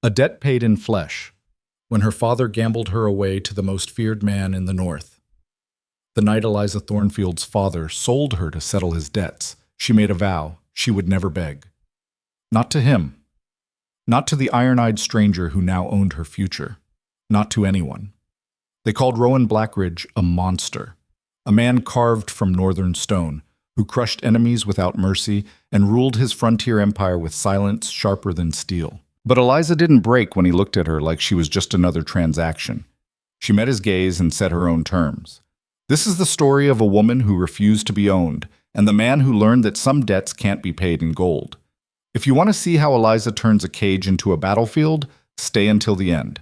A debt paid in flesh, when her father gambled her away to the most feared man in the North. The night Eliza Thornfield's father sold her to settle his debts, she made a vow she would never beg. Not to him. Not to the iron-eyed stranger who now owned her future. Not to anyone. They called Rowan Blackridge a monster, a man carved from northern stone, who crushed enemies without mercy and ruled his frontier empire with silence sharper than steel. But Eliza didn't break when he looked at her like she was just another transaction. She met his gaze and set her own terms. This is the story of a woman who refused to be owned, and the man who learned that some debts can't be paid in gold. If you want to see how Eliza turns a cage into a battlefield, stay until the end.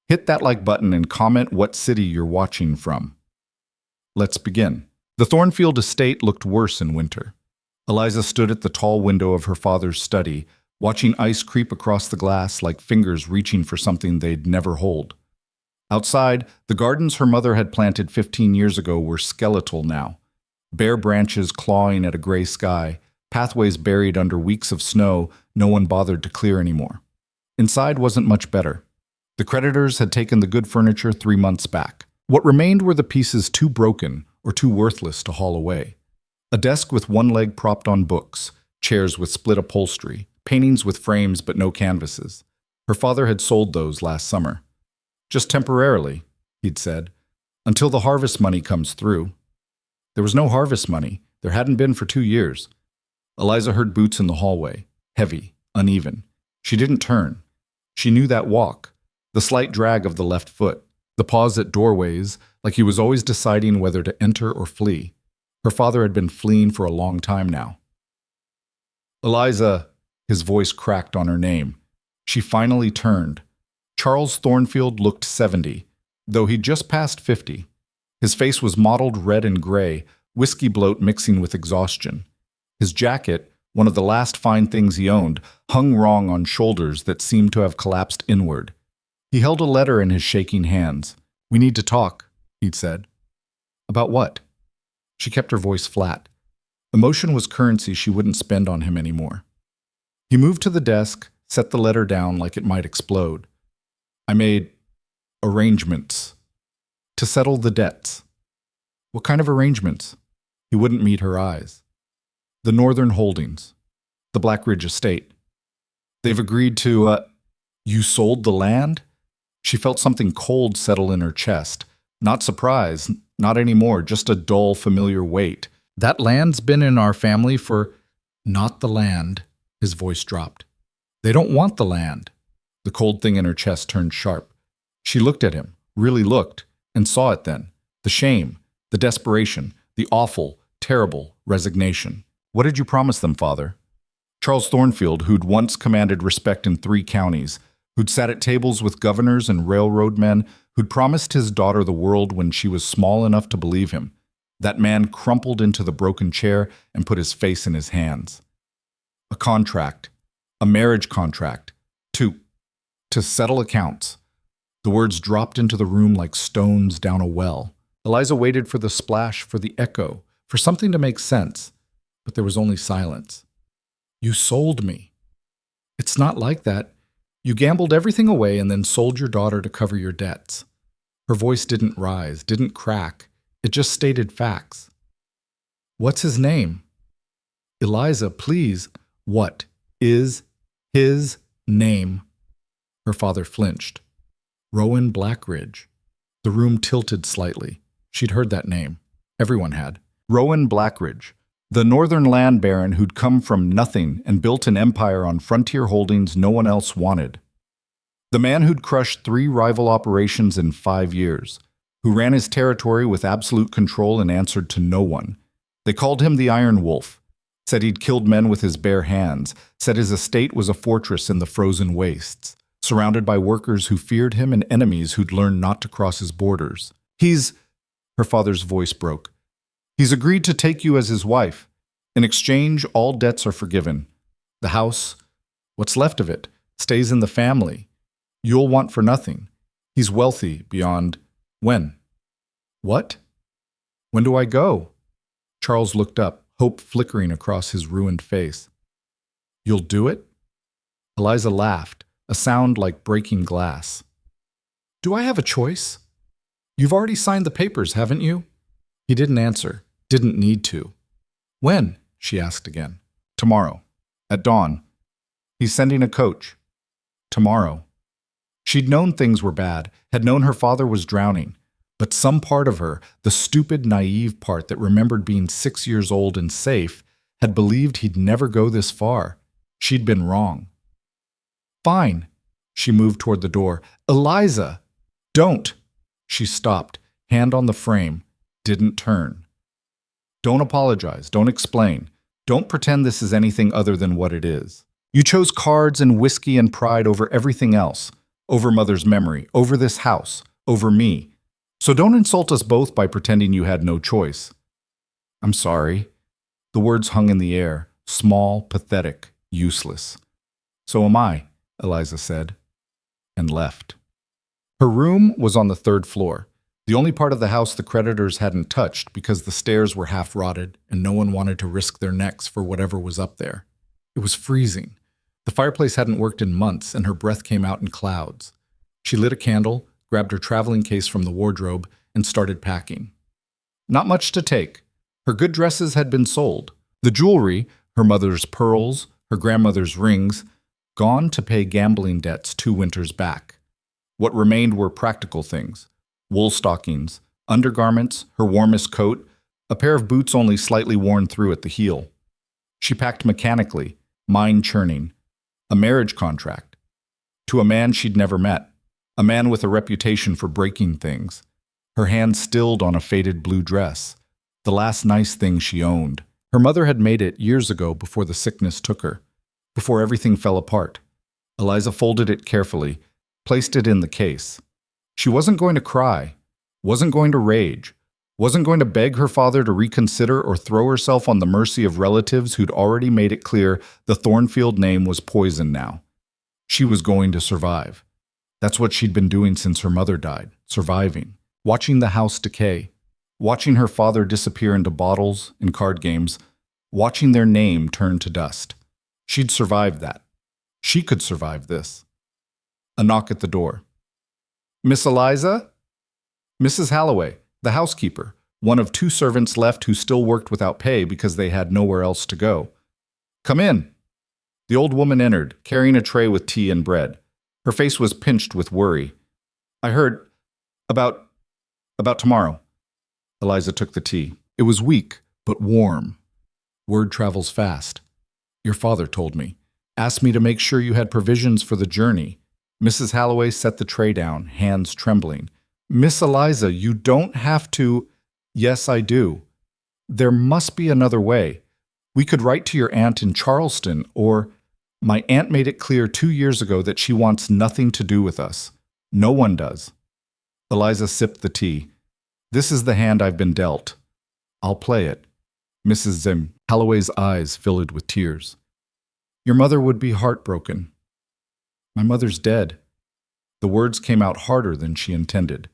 Hit that like button and comment what city you're watching from. Let's begin. The Thornfield estate looked worse in winter. Eliza stood at the tall window of her father's study, watching ice creep across the glass like fingers reaching for something they'd never hold. Outside, the gardens her mother had planted 15 years ago were skeletal now. Bare branches clawing at a gray sky, pathways buried under weeks of snow no one bothered to clear anymore. Inside wasn't much better. The creditors had taken the good furniture 3 months back. What remained were the pieces too broken or too worthless to haul away. A desk with one leg propped on books, chairs with split upholstery, paintings with frames but no canvases. Her father had sold those last summer. Just temporarily, he'd said, until the harvest money comes through. There was no harvest money. There hadn't been for 2 years. Eliza heard boots in the hallway, heavy, uneven. She didn't turn. She knew that walk, the slight drag of the left foot, the pause at doorways, like he was always deciding whether to enter or flee. Her father had been fleeing for a long time now. Eliza, his voice cracked on her name. She finally turned. Charles Thornfield looked 70, though he'd just passed 50. His face was mottled red and gray, whiskey bloat mixing with exhaustion. His jacket, one of the last fine things he owned, hung wrong on shoulders that seemed to have collapsed inward. He held a letter in his shaking hands. "We need to talk," he'd said. "About what?" She kept her voice flat. Emotion was currency she wouldn't spend on him anymore. He moved to the desk, set the letter down like it might explode. "I made arrangements to settle the debts." "What kind of arrangements?" He wouldn't meet her eyes. "The Northern Holdings, the Blackridge estate. They've agreed to, You sold the land?" She felt something cold settle in her chest. Not surprise, not anymore, just a dull, familiar weight. "That land's been in our family for—" "Not the land," his voice dropped. "They don't want the land." The cold thing in her chest turned sharp. She looked at him, really looked, and saw it then. The shame, the desperation, the awful, terrible resignation. "What did you promise them, Father?" Charles Thornfield, who'd once commanded respect in 3 counties, who'd sat at tables with governors and railroad men, who'd promised his daughter the world when she was small enough to believe him. That man crumpled into the broken chair and put his face in his hands. A contract, a marriage contract, to settle accounts. The words dropped into the room like stones down a well. Eliza waited for the splash, for the echo, for something to make sense, but there was only silence. "You sold me." "It's not like that. You gambled everything away and then sold your daughter to cover your debts." Her voice didn't rise, didn't crack. It just stated facts. "What's his name?" "Eliza, please." "What is his name?" Her father flinched. "Rowan Blackridge." The room tilted slightly. She'd heard that name. Everyone had. Rowan Blackridge, the northern land baron who'd come from nothing and built an empire on frontier holdings no one else wanted. The man who'd crushed 3 rival operations in 5 years, who ran his territory with absolute control and answered to no one. They called him the Iron Wolf, said he'd killed men with his bare hands, said his estate was a fortress in the frozen wastes, surrounded by workers who feared him and enemies who'd learned not to cross his borders. Her father's voice broke. "He's agreed to take you as his wife. In exchange, all debts are forgiven. The house, what's left of it, stays in the family. You'll want for nothing. He's wealthy beyond—" "When?" "What? When do I go?" Charles looked up, hope flickering across his ruined face. "You'll do it?" Eliza laughed, a sound like breaking glass. "Do I have a choice? You've already signed the papers, haven't you?" He didn't answer, didn't need to. "When?" she asked again. "Tomorrow. At dawn. He's sending a coach. Tomorrow." She'd known things were bad, had known her father was drowning, but some part of her, the stupid, naive part that remembered being 6 years old and safe, had believed he'd never go this far. She'd been wrong. "Fine." She moved toward the door. "Eliza! Don't!" She stopped, hand on the frame, didn't turn. "Don't apologize, don't explain. Don't pretend this is anything other than what it is. You chose cards and whiskey and pride over everything else, over Mother's memory, over this house, over me. So don't insult us both by pretending you had no choice." "I'm sorry." The words hung in the air, small, pathetic, useless. "So am I," Eliza said, and left. Her room was on the 3rd floor, the only part of the house the creditors hadn't touched because the stairs were half rotted and no one wanted to risk their necks for whatever was up there. It was freezing. The fireplace hadn't worked in months and her breath came out in clouds. She lit a candle, grabbed her traveling case from the wardrobe, and started packing. Not much to take. Her good dresses had been sold. The jewelry, her mother's pearls, her grandmother's rings, gone to pay gambling debts 2 winters back. What remained were practical things: wool stockings, undergarments, her warmest coat, a pair of boots only slightly worn through at the heel. She packed mechanically, mind churning. A marriage contract. To a man she'd never met. A man with a reputation for breaking things. Her hand stilled on a faded blue dress. The last nice thing she owned. Her mother had made it years ago before the sickness took her. Before everything fell apart. Eliza folded it carefully, placed it in the case. She wasn't going to cry, wasn't going to rage, wasn't going to beg her father to reconsider or throw herself on the mercy of relatives who'd already made it clear the Thornfield name was poison now. She was going to survive. That's what she'd been doing since her mother died, surviving, watching the house decay, watching her father disappear into bottles and card games, watching their name turn to dust. She'd survived that. She could survive this. A knock at the door. "Miss Eliza?" Mrs. Halloway, the housekeeper, one of 2 servants left who still worked without pay because they had nowhere else to go. "Come in." The old woman entered, carrying a tray with tea and bread. Her face was pinched with worry. "I heard about tomorrow." Eliza took the tea. It was weak, but warm. Word travels fast. "Your father told me. Asked me to make sure you had provisions for the journey." Mrs. Halloway set the tray down, hands trembling. "Miss Eliza, you don't have to—" "Yes, I do. There must be another way. We could write to your aunt in Charleston, or— My aunt made it clear 2 years ago that she wants nothing to do with us. No one does." Eliza sipped the tea. "This is the hand I've been dealt. I'll play it." Mrs. Halloway's eyes filled with tears. "Your mother would be heartbroken." "My mother's dead." The words came out harder than she intended.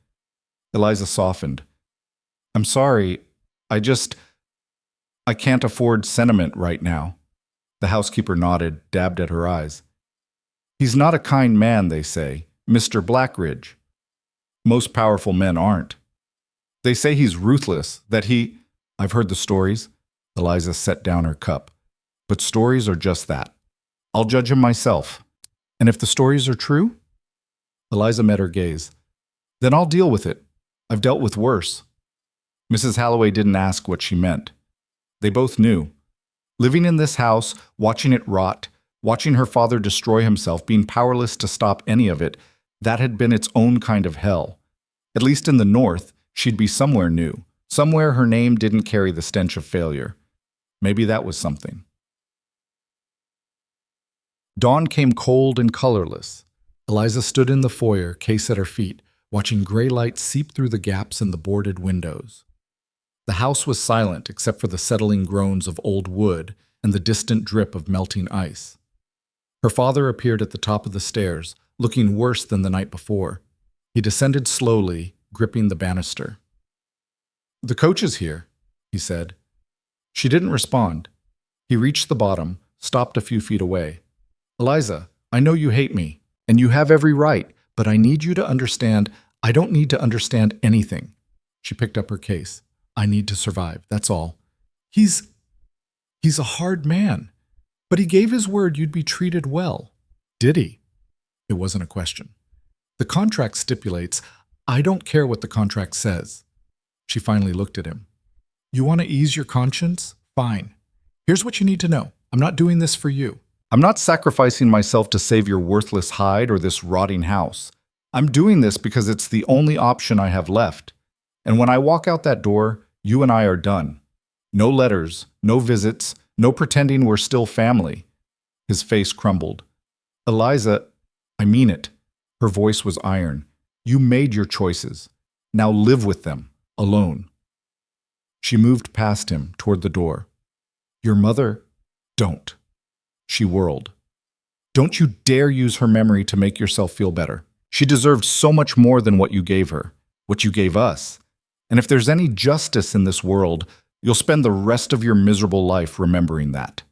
Eliza softened. "I'm sorry. I can't afford sentiment right now." The housekeeper nodded, dabbed at her eyes. "He's not a kind man, they say. Mr. Blackridge. Most powerful men aren't. They say he's ruthless, that he—" "I've heard the stories." Eliza set down her cup. "But stories are just that. I'll judge him myself. And if the stories are true?" Eliza met her gaze. "Then I'll deal with it. I've dealt with worse." Mrs. Halloway didn't ask what she meant. They both knew. Living in this house, watching it rot, watching her father destroy himself, being powerless to stop any of it, that had been its own kind of hell. At least in the north, she'd be somewhere new, somewhere her name didn't carry the stench of failure. Maybe that was something. Dawn came cold and colorless. Eliza stood in the foyer, case at her feet, watching gray light seep through the gaps in the boarded windows. The house was silent except for the settling groans of old wood and the distant drip of melting ice. Her father appeared at the top of the stairs, looking worse than the night before. He descended slowly, gripping the banister. "The coach is here," he said. She didn't respond. He reached the bottom, stopped a few feet away. "Eliza, I know you hate me. And you have every right, but I need you to understand, I don't need to understand anything. She picked up her case. I need to survive, that's all. He's a hard man, but he gave his word you'd be treated well. Did he? It wasn't a question. The contract stipulates, I don't care what the contract says. She finally looked at him. You want to ease your conscience? Fine. Here's what you need to know. I'm not doing this for you. I'm not sacrificing myself to save your worthless hide or this rotting house. I'm doing this because it's the only option I have left. And when I walk out that door, you and I are done. No letters, no visits, no pretending we're still family. His face crumbled. Eliza, I mean it. Her voice was iron. You made your choices. Now live with them, alone. She moved past him toward the door. Your mother? Don't. She whirled. Don't you dare use her memory to make yourself feel better. She deserved so much more than what you gave her, what you gave us. And if there's any justice in this world, you'll spend the rest of your miserable life remembering that.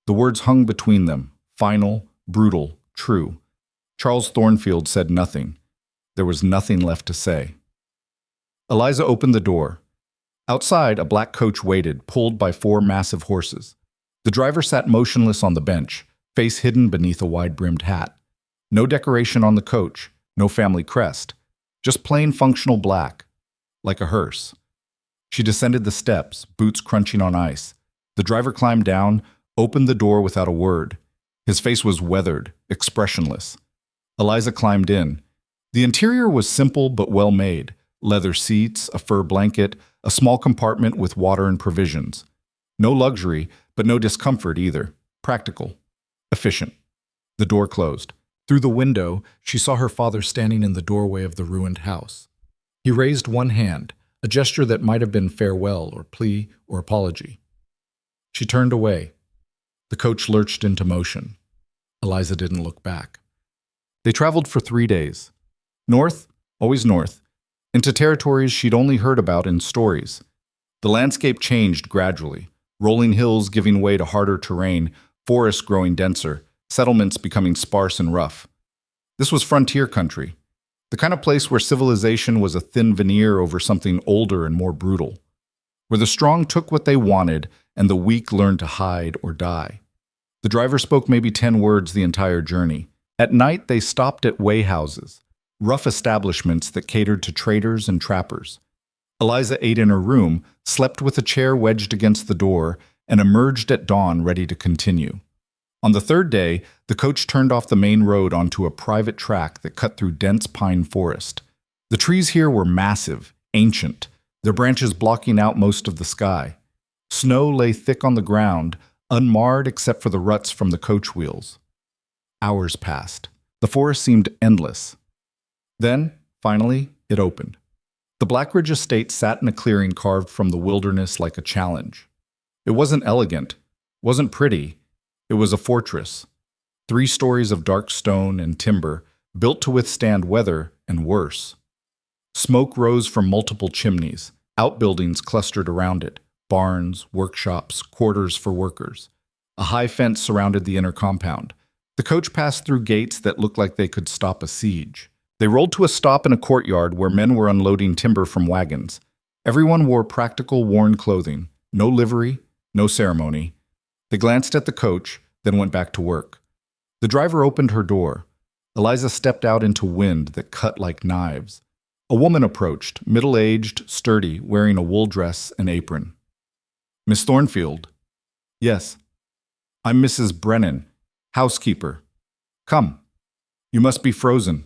The words hung between them, final, brutal, true. Charles Thornfield said nothing. There was nothing left to say. Eliza opened the door. Outside, a black coach waited, pulled by 4 massive horses. The driver sat motionless on the bench, face hidden beneath a wide-brimmed hat. No decoration on the coach, no family crest, just plain functional black, like a hearse. She descended the steps, boots crunching on ice. The driver climbed down, opened the door without a word. His face was weathered, expressionless. Eliza climbed in. The interior was simple but well made. Leather seats, a fur blanket, a small compartment with water and provisions. No luxury, but no discomfort either. Practical. Efficient. The door closed. Through the window, she saw her father standing in the doorway of the ruined house. He raised one hand, a gesture that might have been farewell or plea or apology. She turned away. The coach lurched into motion. Eliza didn't look back. They traveled for 3 days. North, always north, into territories she'd only heard about in stories. The landscape changed gradually, rolling hills giving way to harder terrain, forests growing denser, settlements becoming sparse and rough. This was frontier country, the kind of place where civilization was a thin veneer over something older and more brutal, where the strong took what they wanted and the weak learned to hide or die. The driver spoke maybe 10 words the entire journey. At night, they stopped at way houses, rough establishments that catered to traders and trappers. Eliza ate in her room, slept with a chair wedged against the door, and emerged at dawn ready to continue. On the 3rd day, the coach turned off the main road onto a private track that cut through dense pine forest. The trees here were massive, ancient, their branches blocking out most of the sky. Snow lay thick on the ground, unmarred except for the ruts from the coach wheels. Hours passed. The forest seemed endless. Then, finally, it opened. The Blackridge estate sat in a clearing carved from the wilderness like a challenge. It wasn't elegant, wasn't pretty. It was a fortress. 3 stories of dark stone and timber, built to withstand weather and worse. Smoke rose from multiple chimneys, outbuildings clustered around it, barns, workshops, quarters for workers. A high fence surrounded the inner compound. The coach passed through gates that looked like they could stop a siege. They rolled to a stop in a courtyard where men were unloading timber from wagons. Everyone wore practical, worn clothing, no livery, no ceremony. They glanced at the coach, then went back to work. The driver opened her door. Eliza stepped out into wind that cut like knives. A woman approached, middle-aged, sturdy, wearing a wool dress and apron. Miss Thornfield. Yes. I'm Mrs. Brennan, housekeeper. Come. You must be frozen.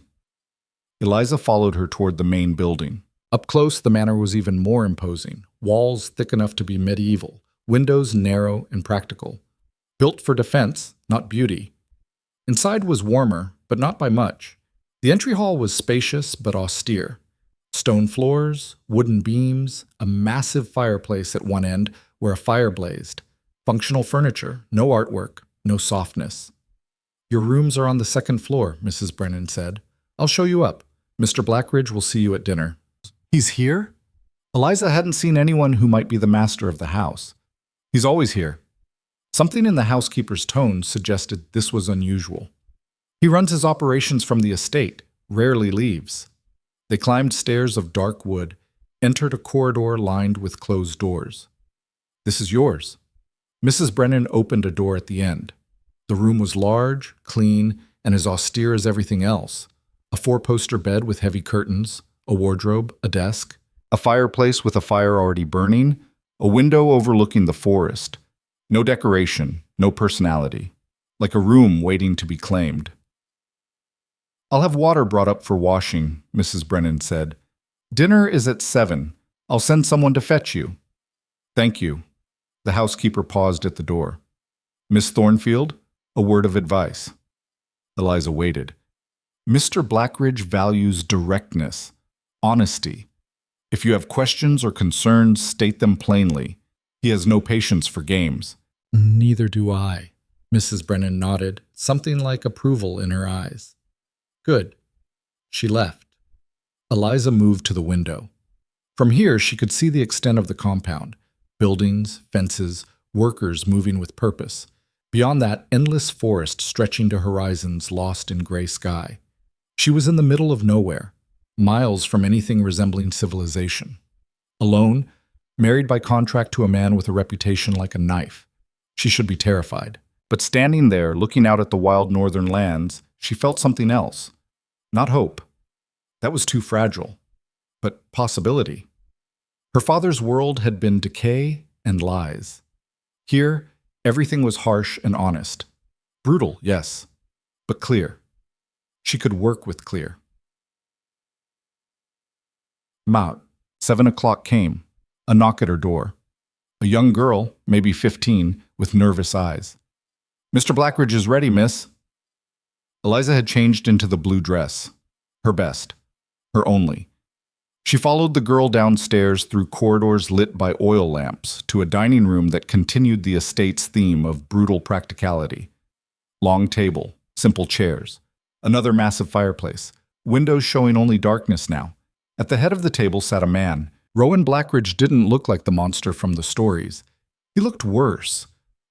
Eliza followed her toward the main building. Up close, the manor was even more imposing. Walls thick enough to be medieval, windows narrow and practical. Built for defense, not beauty. Inside was warmer, but not by much. The entry hall was spacious but austere. Stone floors, wooden beams, a massive fireplace at one end where a fire blazed. Functional furniture, no artwork, no softness. Your rooms are on the 2nd floor, Mrs. Brennan said. I'll show you up. Mr. Blackridge will see you at dinner. He's here? Eliza hadn't seen anyone who might be the master of the house. He's always here. Something in the housekeeper's tone suggested this was unusual. He runs his operations from the estate, rarely leaves. They climbed stairs of dark wood, entered a corridor lined with closed doors. This is yours. Mrs. Brennan opened a door at the end. The room was large, clean, and as austere as everything else. A four-poster bed with heavy curtains, a wardrobe, a desk, a fireplace with a fire already burning, a window overlooking the forest. No decoration, no personality. Like a room waiting to be claimed. "I'll have water brought up for washing," Mrs. Brennan said. "Dinner is at 7. I'll send someone to fetch you." "Thank you." The housekeeper paused at the door. "Miss Thornfield, a word of advice." Eliza waited. "Mr. Blackridge values directness, honesty. If you have questions or concerns, state them plainly. He has no patience for games." "Neither do I." Mrs. Brennan nodded, something like approval in her eyes. "Good." She left. Eliza moved to the window. From here, she could see the extent of the compound. Buildings, fences, workers moving with purpose. Beyond that, endless forest stretching to horizons lost in gray sky. She was in the middle of nowhere, miles from anything resembling civilization. Alone, married by contract to a man with a reputation like a knife. She should be terrified. But standing there, looking out at the wild northern lands, she felt something else. Not hope. That was too fragile. But possibility. Her father's world had been decay and lies. Here, everything was harsh and honest. Brutal, yes, but clear. She could work with clear. Maut. 7 o'clock came. A knock at her door. A young girl, maybe 15, with nervous eyes. "Mr. Blackridge is ready, miss." Eliza had changed into the blue dress. Her best. Her only. She followed the girl downstairs through corridors lit by oil lamps to a dining room that continued the estate's theme of brutal practicality. Long table, simple chairs. Another massive fireplace. Windows showing only darkness now. At the head of the table sat a man. Rowan Blackridge didn't look like the monster from the stories. He looked worse.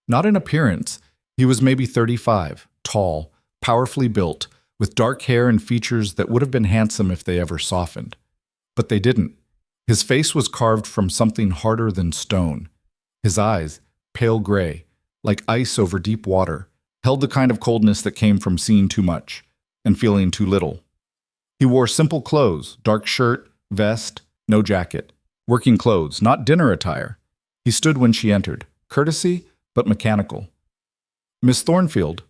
Not in appearance. He was maybe 35, tall, powerfully built, with dark hair and features that would have been handsome if they ever softened. But they didn't. His face was carved from something harder than stone. His eyes, pale gray, like ice over deep water, held the kind of coldness that came from seeing too much and feeling too little. He wore simple clothes, dark shirt, vest, no jacket. Working clothes, not dinner attire. He stood when she entered, courtesy, but mechanical. "Miss Thornfield."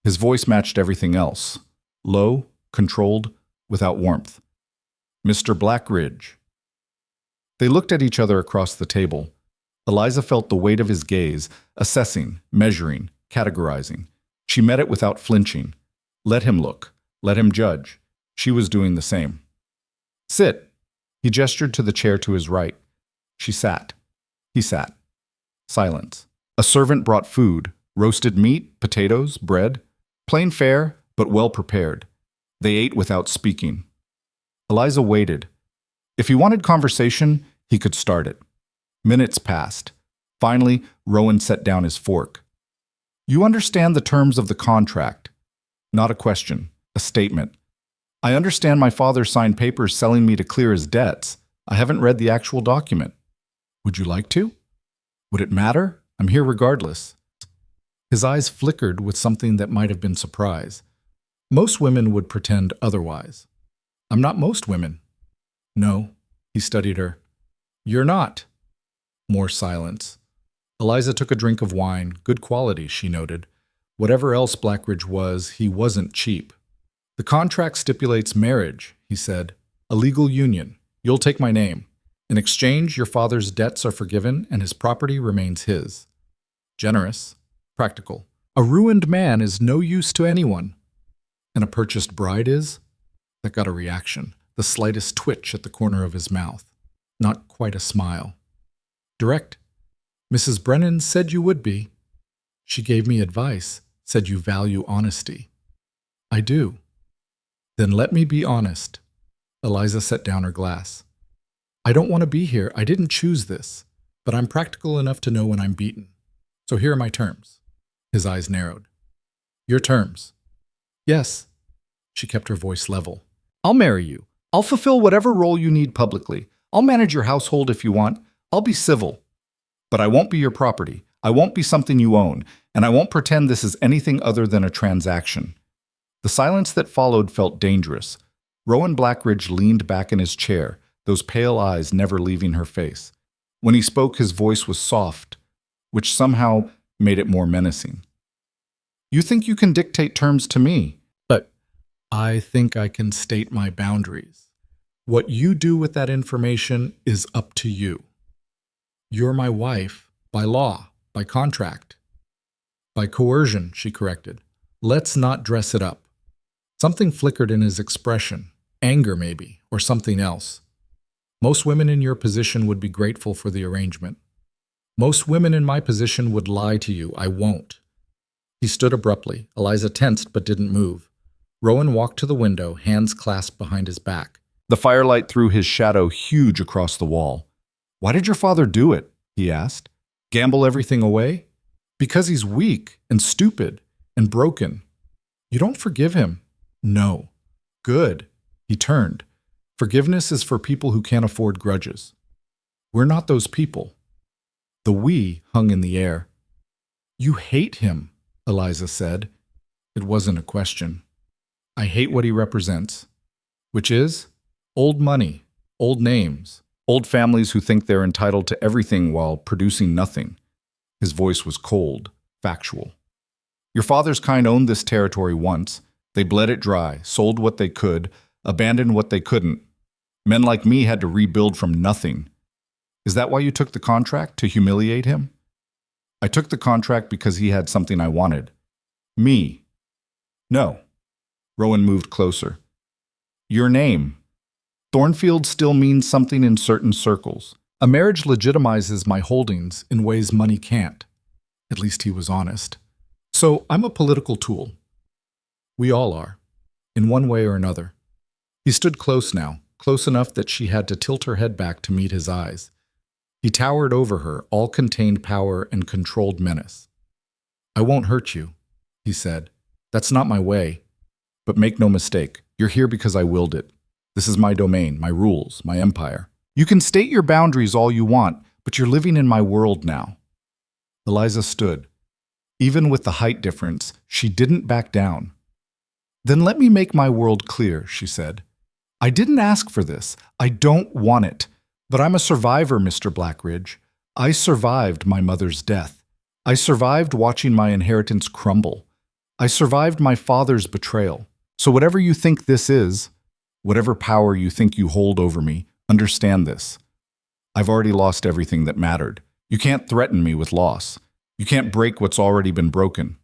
His voice matched everything else. Low, controlled, without warmth. "Mr. Blackridge." They looked at each other across the table. Eliza felt the weight of his gaze, assessing, measuring, categorizing. She met it without flinching. Let him look. Let him judge. She was doing the same. "Sit." He gestured to the chair to his right. She sat. He sat. Silence. A servant brought food, roasted meat, potatoes, bread. Plain fare, but well prepared. They ate without speaking. Eliza waited. If he wanted conversation, he could start it. Minutes passed. Finally, Rowan set down his fork. "You understand the terms of the contract." Not a question, a statement. "I understand my father signed papers selling me to clear his debts. I haven't read the actual document." "Would you like to?" "Would it matter? I'm here regardless." His eyes flickered with something that might have been surprise. Most women would pretend otherwise. "I'm not most women." "No." He studied her. "You're not." More silence. Eliza took a drink of wine, good quality, she noted. Whatever else Blackridge was, he wasn't cheap. "The contract stipulates marriage," he said. "A legal union. You'll take my name. In exchange, your father's debts are forgiven and his property remains his." Generous. Practical. A ruined man is no use to anyone. And a purchased bride is? That got a reaction, the slightest twitch at the corner of his mouth. Not quite a smile. Direct. "Mrs. Brennan said you would be. She gave me advice, said you value honesty." "I do." "Then let me be honest." Eliza set down her glass. "I don't want to be here. I didn't choose this. But I'm practical enough to know when I'm beaten. So here are my terms." His eyes narrowed. "Your terms." Yes. She kept her voice level. I'll marry you. I'll fulfill whatever role you need publicly. I'll manage your household if you want. I'll be civil. But I won't be your property. I won't be something you own. And I won't pretend this is anything other than a transaction. The silence that followed felt dangerous. Rowan Blackridge leaned back in his chair, those pale eyes never leaving her face. When he spoke, his voice was soft, which somehow made it more menacing. You think you can dictate terms to me? But I think I can state my boundaries. What you do with that information is up to you. You're my wife, by law, by contract. By coercion, she corrected. Let's not dress it up. Something flickered in his expression, anger maybe, or something else. Most women in your position would be grateful for the arrangement. Most women in my position would lie to you. I won't. He stood abruptly. Eliza tensed but didn't move. Rowan walked to the window, hands clasped behind his back. The firelight threw his shadow huge across the wall. Why did your father do it? He asked. Gamble everything away? Because he's weak and stupid and broken. You don't forgive him. No. Good. He turned. Forgiveness is for people who can't afford grudges. We're not those people. The we hung in the air. You hate him, Eliza said. It wasn't a question. I hate what he represents. Which is? Old money, old names, old families who think they're entitled to everything while producing nothing. His voice was cold, factual. Your father's kind owned this territory once. They bled it dry, sold what they could, abandoned what they couldn't. Men like me had to rebuild from nothing. Is that why you took the contract, to humiliate him? I took the contract because he had something I wanted. Me. No. Rowan moved closer. Your name. Thornfield still means something in certain circles. A marriage legitimizes my holdings in ways money can't. At least he was honest. So I'm a political tool. We all are, in one way or another. He stood close now, close enough that she had to tilt her head back to meet his eyes. He towered over her, all contained power and controlled menace. I won't hurt you, he said. That's not my way. But make no mistake, you're here because I willed it. This is my domain, my rules, my empire. You can state your boundaries all you want, but you're living in my world now. Eliza stood. Even with the height difference, she didn't back down. Then let me make my world clear, she said. I didn't ask for this. I don't want it. But I'm a survivor, Mr. Blackridge. I survived my mother's death. I survived watching my inheritance crumble. I survived my father's betrayal. So whatever you think this is, whatever power you think you hold over me, understand this. I've already lost everything that mattered. You can't threaten me with loss. You can't break what's already been broken.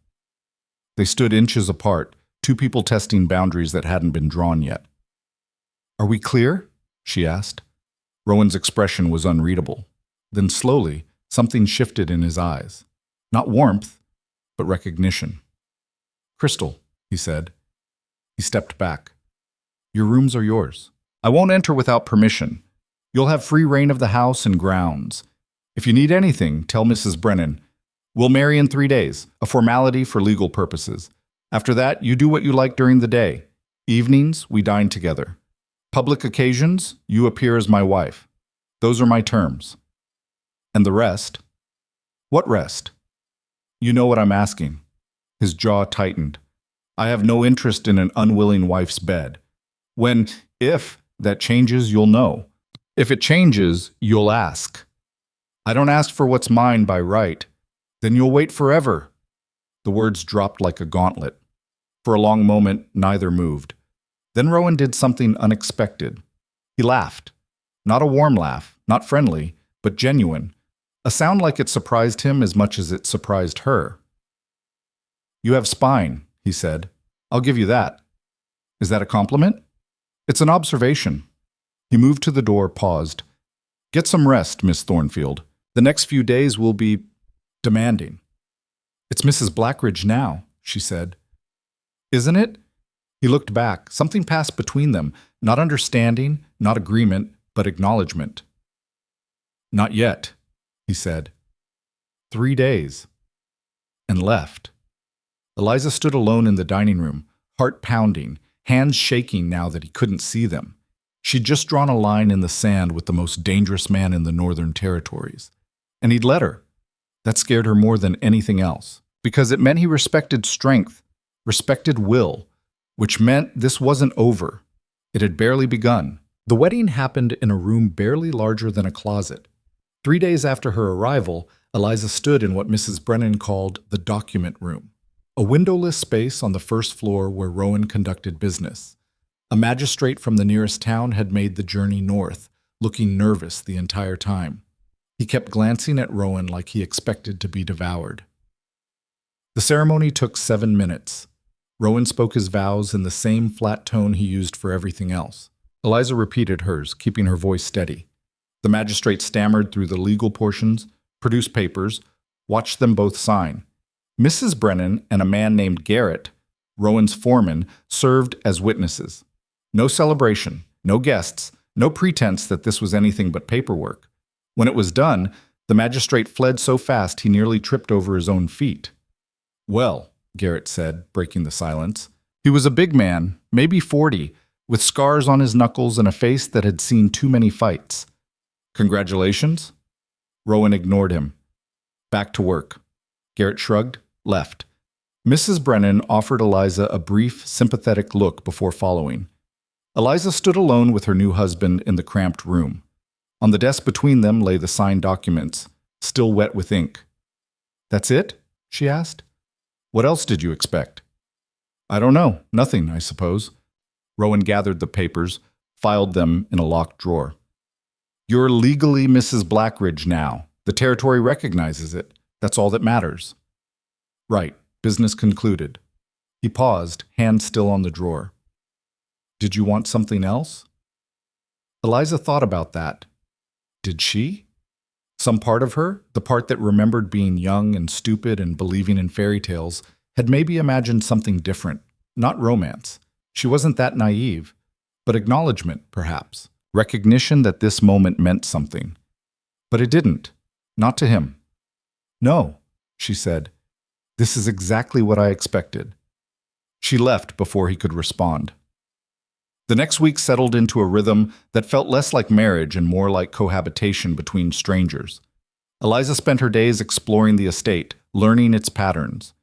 They stood inches apart, two people testing boundaries that hadn't been drawn yet. Are we clear? She asked. Rowan's expression was unreadable. Then slowly, something shifted in his eyes. Not warmth, but recognition. Crystal, he said. He stepped back. Your rooms are yours. I won't enter without permission. You'll have free reign of the house and grounds. If you need anything, tell Mrs. Brennan. We'll marry in 3 days, a formality for legal purposes. After that, you do what you like during the day. Evenings, we dine together. Public occasions, you appear as my wife. Those are my terms. And the rest? What rest? You know what I'm asking. His jaw tightened. I have no interest in an unwilling wife's bed. If that changes, you'll know. If it changes, you'll ask. I don't ask for what's mine by right. Then you'll wait forever. The words dropped like a gauntlet. For a long moment, neither moved. Then Rowan did something unexpected. He laughed. Not a warm laugh, not friendly, but genuine. A sound like it surprised him as much as it surprised her. You have spine, he said. I'll give you that. Is that a compliment? It's an observation. He moved to the door, paused. Get some rest, Miss Thornfield. The next few days will be demanding. It's Mrs. Blackridge now, she said. Isn't it? He looked back. Something passed between them. Not understanding, not agreement, but acknowledgement. Not yet, he said. 3 days. And left. Eliza stood alone in the dining room, heart pounding, hands shaking now that he couldn't see them. She'd just drawn a line in the sand with the most dangerous man in the Northern Territories. And he'd let her. That scared her more than anything else, because it meant he respected strength, respected will, which meant this wasn't over. It had barely begun. The wedding happened in a room barely larger than a closet. 3 days after her arrival, Eliza stood in what Mrs. Brennan called the document room, a windowless space on the first floor where Rowan conducted business. A magistrate from the nearest town had made the journey north, looking nervous the entire time. He kept glancing at Rowan like he expected to be devoured. The ceremony took 7 minutes. Rowan spoke his vows in the same flat tone he used for everything else. Eliza repeated hers, keeping her voice steady. The magistrate stammered through the legal portions, produced papers, watched them both sign. Mrs. Brennan and a man named Garrett, Rowan's foreman, served as witnesses. No celebration, no guests, no pretense that this was anything but paperwork. When it was done, the magistrate fled so fast he nearly tripped over his own feet. "Well," Garrett said, breaking the silence. He was a big man, maybe 40, with scars on his knuckles and a face that had seen too many fights. "Congratulations?" Rowan ignored him. "Back to work." Garrett shrugged, left. Mrs. Brennan offered Eliza a brief, sympathetic look before following. Eliza stood alone with her new husband in the cramped room. On the desk between them lay the signed documents, still wet with ink. "That's it?" she asked. "What else did you expect?" "I don't know. Nothing, I suppose." Rowan gathered the papers, filed them in a locked drawer. "You're legally Mrs. Blackridge now. The territory recognizes it. That's all that matters." "Right. Business concluded." He paused, hand still on the drawer. "Did you want something else?" Eliza thought about that. Did she? Some part of her, the part that remembered being young and stupid and believing in fairy tales, had maybe imagined something different. Not romance. She wasn't that naive. But acknowledgement, perhaps. Recognition that this moment meant something. But it didn't. Not to him. "No," she said. "This is exactly what I expected." She left before he could respond. The next week settled into a rhythm that felt less like marriage and more like cohabitation between strangers. Eliza spent her days exploring the estate, learning its patterns.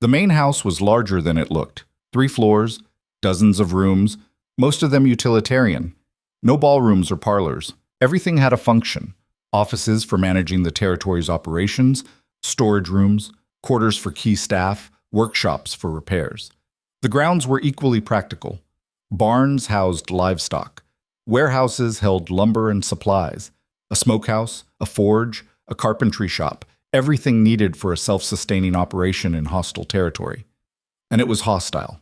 The main house was larger than it looked. 3 floors, dozens of rooms, most of them utilitarian. No ballrooms or parlors. Everything had a function. Offices for managing the territory's operations, storage rooms, quarters for key staff, workshops for repairs. The grounds were equally practical. Barns housed livestock. Warehouses held lumber and supplies. A smokehouse, a forge, a carpentry shop. Everything needed for a self-sustaining operation in hostile territory. And it was hostile.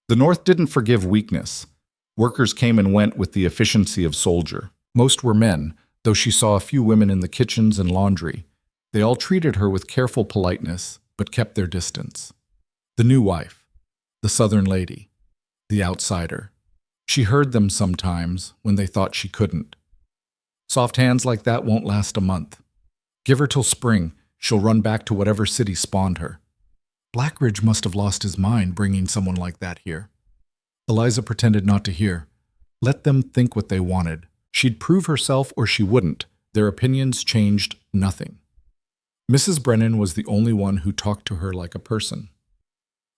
The North didn't forgive weakness. Workers came and went with the efficiency of soldier. Most were men, though she saw a few women in the kitchens and laundry. They all treated her with careful politeness, but kept their distance. The new wife. The Southern lady. The outsider. She heard them sometimes when they thought she couldn't. Soft hands like that won't last a month. Give her till spring, she'll run back to whatever city spawned her. Blackridge must have lost his mind bringing someone like that here. Eliza pretended not to hear. Let them think what they wanted. She'd prove herself or she wouldn't. Their opinions changed nothing. Mrs. Brennan was the only one who talked to her like a person.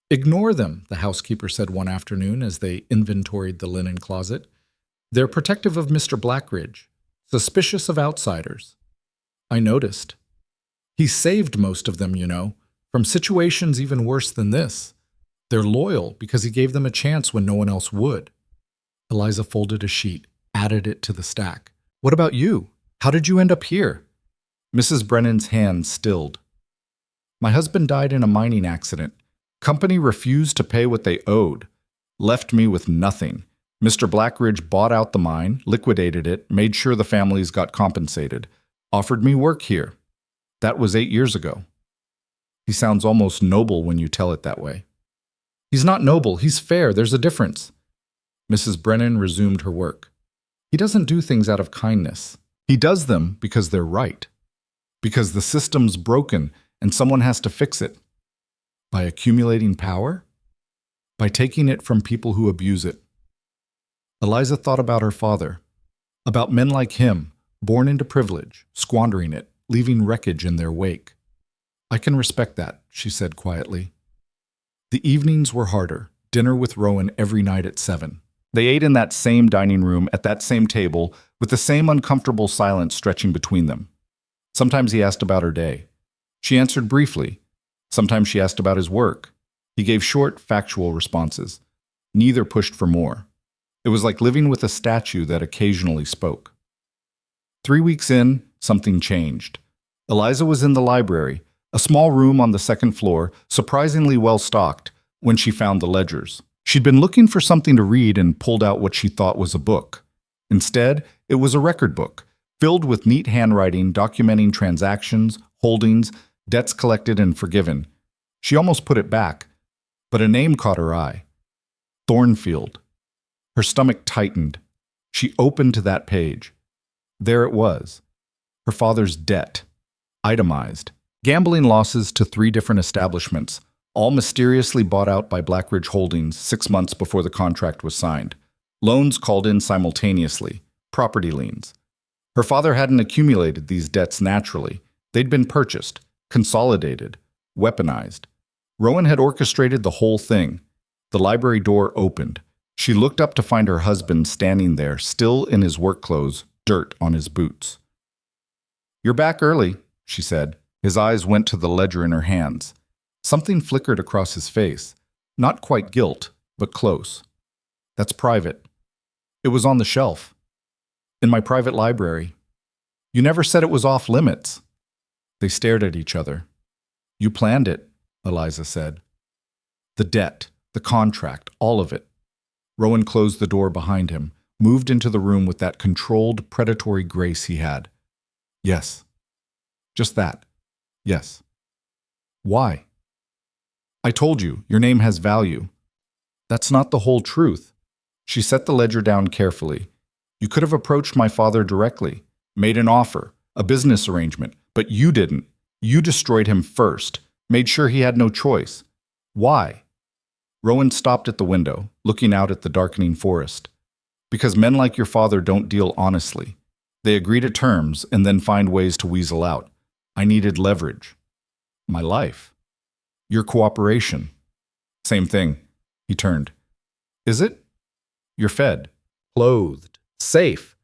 "Ignore them," the housekeeper said one afternoon as they inventoried the linen closet. "They're protective of Mr. Blackridge, suspicious of outsiders." I noticed. "He saved most of them, you know, from situations even worse than this. They're loyal because he gave them a chance when no one else would." Eliza folded a sheet, added it to the stack. "What about you? How did you end up here?" Mrs. Brennan's hand stilled. "My husband died in a mining accident. Company refused to pay what they owed. Left me with nothing. Mr. Blackridge bought out the mine, liquidated it, made sure the families got compensated. Offered me work here. That was 8 years ago." He sounds almost noble when you tell it that way. "He's not noble, he's fair, there's a difference." Mrs. Brennan resumed her work. "He doesn't do things out of kindness. He does them because they're right. Because the system's broken and someone has to fix it. By accumulating power?" By taking it from people who abuse it. Eliza thought about her father, about men like him, born into privilege, squandering it, leaving wreckage in their wake. I can respect that, she said quietly. The evenings were harder, dinner with Rowan every night at 7. They ate in that same dining room, at that same table, with the same uncomfortable silence stretching between them. Sometimes he asked about her day. She answered briefly. Sometimes she asked about his work. He gave short, factual responses. Neither pushed for more. It was like living with a statue that occasionally spoke. 3 weeks in, something changed. Eliza was in the library, a small room on the second floor, surprisingly well stocked, when she found the ledgers. She'd been looking for something to read and pulled out what she thought was a book. Instead, it was a record book, filled with neat handwriting documenting transactions, holdings, debts collected and forgiven. She almost put it back, but a name caught her eye. Thornfield. Her stomach tightened. She opened to that page. There it was. Her father's debt. Itemized. Gambling losses to 3 different establishments, all mysteriously bought out by Blackridge Holdings 6 months before the contract was signed. Loans called in simultaneously. Property liens. Her father hadn't accumulated these debts naturally. They'd been purchased, consolidated, weaponized. Rowan had orchestrated the whole thing. The library door opened. She looked up to find her husband standing there, still in his work clothes, dirt on his boots. "You're back early," she said. His eyes went to the ledger in her hands. Something flickered across his face. Not quite guilt, but close. "That's private. It was on the shelf. In my private library. You never said it was off limits." They stared at each other. "You planned it," Eliza said. "The debt, the contract, all of it." Rowan closed the door behind him, moved into the room with that controlled, predatory grace he had. "Yes. Just that. Yes." "Why?" "I told you, your name has value." "That's not the whole truth." She set the ledger down carefully. "You could have approached my father directly, made an offer, a business arrangement, but you didn't. You destroyed him first, made sure he had no choice. Why?" Rowan stopped at the window, looking out at the darkening forest. "Because men like your father don't deal honestly. They agree to terms and then find ways to weasel out. I needed leverage. My life. Your cooperation." "Same thing." He turned. "Is it? You're fed, clothed, safe,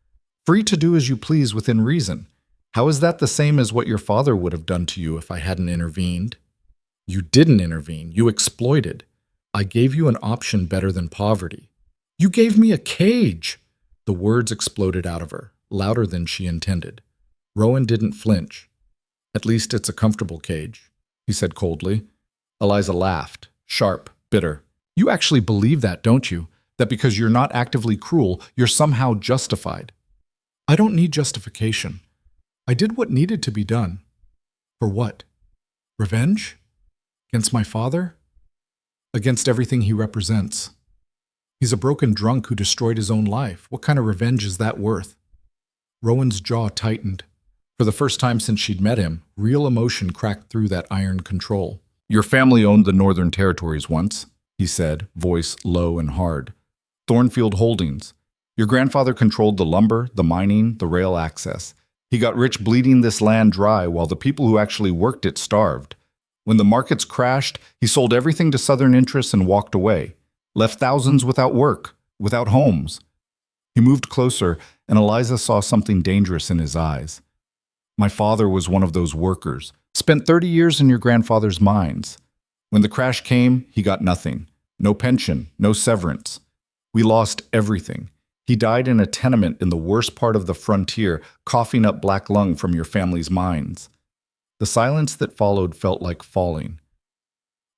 free to do as you please within reason. How is that the same as what your father would have done to you if I hadn't intervened?" "You didn't intervene. You exploited. I gave you an option better than poverty. You gave me a cage." The words exploded out of her, louder than she intended. Rowan didn't flinch. "At least it's a comfortable cage," he said coldly. Eliza laughed, sharp, bitter. "You actually believe that, don't you? That because you're not actively cruel, you're somehow justified." "I don't need justification. I did what needed to be done." "For what? Revenge? Against my father? Against everything he represents. He's a broken drunk who destroyed his own life. What kind of revenge is that worth?" Rowan's jaw tightened. For the first time since she'd met him, real emotion cracked through that iron control. "Your family owned the Northern Territories once," he said, voice low and hard. "Thornfield Holdings. Your grandfather controlled the lumber, the mining, the rail access. He got rich bleeding this land dry while the people who actually worked it starved. When the markets crashed, he sold everything to Southern interests and walked away, left thousands without work, without homes." He moved closer, and Eliza saw something dangerous in his eyes. "My father was one of those workers, spent 30 years in your grandfather's mines. When the crash came, he got nothing. No pension, no severance. We lost everything. He died in a tenement in the worst part of the frontier, coughing up black lung from your family's mines." The silence that followed felt like falling.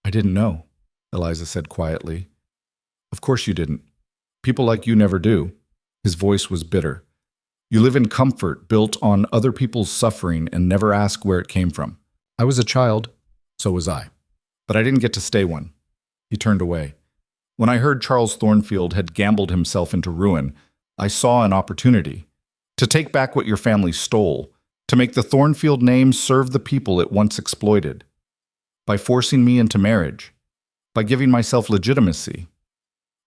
"I didn't know," Eliza said quietly. "Of course you didn't. People like you never do." His voice was bitter. "You live in comfort built on other people's suffering and never ask where it came from. I was a child, so was I. But I didn't get to stay one." He turned away. "When I heard Charles Thornfield had gambled himself into ruin, I saw an opportunity. To take back what your family stole, to make the Thornfield name serve the people it once exploited. By forcing me into marriage, By giving myself legitimacy.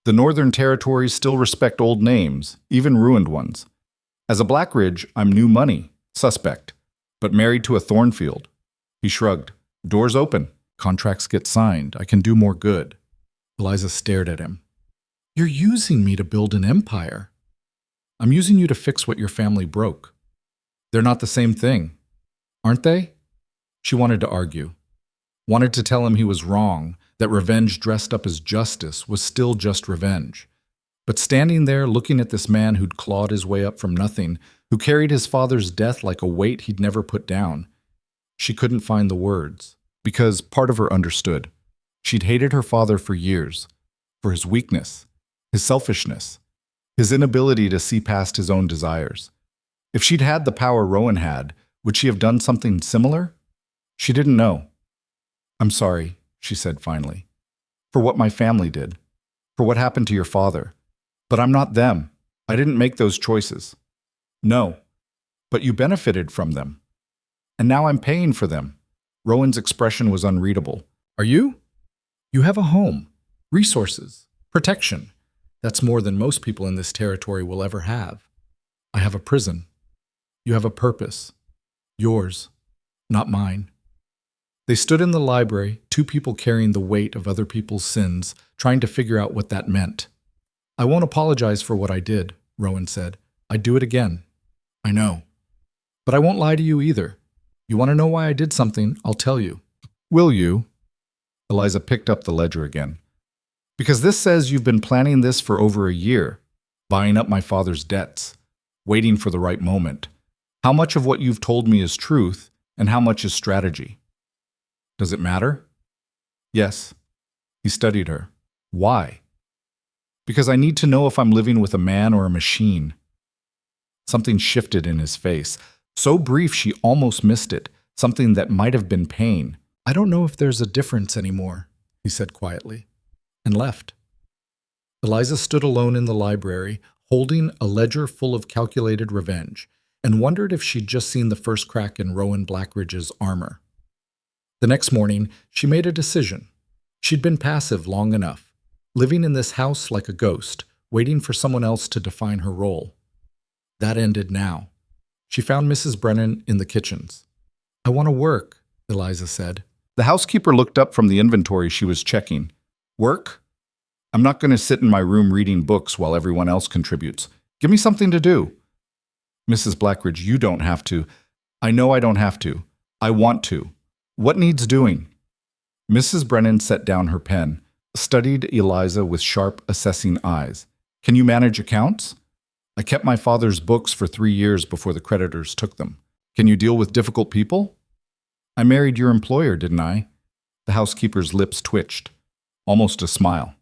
The Northern Territories still respect old names, even ruined ones. As a Blackridge, I'm new money, suspect, but married to a Thornfield. He shrugged. Doors open. Contracts get signed. I can do more good. Eliza stared at him. You're using me to build an empire. I'm using you to fix what your family broke. They're not the same thing, aren't they? She wanted to argue. Wanted to tell him he was wrong, that revenge dressed up as justice was still just revenge. But standing there looking at this man who'd clawed his way up from nothing, who carried his father's death like a weight he'd never put down, she couldn't find the words, because part of her understood. She'd hated her father for years, for his weakness, his selfishness, his inability to see past his own desires. If she'd had the power Rowan had, would she have done something similar? She didn't know. I'm sorry, she said finally, for what my family did, for what happened to your father. But I'm not them. I didn't make those choices. No, but you benefited from them. And now I'm paying for them. Rowan's expression was unreadable. Are you? You have a home, resources, protection. That's more than most people in this territory will ever have. I have a prison. You have a purpose. Yours, not mine. They stood in the library, two people carrying the weight of other people's sins, trying to figure out what that meant. I won't apologize for what I did, Rowan said. I'd do it again. I know. But I won't lie to you either. You want to know why I did something, I'll tell you. Will you? Eliza picked up the ledger again. Because this says you've been planning this for over a year, buying up my father's debts, waiting for the right moment. How much of what you've told me is truth, and how much is strategy? Does it matter? Yes. He studied her. Why? Because I need to know if I'm living with a man or a machine. Something shifted in his face, so brief she almost missed it, something that might have been pain. I don't know if there's a difference anymore, he said quietly, and left. Eliza stood alone in the library, holding a ledger full of calculated revenge, and wondered if she'd just seen the first crack in Rowan Blackridge's armor. The next morning, she made a decision. She'd been passive long enough, living in this house like a ghost, waiting for someone else to define her role. That ended now. She found Mrs. Brennan in the kitchens. I want to work, Eliza said. The housekeeper looked up from the inventory she was checking. Work? I'm not going to sit in my room reading books while everyone else contributes. Give me something to do. Mrs. Blackridge, you don't have to. I know I don't have to. I want to. What needs doing? Mrs. Brennan set down her pen, studied Eliza with sharp, assessing eyes. Can you manage accounts? I kept my father's books for 3 years before the creditors took them. Can you deal with difficult people? I married your employer, didn't I? The housekeeper's lips twitched. Almost a smile.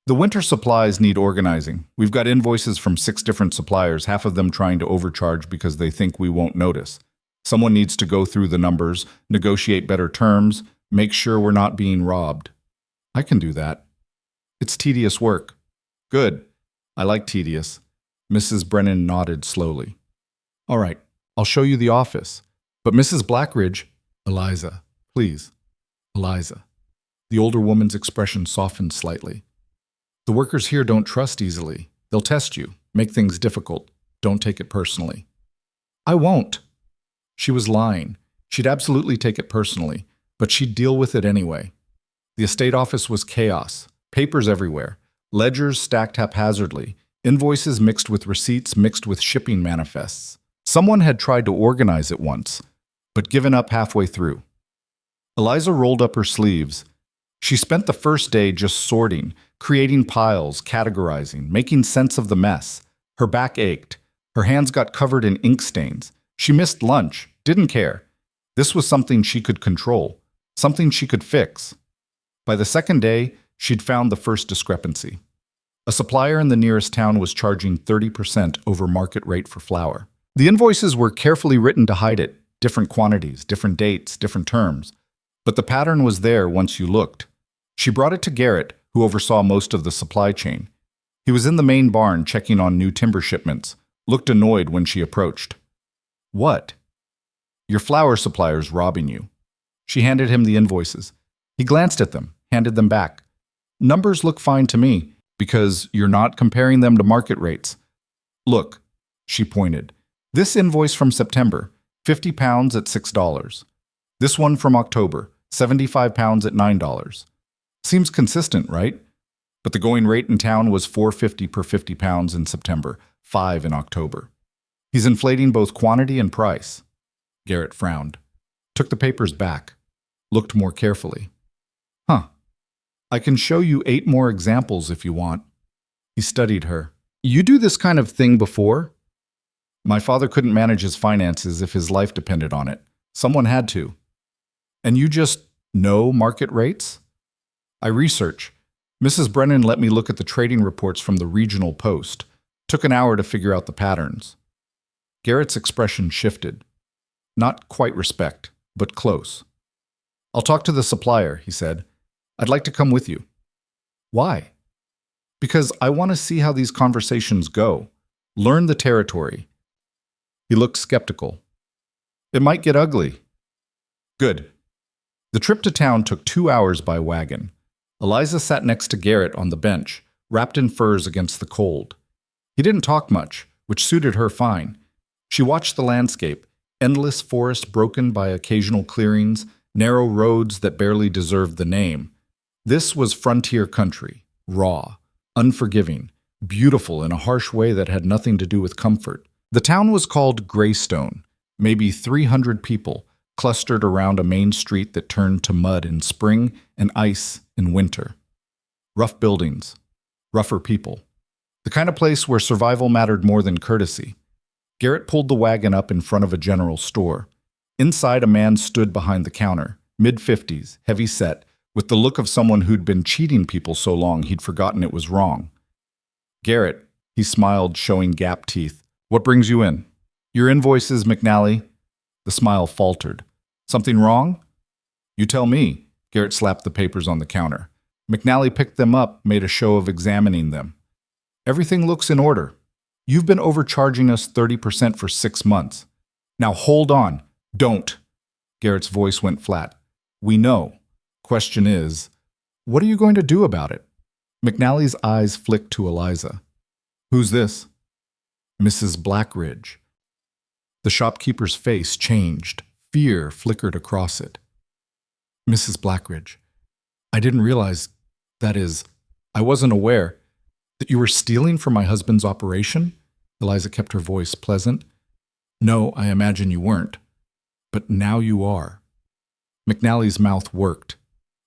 The winter supplies need organizing. We've got invoices from 6 different suppliers, half of them trying to overcharge because they think we won't notice. Someone needs to go through the numbers, negotiate better terms, make sure we're not being robbed. I can do that. It's tedious work. Good. I like tedious. Mrs. Brennan nodded slowly. All right, I'll show you the office. But Mrs. Blackridge, Eliza, please. Eliza. The older woman's expression softened slightly. The workers here don't trust easily. They'll test you, make things difficult. Don't take it personally. I won't. She was lying. She'd absolutely take it personally, but she'd deal with it anyway. The estate office was chaos, papers everywhere, ledgers stacked haphazardly, invoices mixed with receipts mixed with shipping manifests. Someone had tried to organize it once, but given up halfway through. Eliza rolled up her sleeves. She spent the first day just sorting, creating piles, categorizing, making sense of the mess. Her back ached. Her hands got covered in ink stains. She missed lunch, didn't care. This was something she could control, something she could fix. By the second day, she'd found the first discrepancy. A supplier in the nearest town was charging 30% over market rate for flour. The invoices were carefully written to hide it, different quantities, different dates, different terms. But the pattern was there once you looked. She brought it to Garrett, who oversaw most of the supply chain. He was in the main barn checking on new timber shipments, looked annoyed when she approached. What? Your flour supplier's robbing you. She handed him the invoices. He glanced at them, handed them back. Numbers look fine to me, because you're not comparing them to market rates. Look, she pointed. This invoice from September, £50 at $6. This one from October, £75 at $9. Seems consistent, right? But the going rate in town was $4.50 per £50 in September, $5 in October. He's inflating both quantity and price. Garrett frowned, took the papers back, looked more carefully. Huh. I can show you 8 more examples if you want. He studied her. You do this kind of thing before? My father couldn't manage his finances if his life depended on it. Someone had to. And you just know market rates? I research. Mrs. Brennan let me look at the trading reports from the Regional Post. Took an hour to figure out the patterns. Garrett's expression shifted. Not quite respect, but close. I'll talk to the supplier, he said. I'd like to come with you. Why? Because I want to see how these conversations go. Learn the territory. He looked skeptical. It might get ugly. Good. The trip to town took 2 hours by wagon. Eliza sat next to Garrett on the bench, wrapped in furs against the cold. He didn't talk much, which suited her fine. She watched the landscape, endless forest broken by occasional clearings, narrow roads that barely deserved the name. This was frontier country, raw, unforgiving, beautiful in a harsh way that had nothing to do with comfort. The town was called Greystone, maybe 300 people, clustered around a main street that turned to mud in spring and ice in winter. Rough buildings, rougher people. The kind of place where survival mattered more than courtesy. Garrett pulled the wagon up in front of a general store. Inside, a man stood behind the counter, mid-50s, heavy-set, with the look of someone who'd been cheating people so long he'd forgotten it was wrong. Garrett, he smiled, showing gap teeth. What brings you in? Your invoices, McNally. The smile faltered. Something wrong? You tell me. Garrett slapped the papers on the counter. McNally picked them up, made a show of examining them. Everything looks in order. You've been overcharging us 30% for 6 months. Now hold on. Don't. Garrett's voice went flat. We know. Question is, what are you going to do about it? McNally's eyes flicked to Eliza. Who's this? Mrs. Blackridge. The shopkeeper's face changed. Fear flickered across it. Mrs. Blackridge, I didn't realize, that is, I wasn't aware, that you were stealing from my husband's operation? Eliza kept her voice pleasant. No, I imagine you weren't. But now you are. McNally's mouth worked.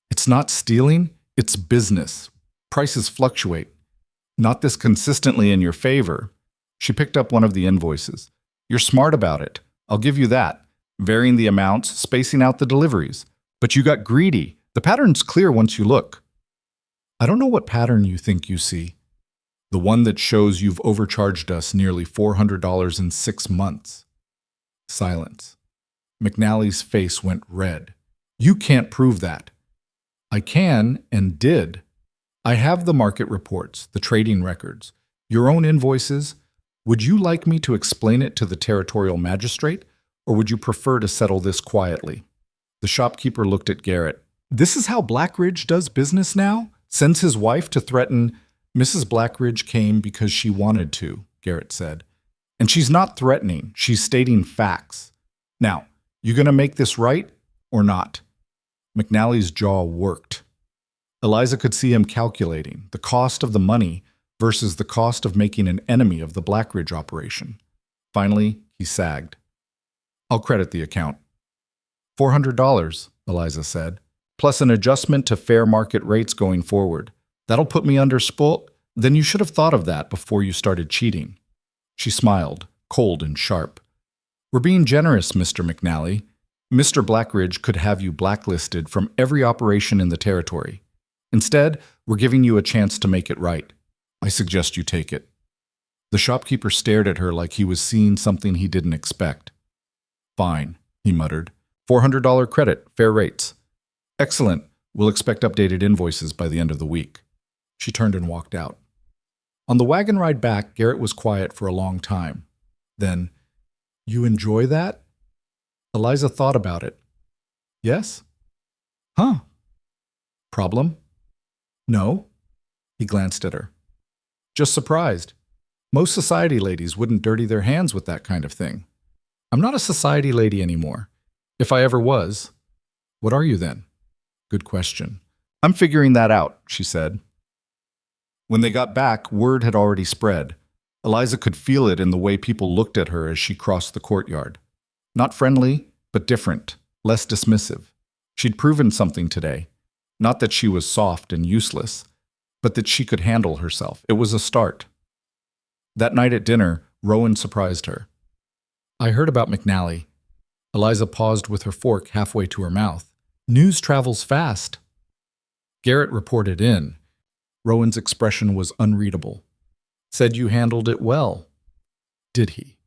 It's not stealing, it's business. Prices fluctuate. Not this consistently in your favor. She picked up one of the invoices. You're smart about it. I'll give you that. Varying the amounts, spacing out the deliveries. But you got greedy. The pattern's clear once you look. I don't know what pattern you think you see. The one that shows you've overcharged us nearly $400 in 6 months. Silence. McNally's face went red. You can't prove that. I can and did. I have the market reports, the trading records, your own invoices. Would you like me to explain it to the territorial magistrate, or would you prefer to settle this quietly? The shopkeeper looked at Garrett. This is how Blackridge does business now? Sends his wife to threaten... Mrs. Blackridge came because she wanted to, Garrett said. And she's not threatening, she's stating facts. Now, you gonna make this right or not? McNally's jaw worked. Eliza could see him calculating the cost of the money versus the cost of making an enemy of the Blackridge operation. Finally, he sagged. I'll credit the account. $400, Eliza said, plus an adjustment to fair market rates going forward. That'll put me under spool. Then you should have thought of that before you started cheating. She smiled, cold and sharp. We're being generous, Mr. McNally. Mr. Blackridge could have you blacklisted from every operation in the territory. Instead, we're giving you a chance to make it right. I suggest you take it. The shopkeeper stared at her like he was seeing something he didn't expect. Fine, he muttered. $400 credit, fair rates. Excellent. We'll expect updated invoices by the end of the week. She turned and walked out. On the wagon ride back, Garrett was quiet for a long time. Then, you enjoy that? Eliza thought about it. Yes? Huh. Problem? No. He glanced at her. Just surprised. Most society ladies wouldn't dirty their hands with that kind of thing. I'm not a society lady anymore. If I ever was. What are you then? Good question. I'm figuring that out, she said. When they got back, word had already spread. Eliza could feel it in the way people looked at her as she crossed the courtyard. Not friendly, but different, less dismissive. She'd proven something today. Not that she was soft and useless, but that she could handle herself. It was a start. That night at dinner, Rowan surprised her. I heard about McNally. Eliza paused with her fork halfway to her mouth. News travels fast. Garrett reported in. Rowan's expression was unreadable. Said you handled it well. Did he?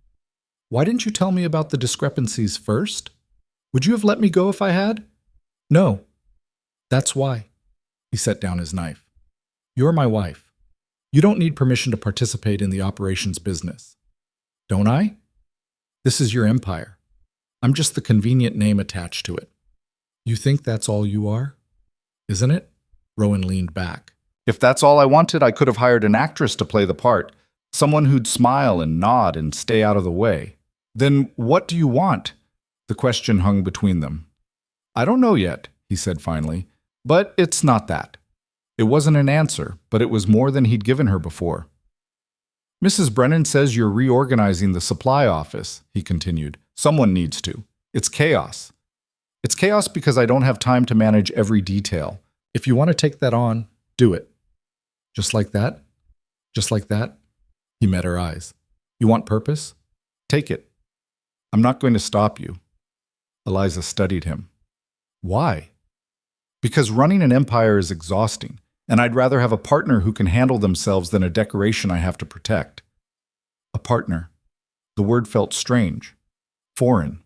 Why didn't you tell me about the discrepancies first? Would you have let me go if I had? No. That's why. He set down his knife. You're my wife. You don't need permission to participate in the operations business. Don't I? This is your empire. I'm just the convenient name attached to it. You think that's all you are? Isn't it? Rowan leaned back. If that's all I wanted, I could have hired an actress to play the part. Someone who'd smile and nod and stay out of the way. Then what do you want? The question hung between them. I don't know yet, he said finally, but it's not that. It wasn't an answer, but it was more than he'd given her before. Mrs. Brennan says you're reorganizing the supply office, he continued. Someone needs to. It's chaos. It's chaos because I don't have time to manage every detail. If you want to take that on, do it. Just like that? Just like that? He met her eyes. You want purpose? Take it. I'm not going to stop you. Eliza studied him. Why? Because running an empire is exhausting, and I'd rather have a partner who can handle themselves than a decoration I have to protect. A partner. The word felt strange. Foreign.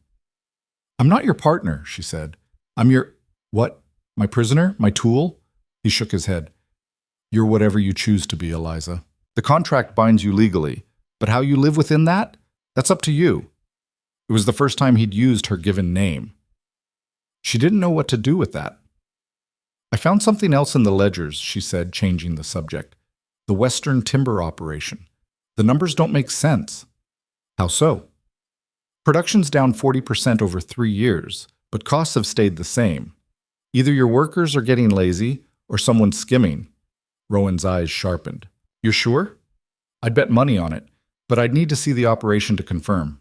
I'm not your partner, she said. I'm your… What? My prisoner? My tool? He shook his head. You're whatever you choose to be, Eliza. The contract binds you legally, but how you live within that? That's up to you. It was the first time he'd used her given name. She didn't know what to do with that. I found something else in the ledgers, she said, changing the subject. The Western Timber operation. The numbers don't make sense. How so? Production's down 40% over 3 years, but costs have stayed the same. Either your workers are getting lazy or someone's skimming. Rowan's eyes sharpened. You're sure? I'd bet money on it, but I'd need to see the operation to confirm.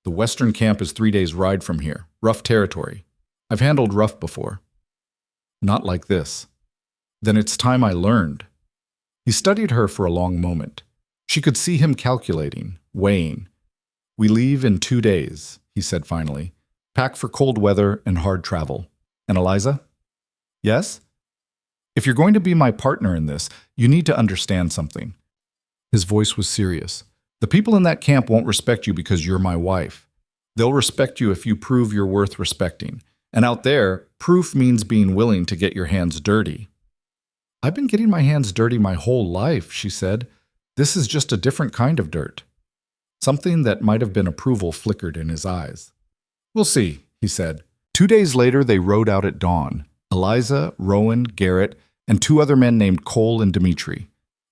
The Western camp is 3 days' ride from here. Rough territory. I've handled rough before. Not like this. Then it's time I learned. He studied her for a long moment. She could see him calculating, weighing. We leave in 2 days, he said finally. Pack for cold weather and hard travel. And Eliza? Yes? If you're going to be my partner in this, you need to understand something. His voice was serious. The people in that camp won't respect you because you're my wife. They'll respect you if you prove you're worth respecting. And out there, proof means being willing to get your hands dirty. I've been getting my hands dirty my whole life, she said. This is just a different kind of dirt. Something that might have been approval flickered in his eyes. We'll see, he said. 2 days later, they rode out at dawn. Eliza, Rowan, Garrett, and 2 other men named Cole and Dimitri.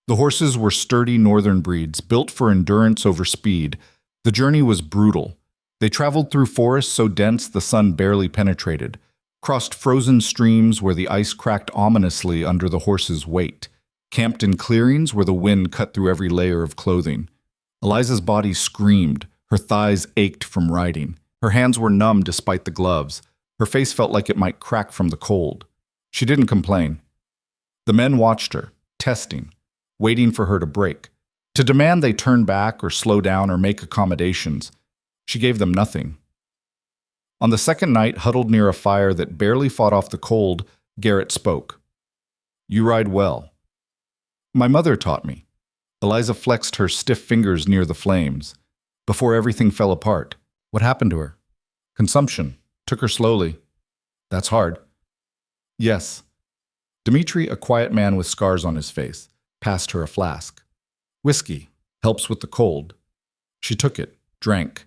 The horses were sturdy northern breeds, built for endurance over speed. The journey was brutal. They traveled through forests so dense the sun barely penetrated, crossed frozen streams where the ice cracked ominously under the horses' weight, camped in clearings where the wind cut through every layer of clothing. Eliza's body screamed. Her thighs ached from riding. Her hands were numb despite the gloves. Her face felt like it might crack from the cold. She didn't complain. The men watched her, testing, waiting for her to break, to demand they turn back or slow down or make accommodations. She gave them nothing. On the second night, huddled near a fire that barely fought off the cold, Garrett spoke. You ride well. My mother taught me. Eliza flexed her stiff fingers near the flames. Before everything fell apart. What happened to her? Consumption. Took her slowly. That's hard. Yes. Dimitri, a quiet man with scars on his face, passed her a flask. Whiskey. Helps with the cold. She took it, drank.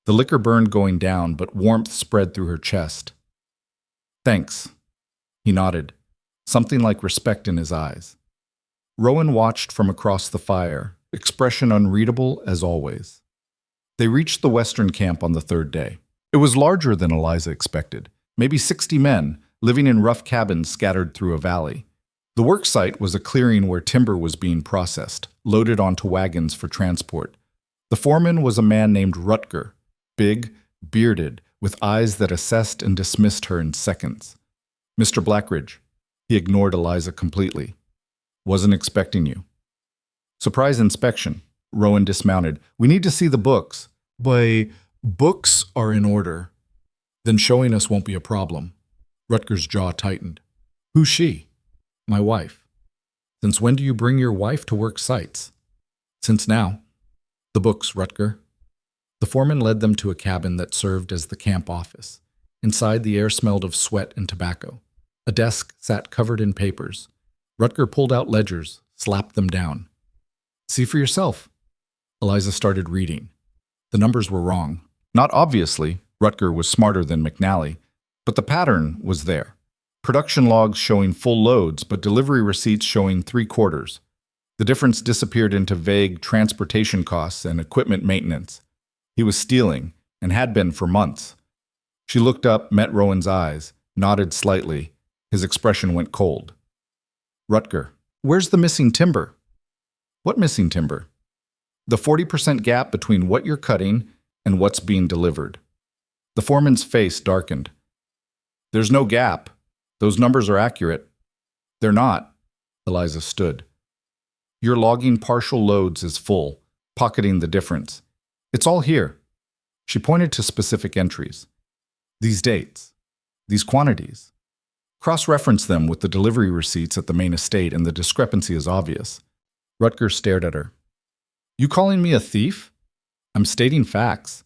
The liquor burned going down, but warmth spread through her chest. Thanks. He nodded. something like respect in his eyes. Rowan watched from across the fire, expression unreadable as always. They reached the western camp on the third day. It was larger than Eliza expected, maybe 60 men, living in rough cabins scattered through a valley. The work site was a clearing where timber was being processed, loaded onto wagons for transport. The foreman was a man named Rutger, big, bearded, with eyes that assessed and dismissed her in seconds. "Mr. Blackridge." He ignored Eliza completely. "Wasn't expecting you." "Surprise inspection." Rowan dismounted. "We need to see the books." Books are in order." "Then showing us won't be a problem." Rutger's jaw tightened. "Who's she?" "My wife." "Since when do you bring your wife to work sites?" "Since now." "The books, Rutger." The foreman led them to a cabin that served as the camp office. Inside, the air smelled of sweat and tobacco. A desk sat covered in papers. Rutger pulled out ledgers, slapped them down. "See for yourself." Eliza started reading. The numbers were wrong. Not obviously, Rutger was smarter than McNally, but the pattern was there. Production logs showing full loads, but delivery receipts showing 3/4. The difference disappeared into vague transportation costs and equipment maintenance. He was stealing, and had been for months. She looked up, met Rowan's eyes, nodded slightly. His expression went cold. "Rutger, where's the missing timber?" "What missing timber?" "The 40% gap between what you're cutting and what's being delivered." The foreman's face darkened. "There's no gap. Those numbers are accurate." "They're not." Eliza stood. "You're logging partial loads as full, pocketing the difference. It's all here." She pointed to specific entries. "These dates. These quantities. Cross-reference them with the delivery receipts at the main estate, and the discrepancy is obvious." Rutger stared at her. "You calling me a thief?" "I'm stating facts."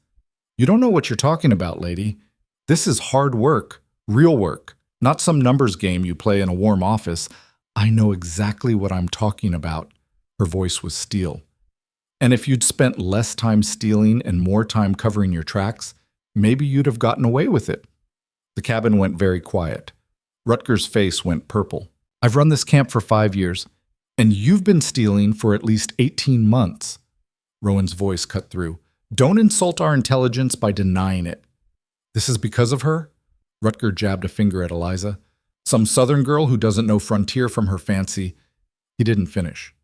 "You don't know what you're talking about, lady. This is hard work, real work, not some numbers game you play in a warm office. I know exactly what I'm talking about." Her voice was steel. "And if you'd spent less time stealing and more time covering your tracks, maybe you'd have gotten away with it." The cabin went very quiet. Rutger's face went purple. "I've run this camp for 5 years, and you've been stealing for at least 18 months. Rowan's voice cut through. "Don't insult our intelligence by denying it." "This is because of her?" Rutger jabbed a finger at Eliza. "Some southern girl who doesn't know frontier from her fancy." He didn't finish.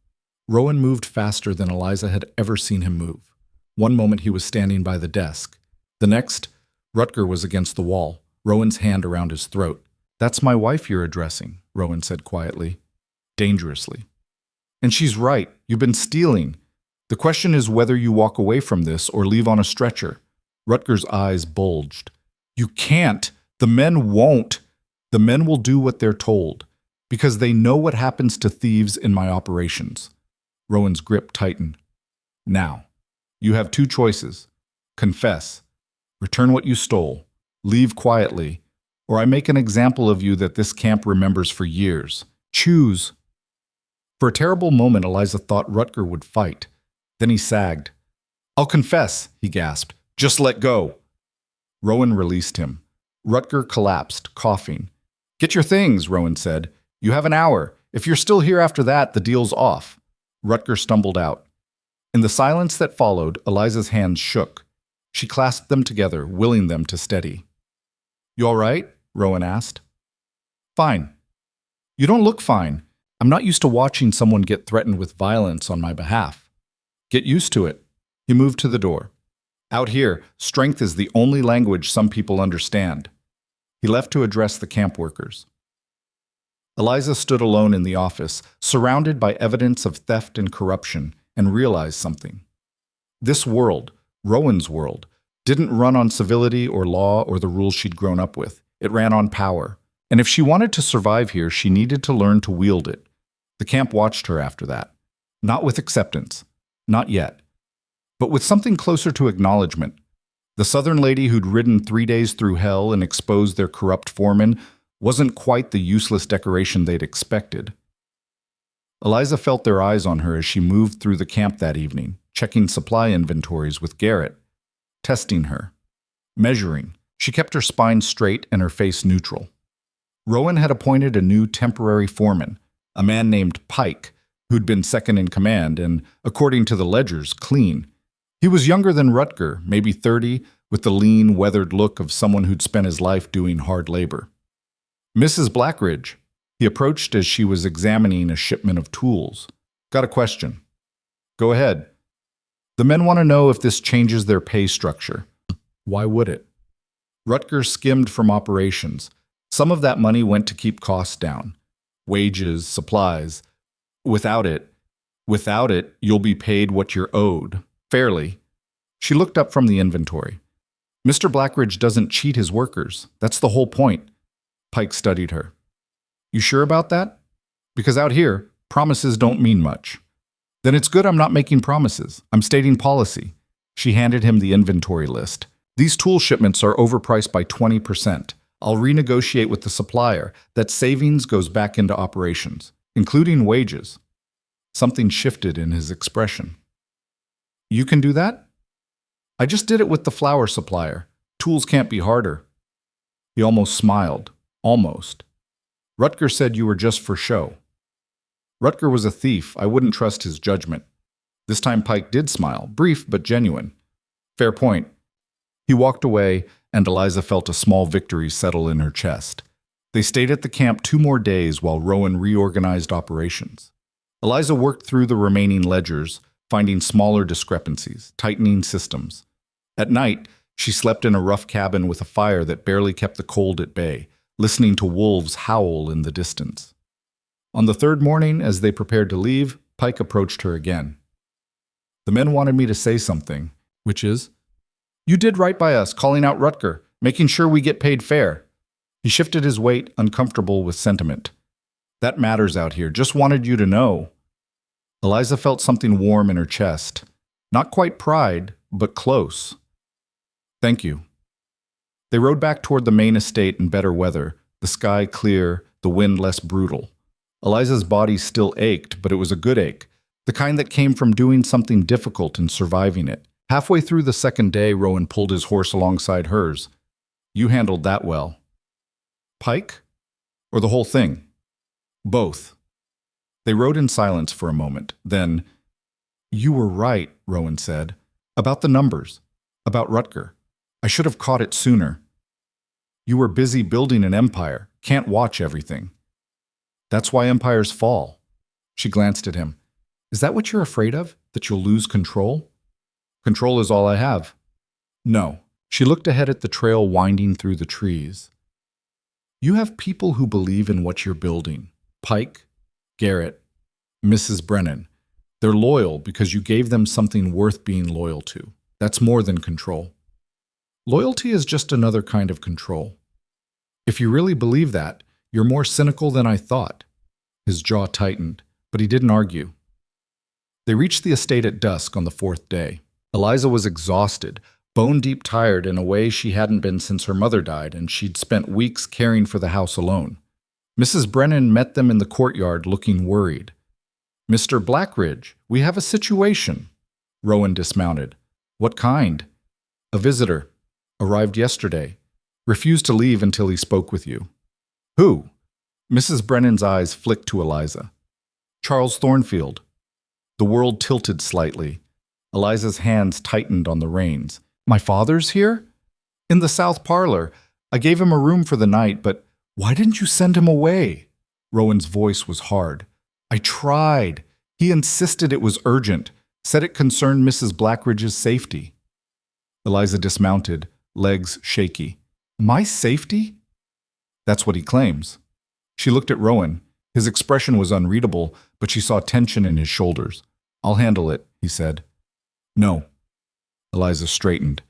Rowan moved faster than Eliza had ever seen him move. One moment he was standing by the desk. The next, Rutger was against the wall, Rowan's hand around his throat. "That's my wife you're addressing," Rowan said quietly, dangerously. "And she's right. You've been stealing. The question is whether you walk away from this or leave on a stretcher." Rutger's eyes bulged. "You can't. The men won't. The men will do what they're told, because they know what happens to thieves in my operations." Rowan's grip tightened. "Now, you have 2 choices. Confess. Return what you stole. Leave quietly. Or I make an example of you that this camp remembers for years. Choose." For a terrible moment, Eliza thought Rutger would fight. Then he sagged. "I'll confess," he gasped. "Just let go." Rowan released him. Rutger collapsed, coughing. "Get your things," Rowan said. "You have an hour. If you're still here after that, the deal's off." Rutger stumbled out. In the silence that followed, Eliza's hands shook. She clasped them together, willing them to steady. "You all right?" Rowan asked. "Fine." "You don't look fine. I'm not used to watching someone get threatened with violence on my behalf." "Get used to it." He moved to the door. "Out here, strength is the only language some people understand." He left to address the camp workers. Eliza stood alone in the office, surrounded by evidence of theft and corruption, and realized something. This world, Rowan's world, didn't run on civility or law or the rules she'd grown up with. It ran on power. And if she wanted to survive here, she needed to learn to wield it. The camp watched her after that. Not with acceptance. Not yet. But with something closer to acknowledgement. The southern lady who'd ridden 3 days through hell and exposed their corrupt foreman wasn't quite the useless decoration they'd expected. Eliza felt their eyes on her as she moved through the camp that evening, checking supply inventories with Garrett, testing her, measuring. She kept her spine straight and her face neutral. Rowan had appointed a new temporary foreman, a man named Pike, who'd been second in command and, according to the ledgers, clean. He was younger than Rutger, maybe 30, with the lean, weathered look of someone who'd spent his life doing hard labor. Mrs. Blackridge, he approached as she was examining a shipment of tools. Got a question. Go ahead. The men want to know if this changes their pay structure. Why would it? Rutger skimmed from operations. Some of that money went to keep costs down. Wages, supplies. Without it, you'll be paid what you're owed. Fairly. She looked up from the inventory. Mr. Blackridge doesn't cheat his workers. That's the whole point. Pike studied her. You sure about that? Because out here, promises don't mean much. Then it's good I'm not making promises. I'm stating policy. She handed him the inventory list. These tool shipments are overpriced by 20%. I'll renegotiate with the supplier. That savings goes back into operations, including wages. Something shifted in his expression. You can do that? I just did it with the flour supplier. Tools can't be harder. He almost smiled. Almost. Rutger said you were just for show. Rutger was a thief. I wouldn't trust his judgment. This time Pike did smile, brief but genuine. Fair point. He walked away, and Eliza felt a small victory settle in her chest. They stayed at the camp 2 more days while Rowan reorganized operations. Eliza worked through the remaining ledgers, finding smaller discrepancies, tightening systems. At night, she slept in a rough cabin with a fire that barely kept the cold at bay, listening to wolves howl in the distance. On the 3rd morning, as they prepared to leave, Pike approached her again. The men wanted me to say something, which is, you did right by us, calling out Rutger, making sure we get paid fair. He shifted his weight, uncomfortable with sentiment. That matters out here. Just wanted you to know. Eliza felt something warm in her chest. Not quite pride, but close. Thank you. They rode back toward the main estate in better weather, the sky clear, the wind less brutal. Eliza's body still ached, but it was a good ache, the kind that came from doing something difficult and surviving it. Halfway through the 2nd day, Rowan pulled his horse alongside hers. You handled that well. Pike? Or the whole thing? Both. They rode in silence for a moment. Then, you were right, Rowan said. About the numbers. About Rutger. I should have caught it sooner. You were busy building an empire. Can't watch everything. That's why empires fall. She glanced at him. Is that what you're afraid of? That you'll lose control? Control is all I have. No. She looked ahead at the trail winding through the trees. You have people who believe in what you're building. Pike, Garrett, Mrs. Brennan. They're loyal because you gave them something worth being loyal to. That's more than control. Loyalty is just another kind of control. If you really believe that, you're more cynical than I thought. His jaw tightened, but he didn't argue. They reached the estate at dusk on the 4th day. Eliza was exhausted, bone-deep tired in a way she hadn't been since her mother died, and she'd spent weeks caring for the house alone. Mrs. Brennan met them in the courtyard looking worried. Mr. Blackridge, we have a situation. Rowan dismounted. What kind? A visitor. Arrived yesterday. Refused to leave until he spoke with you. Who? Mrs. Brennan's eyes flicked to Eliza. Charles Thornfield. The world tilted slightly. Eliza's hands tightened on the reins. My father's here? In the south parlor. I gave him a room for the night, but why didn't you send him away? Rowan's voice was hard. I tried. He insisted it was urgent, said it concerned Mrs. Blackridge's safety. Eliza dismounted, legs shaky. My safety? That's what he claims. She looked at Rowan. His expression was unreadable, but she saw tension in his shoulders. I'll handle it, he said. No. Eliza straightened.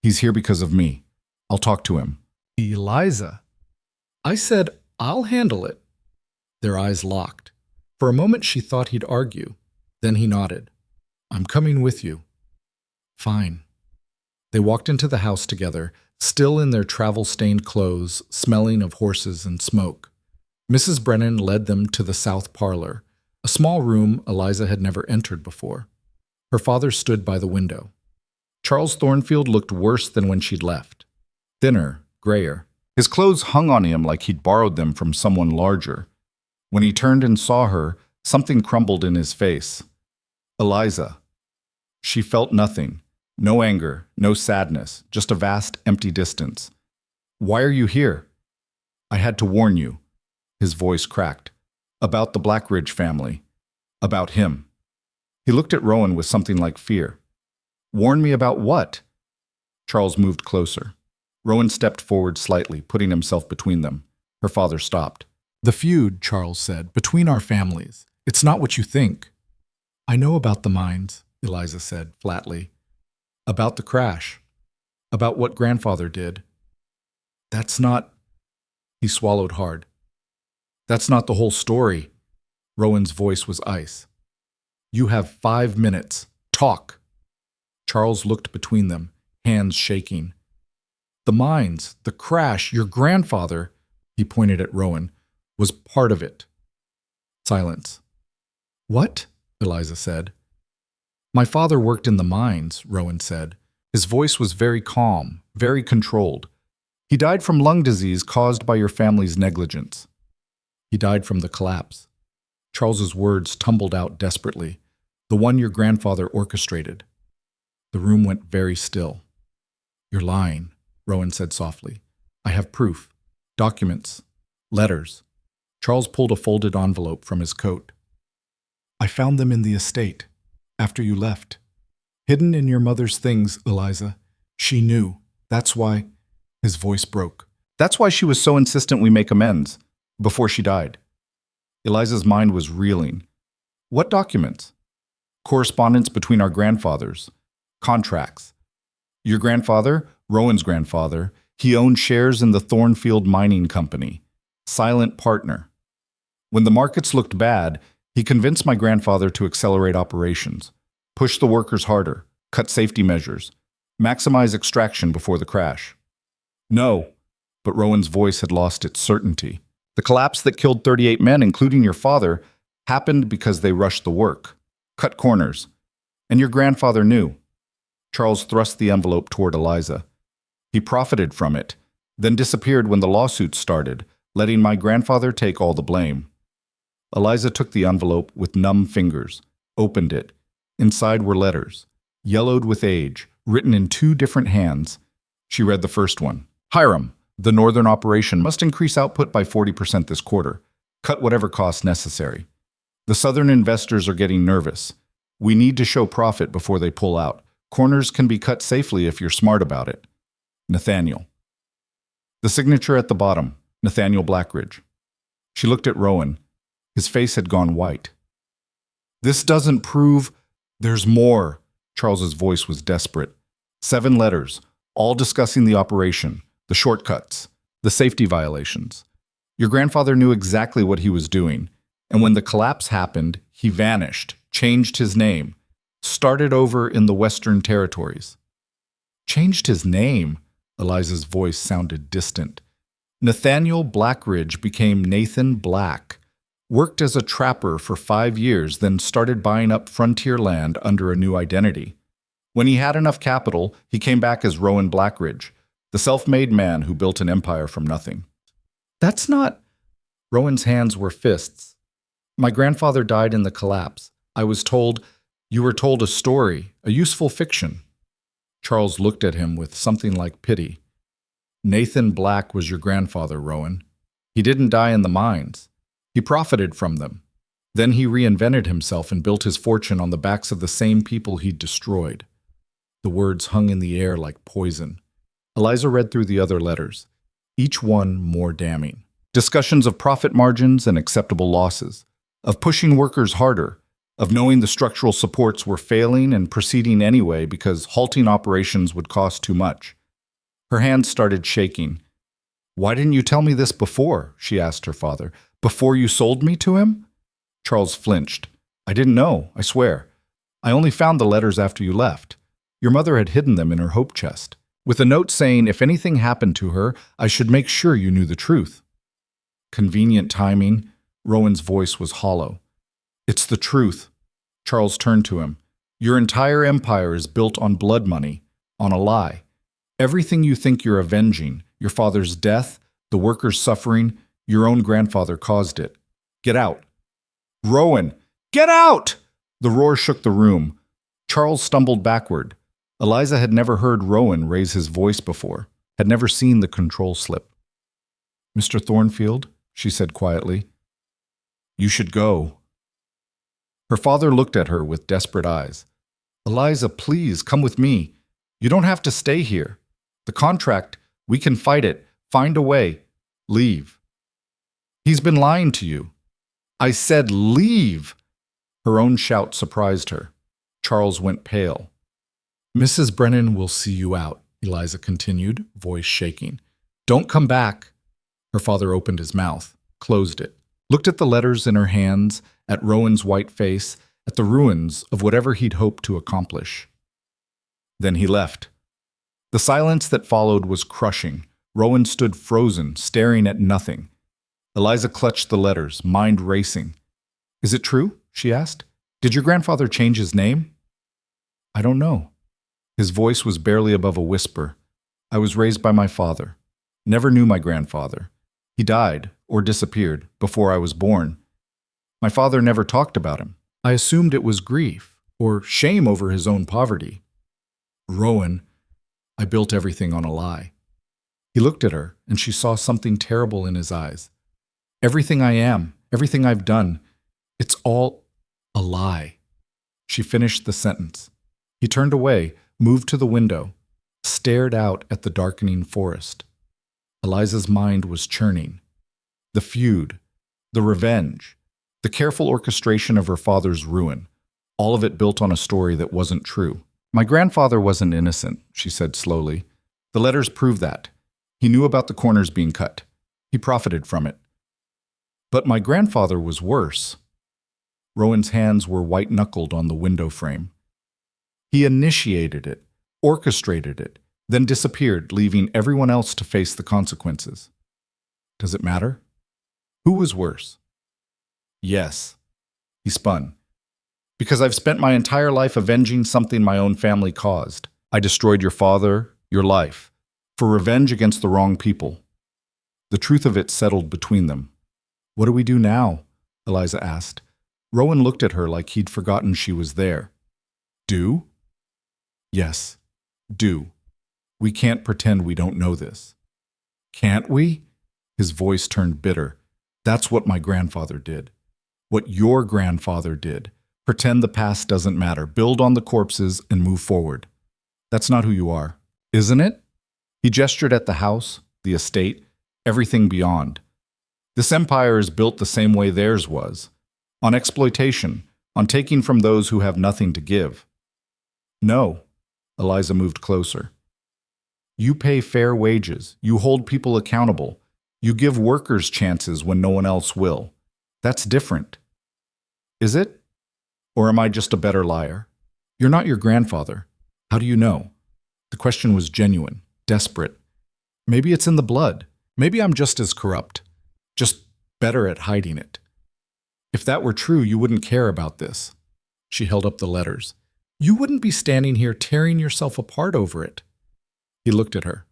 He's here because of me. I'll talk to him. Eliza. I said, I'll handle it. Their eyes locked. For a moment she thought he'd argue. Then he nodded. I'm coming with you. Fine. They walked into the house together, still in their travel-stained clothes, smelling of horses and smoke. Mrs. Brennan led them to the south parlor, a small room Eliza had never entered before. Her father stood by the window. Charles Thornfield looked worse than when she'd left. Thinner, grayer. His clothes hung on him like he'd borrowed them from someone larger. When he turned and saw her, something crumbled in his face. Eliza. She felt nothing. No anger, no sadness, just a vast, empty distance. Why are you here? I had to warn you. His voice cracked. About the Blackridge family. About him. He looked at Rowan with something like fear. Warn me about what? Charles moved closer. Rowan stepped forward slightly, putting himself between them. Her father stopped. The feud, Charles said, between our families. It's not what you think. I know about the mines, Eliza said flatly. About the crash. About what grandfather did. That's not... He swallowed hard. That's not the whole story. Rowan's voice was ice. You have 5 minutes. Talk. Charles looked between them, hands shaking. The mines, the crash, your grandfather, he pointed at Rowan, was part of it. Silence. What? Eliza said. My father worked in the mines, Rowan said. His voice was very calm, very controlled. He died from lung disease caused by your family's negligence. He died from the collapse. Charles's words tumbled out desperately. The one your grandfather orchestrated. The room went very still. You're lying, Rowan said softly. I have proof. Documents. Letters. Charles pulled a folded envelope from his coat. I found them in the estate, after you left. Hidden in your mother's things, Eliza. She knew. That's why... His voice broke. That's why she was so insistent we make amends, before she died. Eliza's mind was reeling. What documents? Correspondence between our grandfathers. Contracts. Your grandfather, Rowan's grandfather, he owned shares in the Thornfield Mining Company. Silent partner. When the markets looked bad, he convinced my grandfather to accelerate operations, push the workers harder, cut safety measures, maximize extraction before the crash. No, but Rowan's voice had lost its certainty. The collapse that killed 38 men, including your father, happened because they rushed the work, cut corners, and your grandfather knew. Charles thrust the envelope toward Eliza. He profited from it, then disappeared when the lawsuits started, letting my grandfather take all the blame. Eliza took the envelope with numb fingers, opened it. Inside were letters, yellowed with age, written in 2 different hands. She read the first one. Hiram, the northern operation must increase output by 40% this quarter. Cut whatever costs necessary. The southern investors are getting nervous. We need to show profit before they pull out. Corners can be cut safely if you're smart about it. Nathaniel. The signature at the bottom, Nathaniel Blackridge. She looked at Rowan. His face had gone white. This doesn't prove... There's more. Charles's voice was desperate. 7 letters, all discussing the operation, the shortcuts, the safety violations. Your grandfather knew exactly what he was doing, and when the collapse happened, he vanished, changed his name, started over in the Western Territories. Changed his name? Eliza's voice sounded distant. Nathaniel Blackridge became Nathan Black, worked as a trapper for 5 years, then started buying up frontier land under a new identity. When he had enough capital, he came back as Rowan Blackridge, the self-made man who built an empire from nothing. That's not... Rowan's hands were fists. My grandfather died in the collapse. I was told... You were told a story, a useful fiction. Charles looked at him with something like pity. Nathan Black was your grandfather, Rowan. He didn't die in the mines. He profited from them. Then he reinvented himself and built his fortune on the backs of the same people he'd destroyed. The words hung in the air like poison. Eliza read through the other letters, each one more damning. Discussions of profit margins and acceptable losses, of pushing workers harder, of knowing the structural supports were failing and proceeding anyway because halting operations would cost too much. Her hands started shaking. Why didn't you tell me this before? She asked her father. Before you sold me to him? Charles flinched. I didn't know, I swear. I only found the letters after you left. Your mother had hidden them in her hope chest, with a note saying if anything happened to her, I should make sure you knew the truth. Convenient timing. Rowan's voice was hollow. It's the truth. Charles turned to him. Your entire empire is built on blood money, on a lie. Everything you think you're avenging, your father's death, The workers suffering, your own grandfather caused it. Get out. Rowan, get out! The roar shook the room. Charles stumbled backward. Eliza had never heard Rowan raise his voice before, had never seen the control slip. Mr. Thornfield, she said quietly, you should go. Her father looked at her with desperate eyes. Eliza, please, come with me. You don't have to stay here. The contract, we can fight it. Find a way. Leave. He's been lying to you. I said leave. Her own shout surprised her. Charles went pale. Mrs. Brennan will see you out, Eliza continued, voice shaking. Don't come back. Her father opened his mouth, closed it, looked at the letters in her hands, at Rowan's white face, at the ruins of whatever he'd hoped to accomplish. Then he left. The silence that followed was crushing. Rowan stood frozen, staring at nothing. Eliza clutched the letters, mind racing. Is it true? She asked. Did your grandfather change his name? I don't know. His voice was barely above a whisper. I was raised by my father. Never knew my grandfather. He died, or disappeared, before I was born. My father never talked about him. I assumed it was grief, or shame over his own poverty. Rowan, I built everything on a lie. He looked at her, and she saw something terrible in his eyes. Everything I am, everything I've done, it's all a lie. She finished the sentence. He turned away, moved to the window, stared out at the darkening forest. Eliza's mind was churning. The feud, the revenge, the careful orchestration of her father's ruin, all of it built on a story that wasn't true. My grandfather wasn't innocent, she said slowly. The letters prove that. He knew about the corners being cut. He profited from it. But my grandfather was worse. Rowan's hands were white-knuckled on the window frame. He initiated it, orchestrated it, then disappeared, leaving everyone else to face the consequences. Does it matter? Who was worse? Yes. He spun. Because I've spent my entire life avenging something my own family caused. I destroyed your father, your life, for revenge against the wrong people. The truth of it settled between them. What do we do now? Eliza asked. Rowan looked at her like he'd forgotten she was there. Do? Yes, do. We can't pretend we don't know this. Can't we? His voice turned bitter. That's what my grandfather did. What your grandfather did. Pretend the past doesn't matter. Build on the corpses and move forward. That's not who you are, isn't it? He gestured at the house, the estate, everything beyond. This empire is built the same way theirs was. On exploitation, on taking from those who have nothing to give. No. Eliza moved closer. You pay fair wages. You hold people accountable. You give workers chances when no one else will. That's different. Is it? Or am I just a better liar? You're not your grandfather. How do you know? The question was genuine, desperate. Maybe it's in the blood. Maybe I'm just as corrupt. Just better at hiding it. If that were true, you wouldn't care about this. She held up the letters. You wouldn't be standing here tearing yourself apart over it. He looked at her.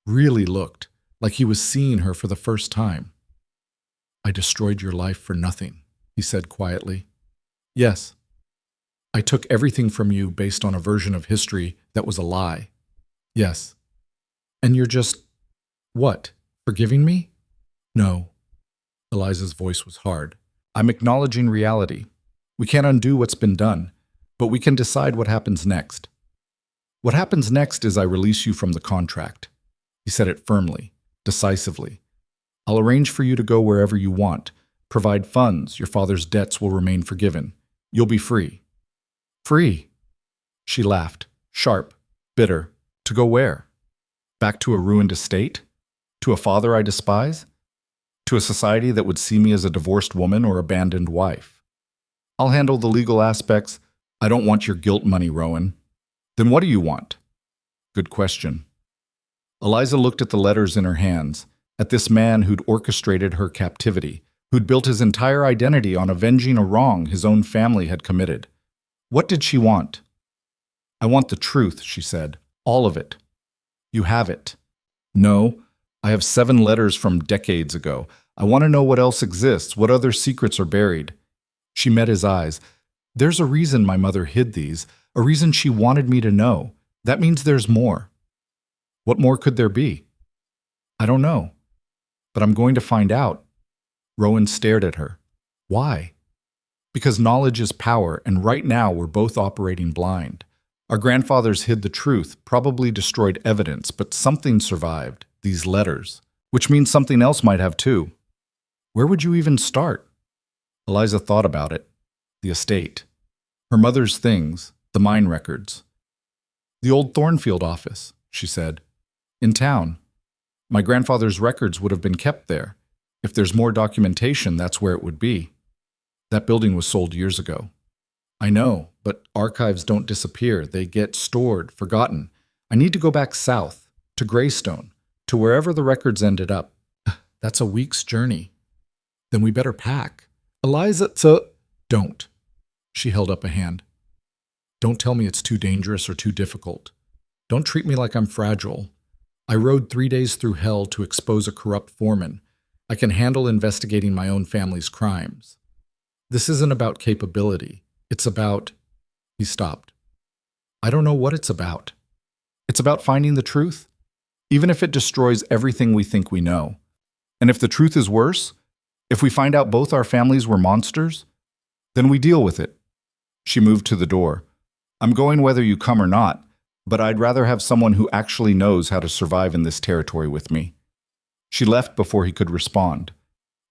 Really looked, like he was seeing her for the first time. I destroyed your life for nothing, he said quietly. Yes. I took everything from you based on a version of history that was a lie. Yes. And you're just, what, forgiving me? No. Eliza's voice was hard. I'm acknowledging reality. We can't undo what's been done, but we can decide what happens next. What happens next is I release you from the contract. He said it firmly, decisively. I'll arrange for you to go wherever you want, provide funds, your father's debts will remain forgiven. You'll be free. Free? She laughed, sharp, bitter. To go where? Back to a ruined estate? To a father I despise? To a society that would see me as a divorced woman or abandoned wife? I'll handle the legal aspects. I don't want your guilt money, Rowan. Then what do you want? Good question. Eliza looked at the letters in her hands, at this man who'd orchestrated her captivity, who'd built his entire identity on avenging a wrong his own family had committed. What did she want? I want the truth, she said. All of it. You have it. No, I have 7 letters from decades ago. I want to know what else exists, what other secrets are buried. She met his eyes. There's a reason my mother hid these, a reason she wanted me to know. That means there's more. What more could there be? I don't know. But I'm going to find out. Rowan stared at her. Why? Because knowledge is power, and right now we're both operating blind. Our grandfathers hid the truth, probably destroyed evidence, but something survived, these letters, which means something else might have too. Where would you even start? Eliza thought about it. The estate. Her mother's things, the mine records. The old Thornfield office, she said. In town. My grandfather's records would have been kept there. If there's more documentation, that's where it would be. That building was sold years ago. I know, but archives don't disappear. They get stored, forgotten. I need to go back south, to Greystone, to wherever the records ended up. That's a week's journey. Then we better pack. Eliza, don't. She held up a hand. Don't tell me it's too dangerous or too difficult. Don't treat me like I'm fragile. I rode 3 days through hell to expose a corrupt foreman. I can handle investigating my own family's crimes. This isn't about capability. It's about... He stopped. I don't know what it's about. It's about finding the truth, even if it destroys everything we think we know. And if the truth is worse, if we find out both our families were monsters, then we deal with it. She moved to the door. I'm going whether you come or not, but I'd rather have someone who actually knows how to survive in this territory with me. She left before he could respond.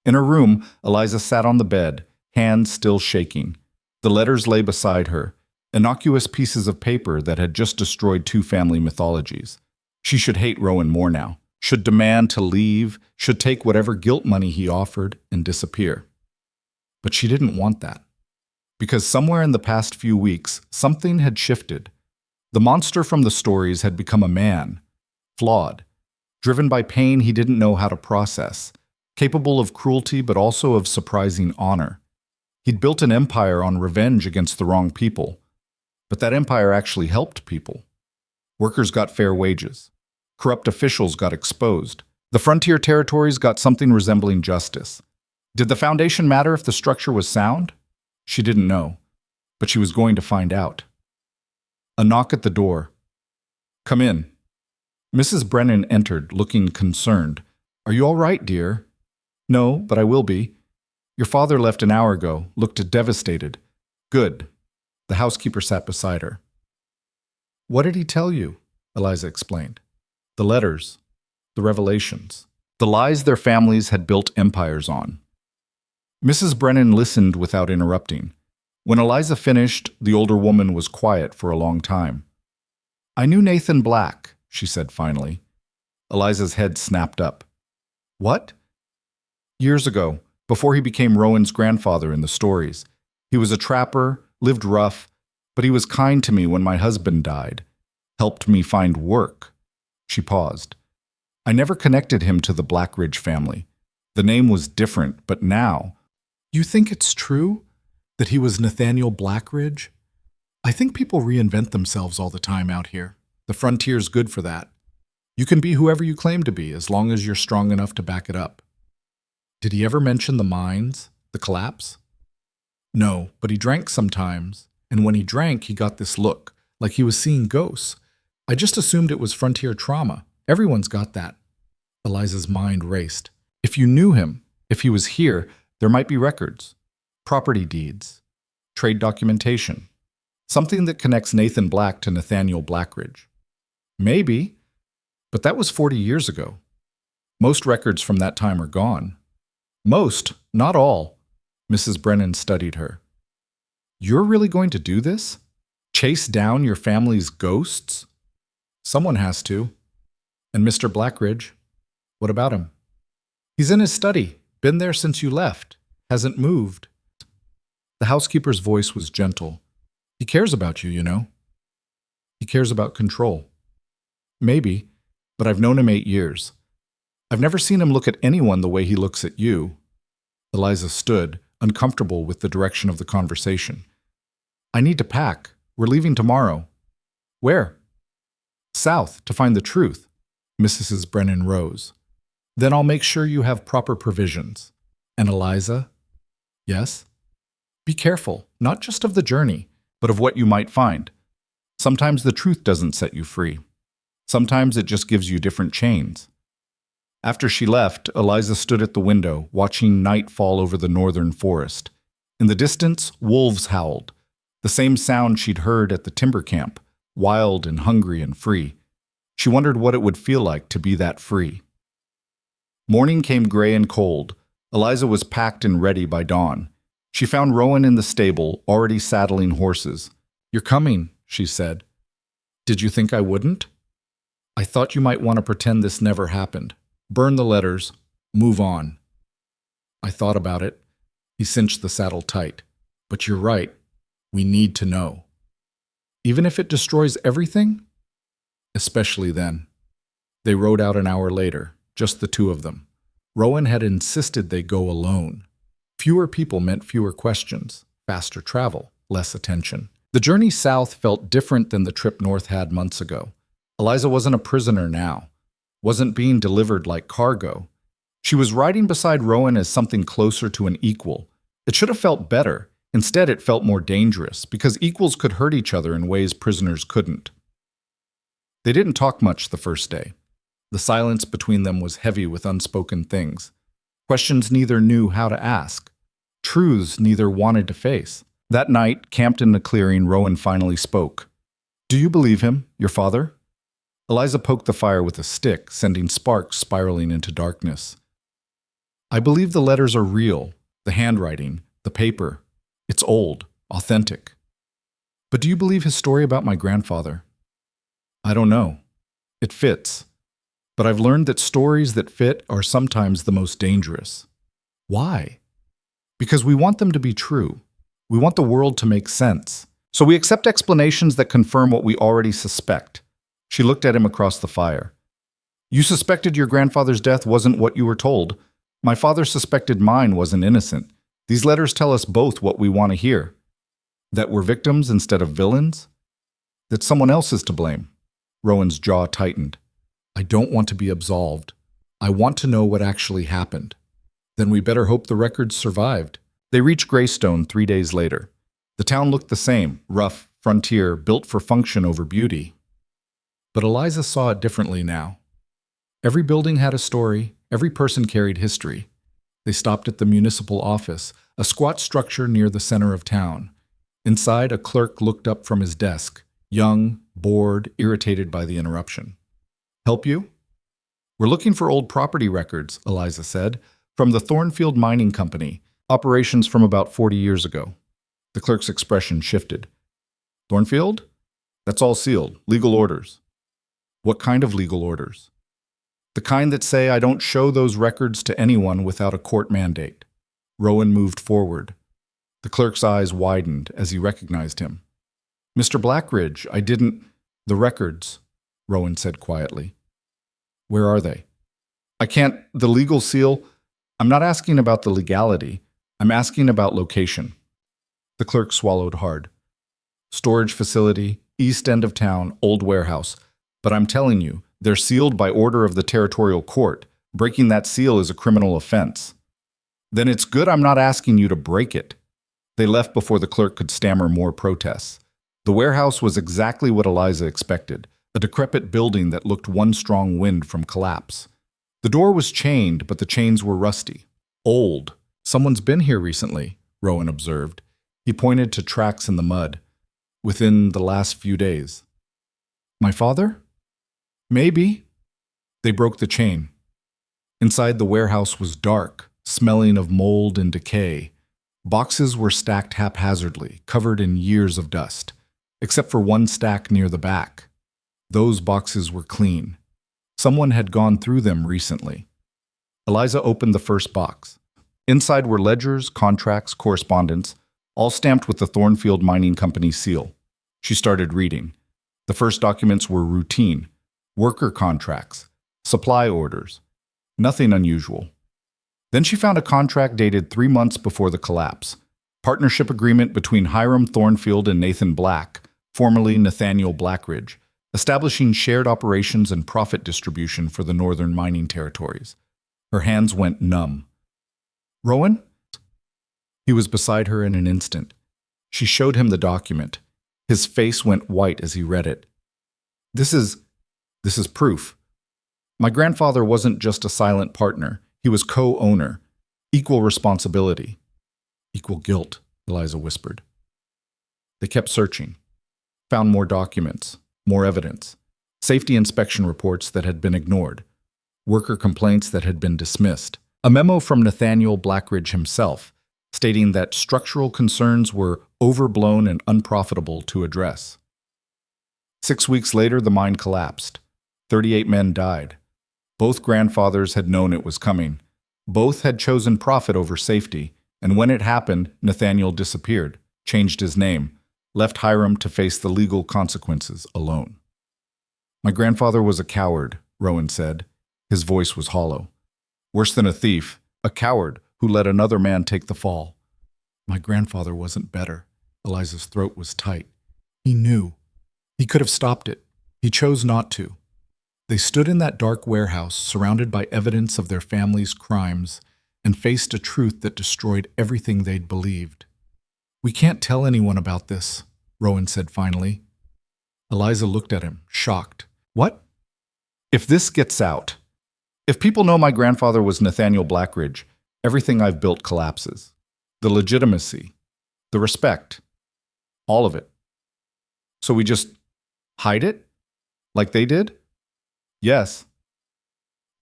In her room, Eliza sat on the bed, hands still shaking. The letters lay beside her, innocuous pieces of paper that had just destroyed 2 family mythologies. She should hate Rowan more now, should demand to leave, should take whatever guilt money he offered and disappear. But she didn't want that. Because somewhere in the past few weeks, something had shifted. The monster from the stories had become a man, flawed, driven by pain he didn't know how to process, capable of cruelty but also of surprising honor. He'd built an empire on revenge against the wrong people, but that empire actually helped people. Workers got fair wages. Corrupt officials got exposed. The frontier territories got something resembling justice. Did the foundation matter if the structure was sound? She didn't know, but she was going to find out. A knock at the door. Come in. Mrs. Brennan entered, looking concerned. Are you all right, dear? No, but I will be. Your father left an hour ago, looked devastated. Good. The housekeeper sat beside her. What did he tell you? Eliza explained. The letters, the revelations, the lies their families had built empires on. Mrs. Brennan listened without interrupting. When Eliza finished, the older woman was quiet for a long time. I knew Nathan Black, she said finally. Eliza's head snapped up. What? Years ago, before he became Rowan's grandfather in the stories. He was a trapper, lived rough, but he was kind to me when my husband died, helped me find work. She paused. I never connected him to the Blackridge family. The name was different, but now... You think it's true that he was Nathaniel Blackridge? I think people reinvent themselves all the time out here. The frontier's good for that. You can be whoever you claim to be, as long as you're strong enough to back it up. Did he ever mention the mines, the collapse? No, but he drank sometimes, and when he drank, he got this look, like he was seeing ghosts. I just assumed it was frontier trauma. Everyone's got that. Eliza's mind raced. If you knew him, if he was here, there might be records, property deeds, trade documentation, something that connects Nathan Black to Nathaniel Blackridge. Maybe, but that was 40 years ago. Most records from that time are gone. Most, not all. Mrs. Brennan studied her. You're really going to do this? Chase down your family's ghosts? Someone has to. And Mr. Blackridge, what about him? He's in his study, been there since you left, hasn't moved. The housekeeper's voice was gentle. He cares about you, you know. He cares about control. Maybe, but I've known him 8 years. I've never seen him look at anyone the way he looks at you. Eliza stood, uncomfortable with the direction of the conversation. I need to pack. We're leaving tomorrow. Where? South, to find the truth. Mrs. Brennan rose. Then I'll make sure you have proper provisions. And Eliza? Yes? Be careful, not just of the journey, but of what you might find. Sometimes the truth doesn't set you free. Sometimes it just gives you different chains. After she left, Eliza stood at the window, watching night fall over the northern forest. In the distance, wolves howled, the same sound she'd heard at the timber camp, wild and hungry and free. She wondered what it would feel like to be that free. Morning came gray and cold. Eliza was packed and ready by dawn. She found Rowan in the stable, already saddling horses. "You're coming," she said. "Did you think I wouldn't? I thought you might want to pretend this never happened. Burn the letters. Move on." I thought about it. He cinched the saddle tight. "But you're right. We need to know. Even if it destroys everything?" "Especially then." They rode out an hour later, just the two of them. Rowan had insisted they go alone. Fewer people meant fewer questions, faster travel, less attention. The journey south felt different than the trip north had months ago. Eliza wasn't a prisoner now, wasn't being delivered like cargo. She was riding beside Rowan as something closer to an equal. It should have felt better. Instead, it felt more dangerous, because equals could hurt each other in ways prisoners couldn't. They didn't talk much the first day. The silence between them was heavy with unspoken things. Questions neither knew how to ask. Truths neither wanted to face. That night, camped in the clearing, Rowan finally spoke. "Do you believe him, your father?" Eliza poked the fire with a stick, sending sparks spiraling into darkness. "I believe the letters are real, the handwriting, the paper. It's old, authentic. But do you believe his story about my grandfather?" "I don't know. It fits. But I've learned that stories that fit are sometimes the most dangerous." "Why?" "Because we want them to be true. We want the world to make sense. So we accept explanations that confirm what we already suspect." She looked at him across the fire. "You suspected your grandfather's death wasn't what you were told. My father suspected mine wasn't innocent. These letters tell us both what we want to hear. That we're victims instead of villains. That someone else is to blame." Rowan's jaw tightened. "I don't want to be absolved. I want to know what actually happened." "Then we better hope the records survived." They reached Greystone 3 days later. The town looked the same, rough, frontier, built for function over beauty. But Eliza saw it differently now. Every building had a story, every person carried history. They stopped at the municipal office, a squat structure near the center of town. Inside, a clerk looked up from his desk, young, bored, irritated by the interruption. "Help you?" "We're looking for old property records," Eliza said, "from the Thornfield Mining Company, operations from about 40 years ago." The clerk's expression shifted. "Thornfield? That's all sealed. Legal orders." "What kind of legal orders?" "The kind that say I don't show those records to anyone without a court mandate." Rowan moved forward. The clerk's eyes widened as he recognized him. "Mr. Blackridge, I didn't—" "The records," Rowan said quietly. "Where are they?" "I can't— the legal seal— I'm not asking about the legality. I'm asking about location." The clerk swallowed hard. "Storage facility, east end of town, old warehouse. But I'm telling you, they're sealed by order of the territorial court. Breaking that seal is a criminal offense." "Then it's good I'm not asking you to break it." They left before the clerk could stammer more protests. The warehouse was exactly what Eliza expected, a decrepit building that looked one strong wind from collapse. The door was chained, but the chains were rusty. "Old. Someone's been here recently," Rowan observed. He pointed to tracks in the mud. "Within the last few days." "My father?" "Maybe." They broke the chain. Inside, the warehouse was dark, smelling of mold and decay. Boxes were stacked haphazardly, covered in years of dust, except for one stack near the back. Those boxes were clean. Someone had gone through them recently. Eliza opened the first box. Inside were ledgers, contracts, correspondence, all stamped with the Thornfield Mining Company seal. She started reading. The first documents were routine: worker contracts, supply orders. Nothing unusual. Then she found a contract dated 3 months before the collapse. Partnership agreement between Hiram Thornfield and Nathan Black, formerly Nathaniel Blackridge, establishing shared operations and profit distribution for the northern mining territories. Her hands went numb. Rowan? He was beside her in an instant. She showed him the document. His face went white as he read it. This is proof. My grandfather wasn't just a silent partner. He was co-owner. Equal responsibility. Equal guilt, Eliza whispered. They kept searching. Found more documents, more evidence. Safety inspection reports that had been ignored. Worker complaints that had been dismissed. A memo from Nathaniel Blackridge himself, stating that structural concerns were overblown and unprofitable to address. 6 weeks later, the mine collapsed. 38 men died. Both grandfathers had known it was coming. Both had chosen profit over safety, and when it happened, Nathaniel disappeared, changed his name, left Hiram to face the legal consequences alone. My grandfather was a coward, Rowan said. His voice was hollow. Worse than a thief, a coward who let another man take the fall. My grandfather wasn't better. Eliza's throat was tight. He knew. He could have stopped it. He chose not to. They stood in that dark warehouse, surrounded by evidence of their family's crimes, and faced a truth that destroyed everything they'd believed. We can't tell anyone about this, Rowan said finally. Eliza looked at him, shocked. What? If this gets out, if people know my grandfather was Nathaniel Blackridge, everything I've built collapses. The legitimacy, the respect, all of it. So we just hide it? Like they did? Yes.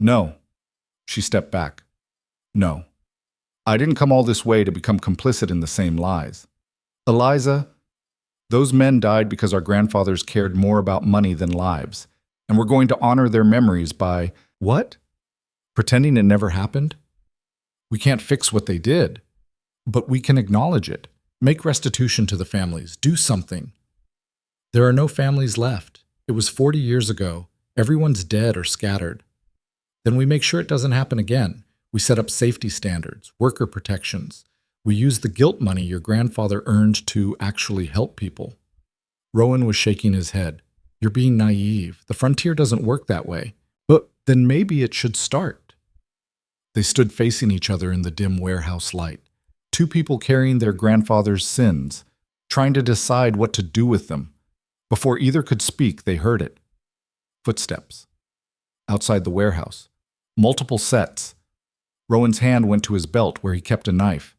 No. She stepped back. No. I didn't come all this way to become complicit in the same lies. Eliza, those men died because our grandfathers cared more about money than lives, and we're going to honor their memories by, what? Pretending it never happened? We can't fix what they did, but we can acknowledge it, make restitution to the families, do something. There are no families left. It was 40 years ago. Everyone's dead or scattered. Then we make sure it doesn't happen again. We set up safety standards, worker protections. We use the guilt money your grandfather earned to actually help people. Rowan was shaking his head. You're being naive. The frontier doesn't work that way. But then maybe it should start. They stood facing each other in the dim warehouse light. Two people carrying their grandfather's sins, trying to decide what to do with them. Before either could speak, they heard it. Footsteps. Outside the warehouse. Multiple sets. Rowan's hand went to his belt where he kept a knife.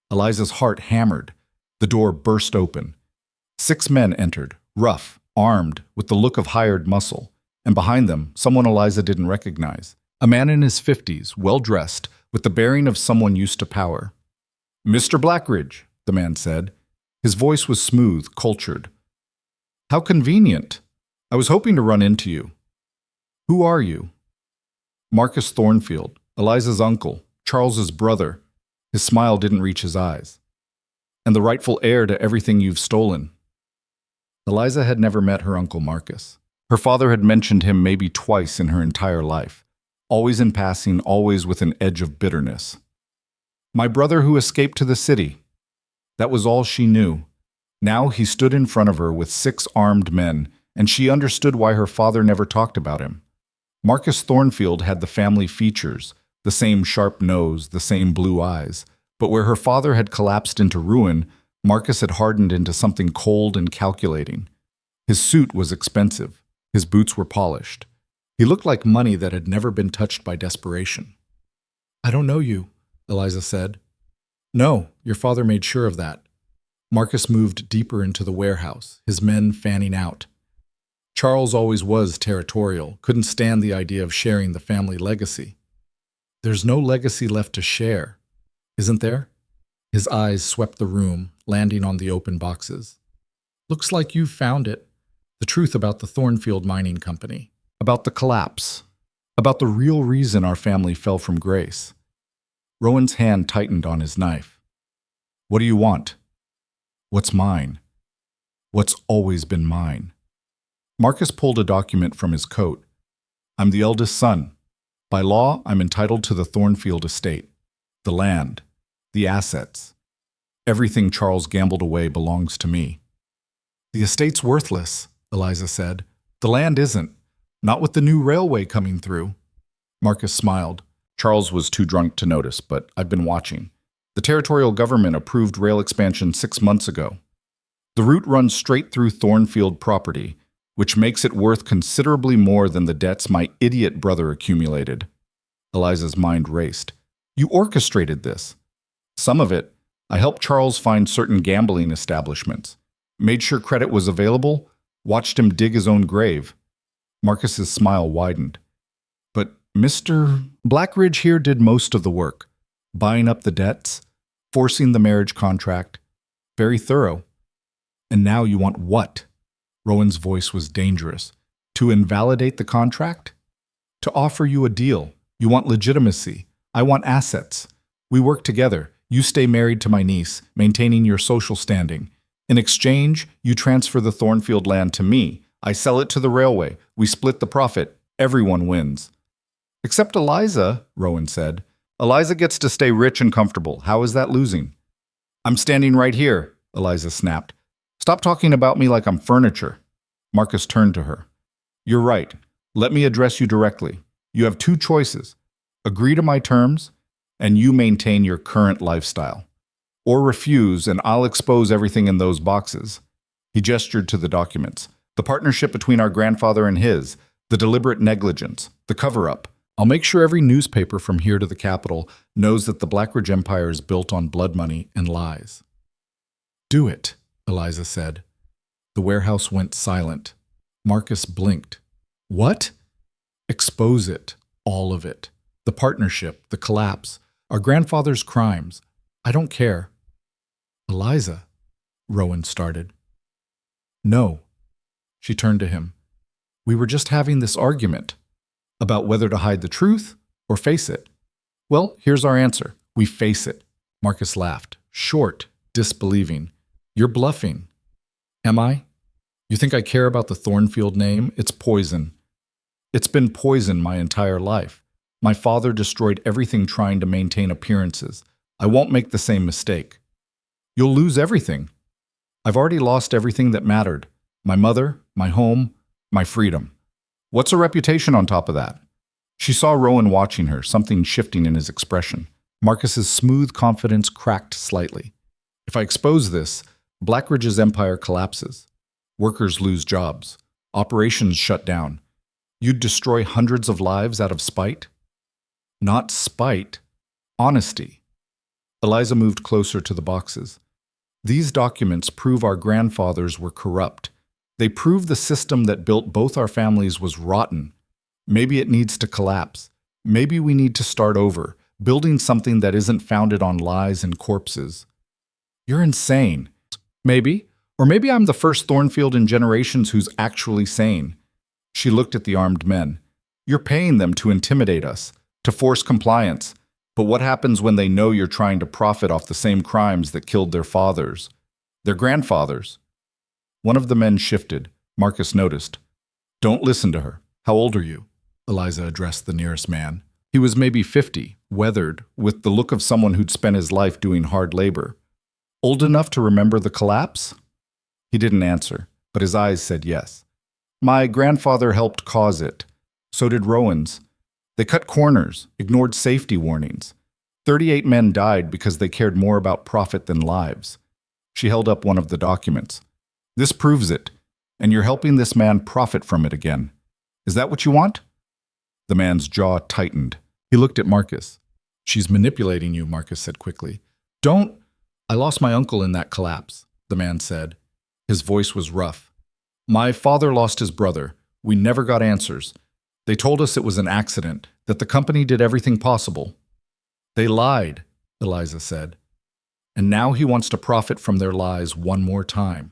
Eliza's heart hammered. The door burst open. 6 men entered, rough, armed, with the look of hired muscle. And behind them, someone Eliza didn't recognize. A man in his 50s, well-dressed, with the bearing of someone used to power. Mr. Blackridge, the man said. His voice was smooth, cultured. How convenient. I was hoping to run into you. Who are you? Marcus Thornfield, Eliza's uncle, Charles's brother. His smile didn't reach his eyes. And the rightful heir to everything you've stolen. Eliza had never met her uncle Marcus. Her father had mentioned him maybe twice in her entire life, always in passing, always with an edge of bitterness. My brother who escaped to the city. That was all she knew. Now he stood in front of her with 6 armed men, and she understood why her father never talked about him. Marcus Thornfield had the family features, the same sharp nose, the same blue eyes, but where her father had collapsed into ruin, Marcus had hardened into something cold and calculating. His suit was expensive. His boots were polished. He looked like money that had never been touched by desperation. I don't know you, Eliza said. No, your father made sure of that. Marcus moved deeper into the warehouse, his men fanning out. Charles always was territorial, couldn't stand the idea of sharing the family legacy. There's no legacy left to share, isn't there? His eyes swept the room, landing on the open boxes. Looks like you've found it. The truth about the Thornfield Mining Company, about the collapse, about the real reason our family fell from grace. Rowan's hand tightened on his knife. What do you want? What's mine? What's always been mine? Marcus pulled a document from his coat. I'm the eldest son. By law, I'm entitled to the Thornfield estate, the land, the assets. Everything Charles gambled away belongs to me. The estate's worthless, Eliza said. The land isn't. Not with the new railway coming through. Marcus smiled. Charles was too drunk to notice, but I've been watching. The territorial government approved rail expansion 6 months ago. The route runs straight through Thornfield property, which makes it worth considerably more than the debts my idiot brother accumulated. Eliza's mind raced. You orchestrated this. Some of it. I helped Charles find certain gambling establishments, made sure credit was available, watched him dig his own grave. Marcus's smile widened. But Mr. Blackridge here did most of the work, buying up the debts, forcing the marriage contract. Very thorough. And now you want what? Rowan's voice was dangerous. To invalidate the contract? To offer you a deal. You want legitimacy. I want assets. We work together. You stay married to my niece, maintaining your social standing. In exchange, you transfer the Thornfield land to me. I sell it to the railway. We split the profit. Everyone wins. Except Eliza, Rowan said. Eliza gets to stay rich and comfortable. How is that losing? I'm standing right here, Eliza snapped. Stop talking about me like I'm furniture. Marcus turned to her. You're right. Let me address you directly. You have 2 choices. Agree to my terms, and you maintain your current lifestyle. Or refuse, and I'll expose everything in those boxes. He gestured to the documents. The partnership between our grandfather and his, the deliberate negligence, the cover-up. I'll make sure every newspaper from here to the capital knows that the Blackridge Empire is built on blood money and lies. Do it, Eliza said. The warehouse went silent. Marcus blinked. What? Expose it. All of it. The partnership, the collapse, our grandfather's crimes. I don't care. Eliza, Rowan started. No. She turned to him. We were just having this argument about whether to hide the truth or face it. Well, here's our answer. We face it. Marcus laughed, short, disbelieving. You're bluffing. Am I? You think I care about the Thornfield name? It's poison. It's been poison my entire life. My father destroyed everything trying to maintain appearances. I won't make the same mistake. You'll lose everything. I've already lost everything that mattered. My mother, my home, my freedom. What's a reputation on top of that? She saw Rowan watching her, something shifting in his expression. Marcus's smooth confidence cracked slightly. If I expose this, Blackridge's empire collapses. Workers lose jobs. Operations shut down. You'd destroy hundreds of lives out of spite? Not spite. Honesty. Eliza moved closer to the boxes. These documents prove our grandfathers were corrupt. They prove the system that built both our families was rotten. Maybe it needs to collapse. Maybe we need to start over, building something that isn't founded on lies and corpses. You're insane. Maybe. Or maybe I'm the first Thornfield in generations who's actually sane. She looked at the armed men. You're paying them to intimidate us, to force compliance. But what happens when they know you're trying to profit off the same crimes that killed their fathers, their grandfathers? One of the men shifted. Marcus noticed. Don't listen to her. How old are you? Eliza addressed the nearest man. He was maybe 50, weathered, with the look of someone who'd spent his life doing hard labor. Old enough to remember the collapse? He didn't answer, but his eyes said yes. My grandfather helped cause it. So did Rowan's. They cut corners, ignored safety warnings. 38 men died because they cared more about profit than lives. She held up one of the documents. This proves it, and you're helping this man profit from it again. Is that what you want? The man's jaw tightened. He looked at Marcus. She's manipulating you, Marcus said quickly. Don't. I lost my uncle in that collapse, the man said. His voice was rough. My father lost his brother. We never got answers. They told us it was an accident, that the company did everything possible. They lied, Eliza said. And now he wants to profit from their lies one more time.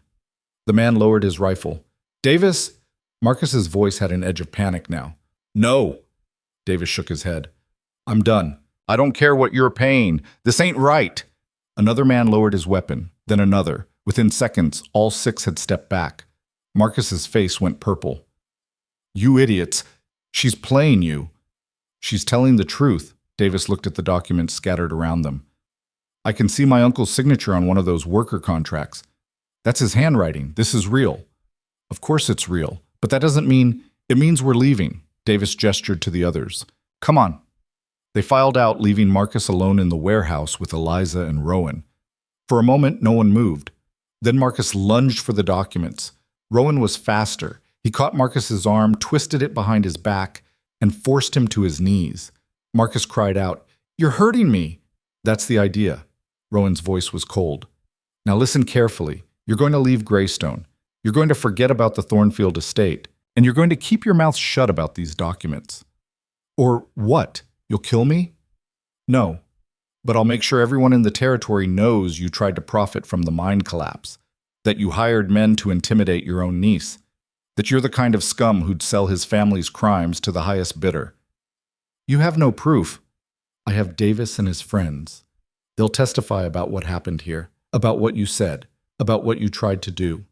The man lowered his rifle. Davis! Marcus's voice had an edge of panic now. No! Davis shook his head. I'm done. I don't care what you're paying. This ain't right. Another man lowered his weapon, then another. Within seconds, all 6 had stepped back. Marcus's face went purple. You idiots! She's playing you. She's telling the truth. Davis looked at the documents scattered around them. I can see my uncle's signature on one of those worker contracts. That's his handwriting. This is real. Of course it's real, but that doesn't mean... It means we're leaving. Davis gestured to the others. Come on. They filed out, leaving Marcus alone in the warehouse with Eliza and Rowan. For a moment, no one moved. Then Marcus lunged for the documents. Rowan was faster. He caught Marcus's arm, twisted it behind his back, and forced him to his knees. Marcus cried out, "You're hurting me!" "That's the idea." Rowan's voice was cold. "Now listen carefully. You're going to leave Greystone. You're going to forget about the Thornfield estate. And you're going to keep your mouth shut about these documents." "Or what? You'll kill me?" "No. But I'll make sure everyone in the territory knows you tried to profit from the mine collapse, that you hired men to intimidate your own niece, that you're the kind of scum who'd sell his family's crimes to the highest bidder." "You have no proof." "I have Davis and his friends. They'll testify about what happened here, about what you said, about what you tried to do."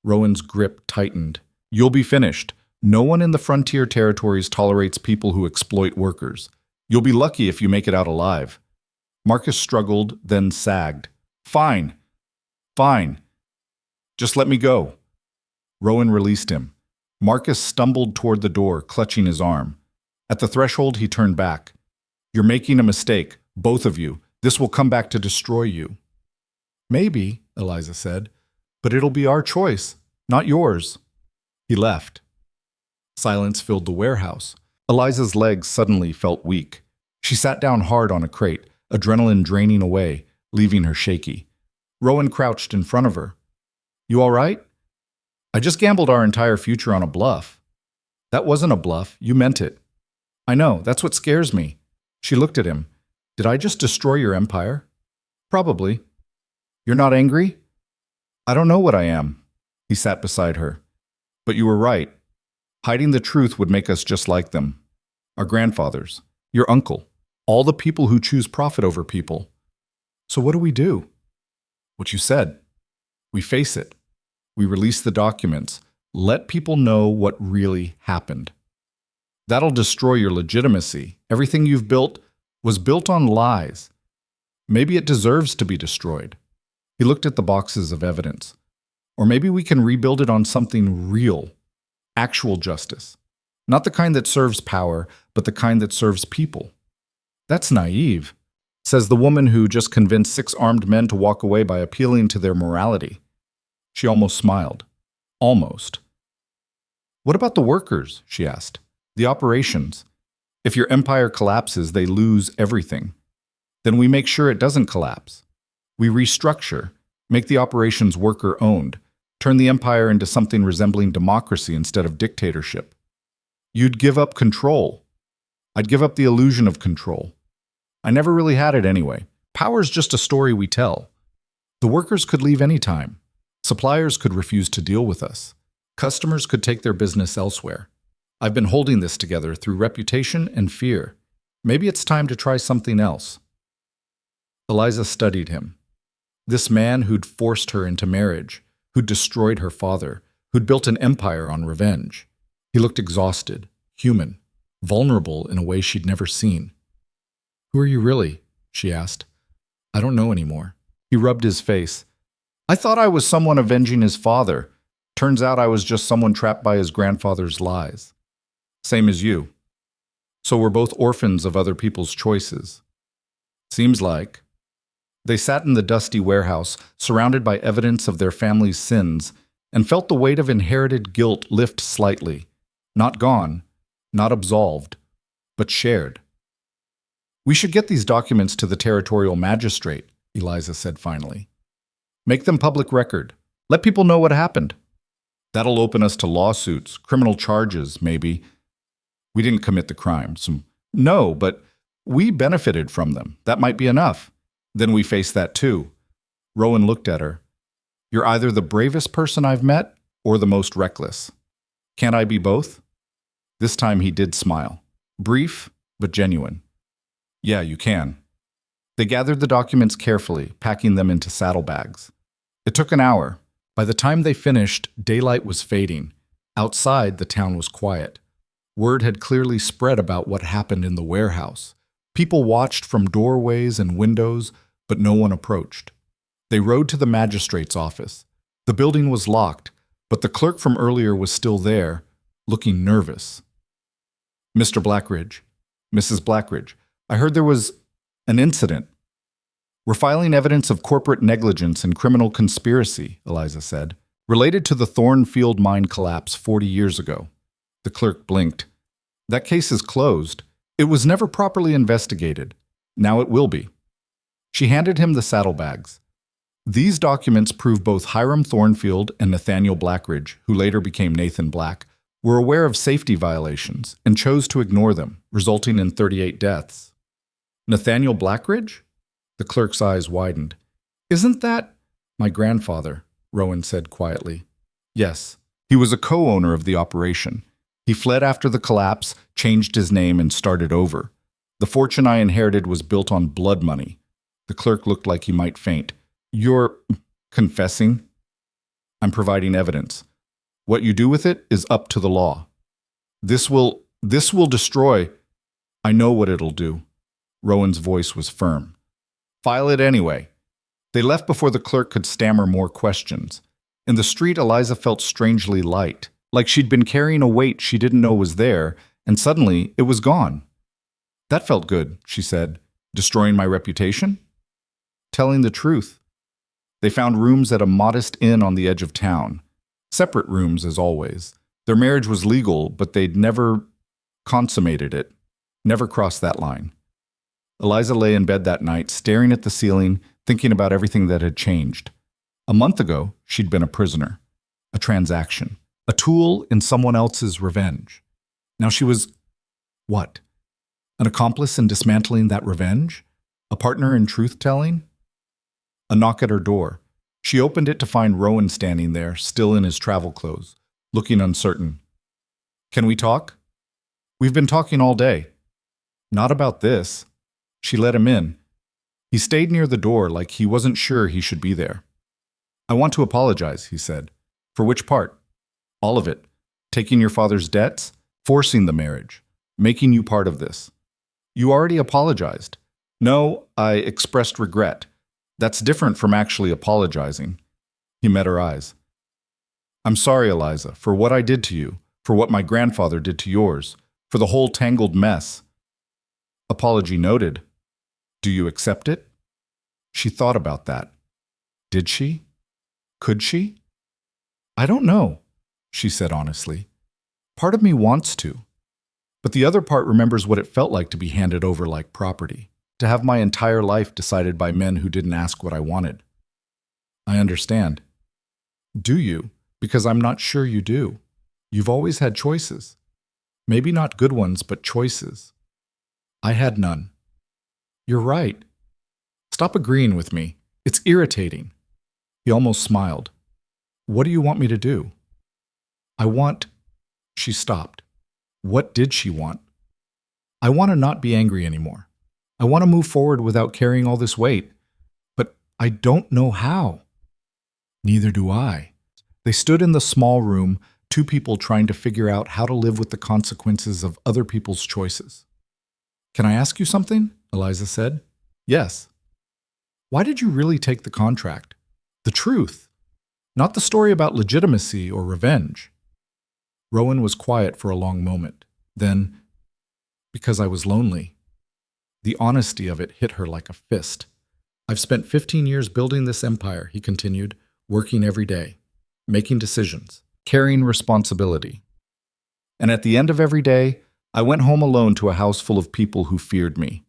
Rowan's grip tightened. "You'll be finished. No one in the frontier territories tolerates people who exploit workers. You'll be lucky if you make it out alive." Marcus struggled, then sagged. "Fine. Fine. Just let me go." Rowan released him. Marcus stumbled toward the door, clutching his arm. At the threshold, he turned back. "You're making a mistake, both of you. This will come back to destroy you." "Maybe," Eliza said, "but it'll be our choice, not yours." He left. Silence filled the warehouse. Eliza's legs suddenly felt weak. She sat down hard on a crate, adrenaline draining away, leaving her shaky. Rowan crouched in front of her. "You all right?" "I just gambled our entire future on a bluff." "That wasn't a bluff. You meant it." "I know. That's what scares me." She looked at him. "Did I just destroy your empire?" "Probably." "You're not angry?" "I don't know what I am." He sat beside her. "But you were right. Hiding the truth would make us just like them. Our grandfathers. Your uncle. All the people who choose profit over people. So what do we do?" "What you said. We face it. We release the documents. Let people know what really happened. That'll destroy your legitimacy. Everything you've built was built on lies. Maybe it deserves to be destroyed." He looked at the boxes of evidence. "Or maybe we can rebuild it on something real. Actual justice. Not the kind that serves power, but the kind that serves people." "That's naive," says the woman who just convinced 6 armed men to walk away by appealing to their morality. She almost smiled. Almost. "What about the workers?" she asked. "The operations? If your empire collapses, they lose everything. Then we make sure it doesn't collapse. We restructure, make the operations worker-owned, turn the empire into something resembling democracy instead of dictatorship. You'd give up control. I'd give up the illusion of control. I never really had it anyway. Power's just a story we tell. The workers could leave any time. Suppliers could refuse to deal with us. Customers could take their business elsewhere. I've been holding this together through reputation and fear. Maybe it's time to try something else." Eliza studied him. This man who'd forced her into marriage, who'd destroyed her father, who'd built an empire on revenge. He looked exhausted, human, vulnerable in a way she'd never seen. "Who are you really?" she asked. "I don't know anymore." He rubbed his face. "I thought I was someone avenging his father. Turns out I was just someone trapped by his grandfather's lies." "Same as you. So we're both orphans of other people's choices." "Seems like." They sat in the dusty warehouse, surrounded by evidence of their family's sins, and felt the weight of inherited guilt lift slightly. Not gone, not absolved, but shared. "We should get these documents to the territorial magistrate," Eliza said finally. "Make them public record. Let people know what happened. That'll open us to lawsuits, criminal charges, maybe. We didn't commit the crimes. No, but we benefited from them. That might be enough. Then we face that too." Rowan looked at her. "You're either the bravest person I've met or the most reckless. Can't I be both?" This time he did smile. Brief, but genuine. "Yeah, you can." They gathered the documents carefully, packing them into saddlebags. It took an hour. By the time they finished, daylight was fading. Outside, the town was quiet. Word had clearly spread about what happened in the warehouse. People watched from doorways and windows, but no one approached. They rode to the magistrate's office. The building was locked, but the clerk from earlier was still there, looking nervous. "Mr. Blackridge, Mrs. Blackridge, I heard there was an incident. We're filing evidence of corporate negligence and criminal conspiracy, Eliza said, related to the Thornfield mine collapse 40 years ago. The clerk blinked. That case is closed. It was never properly investigated. Now it will be. She handed him the saddlebags. These documents prove both Hiram Thornfield and Nathaniel Blackridge, who later became Nathan Black, were aware of safety violations and chose to ignore them, resulting in 38 deaths. Nathaniel Blackridge? The clerk's eyes widened. Isn't that my grandfather? Rowan said quietly. Yes, he was a co-owner of the operation. He fled after the collapse, changed his name, and started over. The fortune I inherited was built on blood money. The clerk looked like he might faint. You're confessing? I'm providing evidence. What you do with it is up to the law. This will destroy. I know what it'll do. Rowan's voice was firm. File it anyway. They left before the clerk could stammer more questions. In the street, Eliza felt strangely light, like she'd been carrying a weight she didn't know was there, and suddenly it was gone. That felt good, she said. Destroying my reputation? Telling the truth. They found rooms at a modest inn on the edge of town. Separate rooms, as always. Their marriage was legal, but they'd never consummated it. Never crossed that line. Eliza lay in bed that night, staring at the ceiling, thinking about everything that had changed. A month ago, she'd been a prisoner. A transaction. A tool in someone else's revenge. Now she was, what? An accomplice in dismantling that revenge? A partner in truth-telling? A knock at her door. She opened it to find Rowan standing there, still in his travel clothes, looking uncertain. Can we talk? We've been talking all day. Not about this. She let him in. He stayed near the door like he wasn't sure he should be there. I want to apologize, he said. For which part? All of it. Taking your father's debts, forcing the marriage, making you part of this. You already apologized. No, I expressed regret. That's different from actually apologizing. He met her eyes. I'm sorry, Eliza, for what I did to you, for what my grandfather did to yours, for the whole tangled mess. Apology noted. Do you accept it? She thought about that. Did she? Could she? I don't know, she said honestly. Part of me wants to. But the other part remembers what it felt like to be handed over like property, to have my entire life decided by men who didn't ask what I wanted. I understand. Do you? Because I'm not sure you do. You've always had choices. Maybe not good ones, but choices. I had none. You're right. Stop agreeing with me. It's irritating. He almost smiled. What do you want me to do? I want... She stopped. What did she want? I want to not be angry anymore. I want to move forward without carrying all this weight. But I don't know how. Neither do I. They stood in the small room, two people trying to figure out how to live with the consequences of other people's choices. Can I ask you something? Eliza said. Yes. Why did you really take the contract? The truth. Not the story about legitimacy or revenge. Rowan was quiet for a long moment. Then, because I was lonely. The honesty of it hit her like a fist. I've spent 15 years building this empire, he continued, working every day, making decisions, carrying responsibility. And at the end of every day, I went home alone to a house full of people who feared me,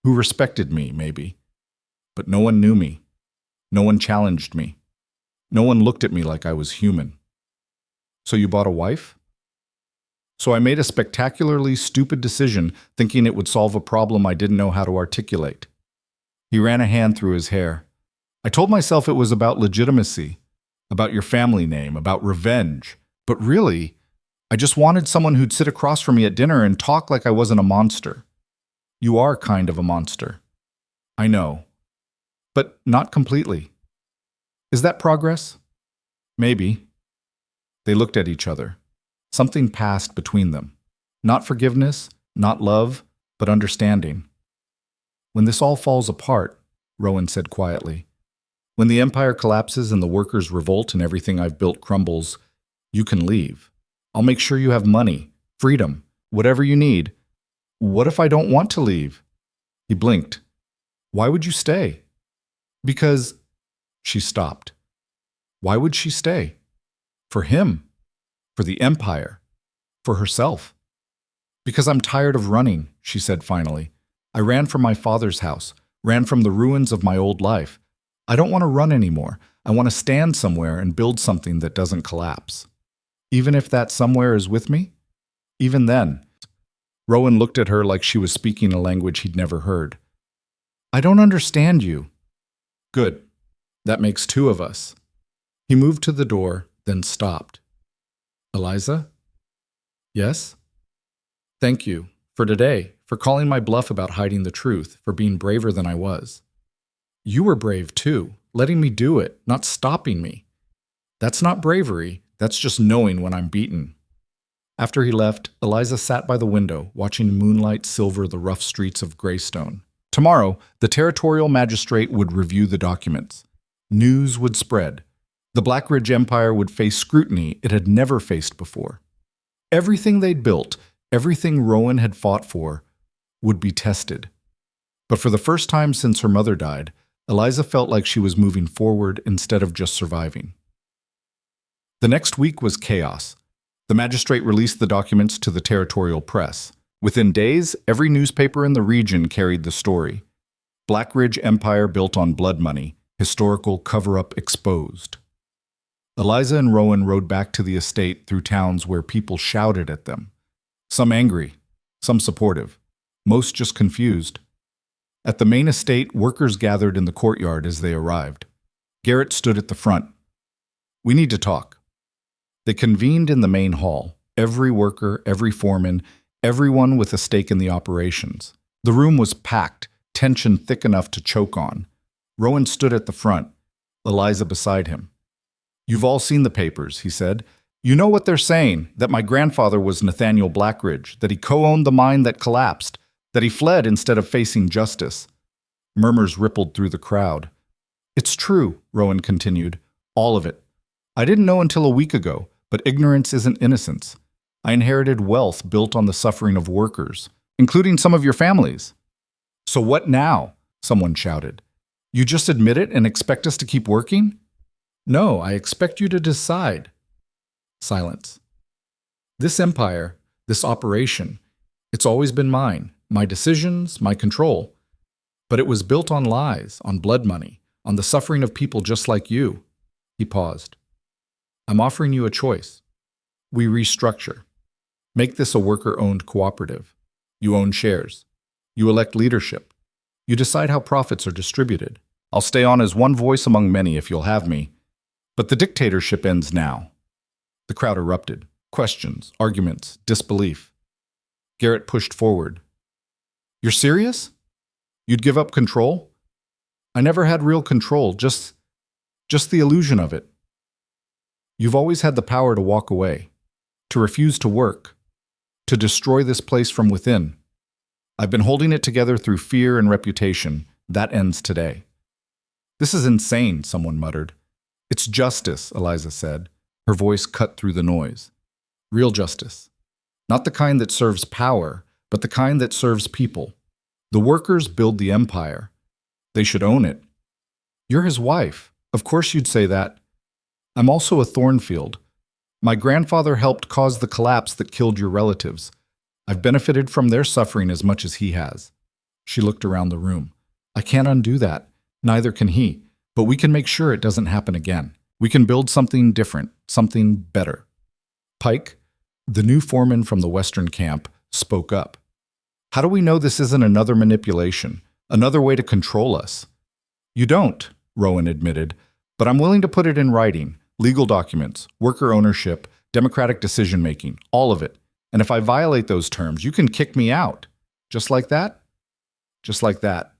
who respected me, maybe. But no one knew me. No one challenged me. No one looked at me like I was human. So you bought a wife? So I made a spectacularly stupid decision, thinking it would solve a problem I didn't know how to articulate. He ran a hand through his hair. I told myself it was about legitimacy, about your family name, about revenge. But really, I just wanted someone who'd sit across from me at dinner and talk like I wasn't a monster. You are kind of a monster. I know. But not completely. Is that progress? Maybe. They looked at each other. Something passed between them. Not forgiveness, not love, but understanding. When this all falls apart, Rowan said quietly, when the empire collapses and the workers revolt and everything I've built crumbles, you can leave. I'll make sure you have money, freedom, whatever you need. What if I don't want to leave? He blinked. Why would you stay? Because... She stopped. Why would she stay? For him. For the empire. For herself. Because I'm tired of running, she said finally. I ran from my father's house, ran from the ruins of my old life. I don't want to run anymore. I want to stand somewhere and build something that doesn't collapse. Even if that somewhere is with me? Even then. Rowan looked at her like she was speaking a language he'd never heard. I don't understand you. Good. That makes two of us. He moved to the door, then stopped. Eliza? Yes? Thank you. For today, for calling my bluff about hiding the truth, for being braver than I was. You were brave too, letting me do it, not stopping me. That's not bravery, that's just knowing when I'm beaten. After he left, Eliza sat by the window, watching moonlight silver the rough streets of Greystone. Tomorrow, the territorial magistrate would review the documents. News would spread. The Blackridge Empire would face scrutiny it had never faced before. Everything they'd built, everything Rowan had fought for, would be tested. But for the first time since her mother died, Eliza felt like she was moving forward instead of just surviving. The next week was chaos. The magistrate released the documents to the territorial press. Within days, every newspaper in the region carried the story. Blackridge Empire built on blood money, historical cover-up exposed. Eliza and Rowan rode back to the estate through towns where people shouted at them. Some angry, some supportive, most just confused. At the main estate, workers gathered in the courtyard as they arrived. Garrett stood at the front. We need to talk. They convened in the main hall, every worker, every foreman, everyone with a stake in the operations. The room was packed, tension thick enough to choke on. Rowan stood at the front, Eliza beside him. You've all seen the papers, he said. You know what they're saying, that my grandfather was Nathaniel Blackridge, that he co-owned the mine that collapsed, that he fled instead of facing justice. Murmurs rippled through the crowd. It's true, Rowan continued, all of it. I didn't know until a week ago, but ignorance isn't innocence. I inherited wealth built on the suffering of workers, including some of your families. So what now? Someone shouted. You just admit it and expect us to keep working? No, I expect you to decide. Silence. This empire, this operation, it's always been mine, my decisions, my control. But it was built on lies, on blood money, on the suffering of people just like you. He paused. I'm offering you a choice. We restructure. Make this a worker-owned cooperative. You own shares. You elect leadership. You decide how profits are distributed. I'll stay on as one voice among many if you'll have me. But the dictatorship ends now. The crowd erupted. Questions, arguments, disbelief. Garrett pushed forward. You're serious? You'd give up control? I never had real control, just the illusion of it. You've always had the power to walk away, to refuse to work, to destroy this place from within. I've been holding it together through fear and reputation. That ends today. This is insane, someone muttered. It's justice, Eliza said. Her voice cut through the noise. Real justice. Not the kind that serves power, but the kind that serves people. The workers build the empire. They should own it. You're his wife. Of course you'd say that. I'm also a Thornfield. My grandfather helped cause the collapse that killed your relatives. I've benefited from their suffering as much as he has. She looked around the room. I can't undo that. Neither can he. But we can make sure it doesn't happen again. We can build something different, something better. Pike, the new foreman from the Western camp, spoke up. How do we know this isn't another manipulation, another way to control us? You don't, Rowan admitted, but I'm willing to put it in writing, legal documents, worker ownership, democratic decision-making, all of it. And if I violate those terms, you can kick me out. Just like that? Just like that.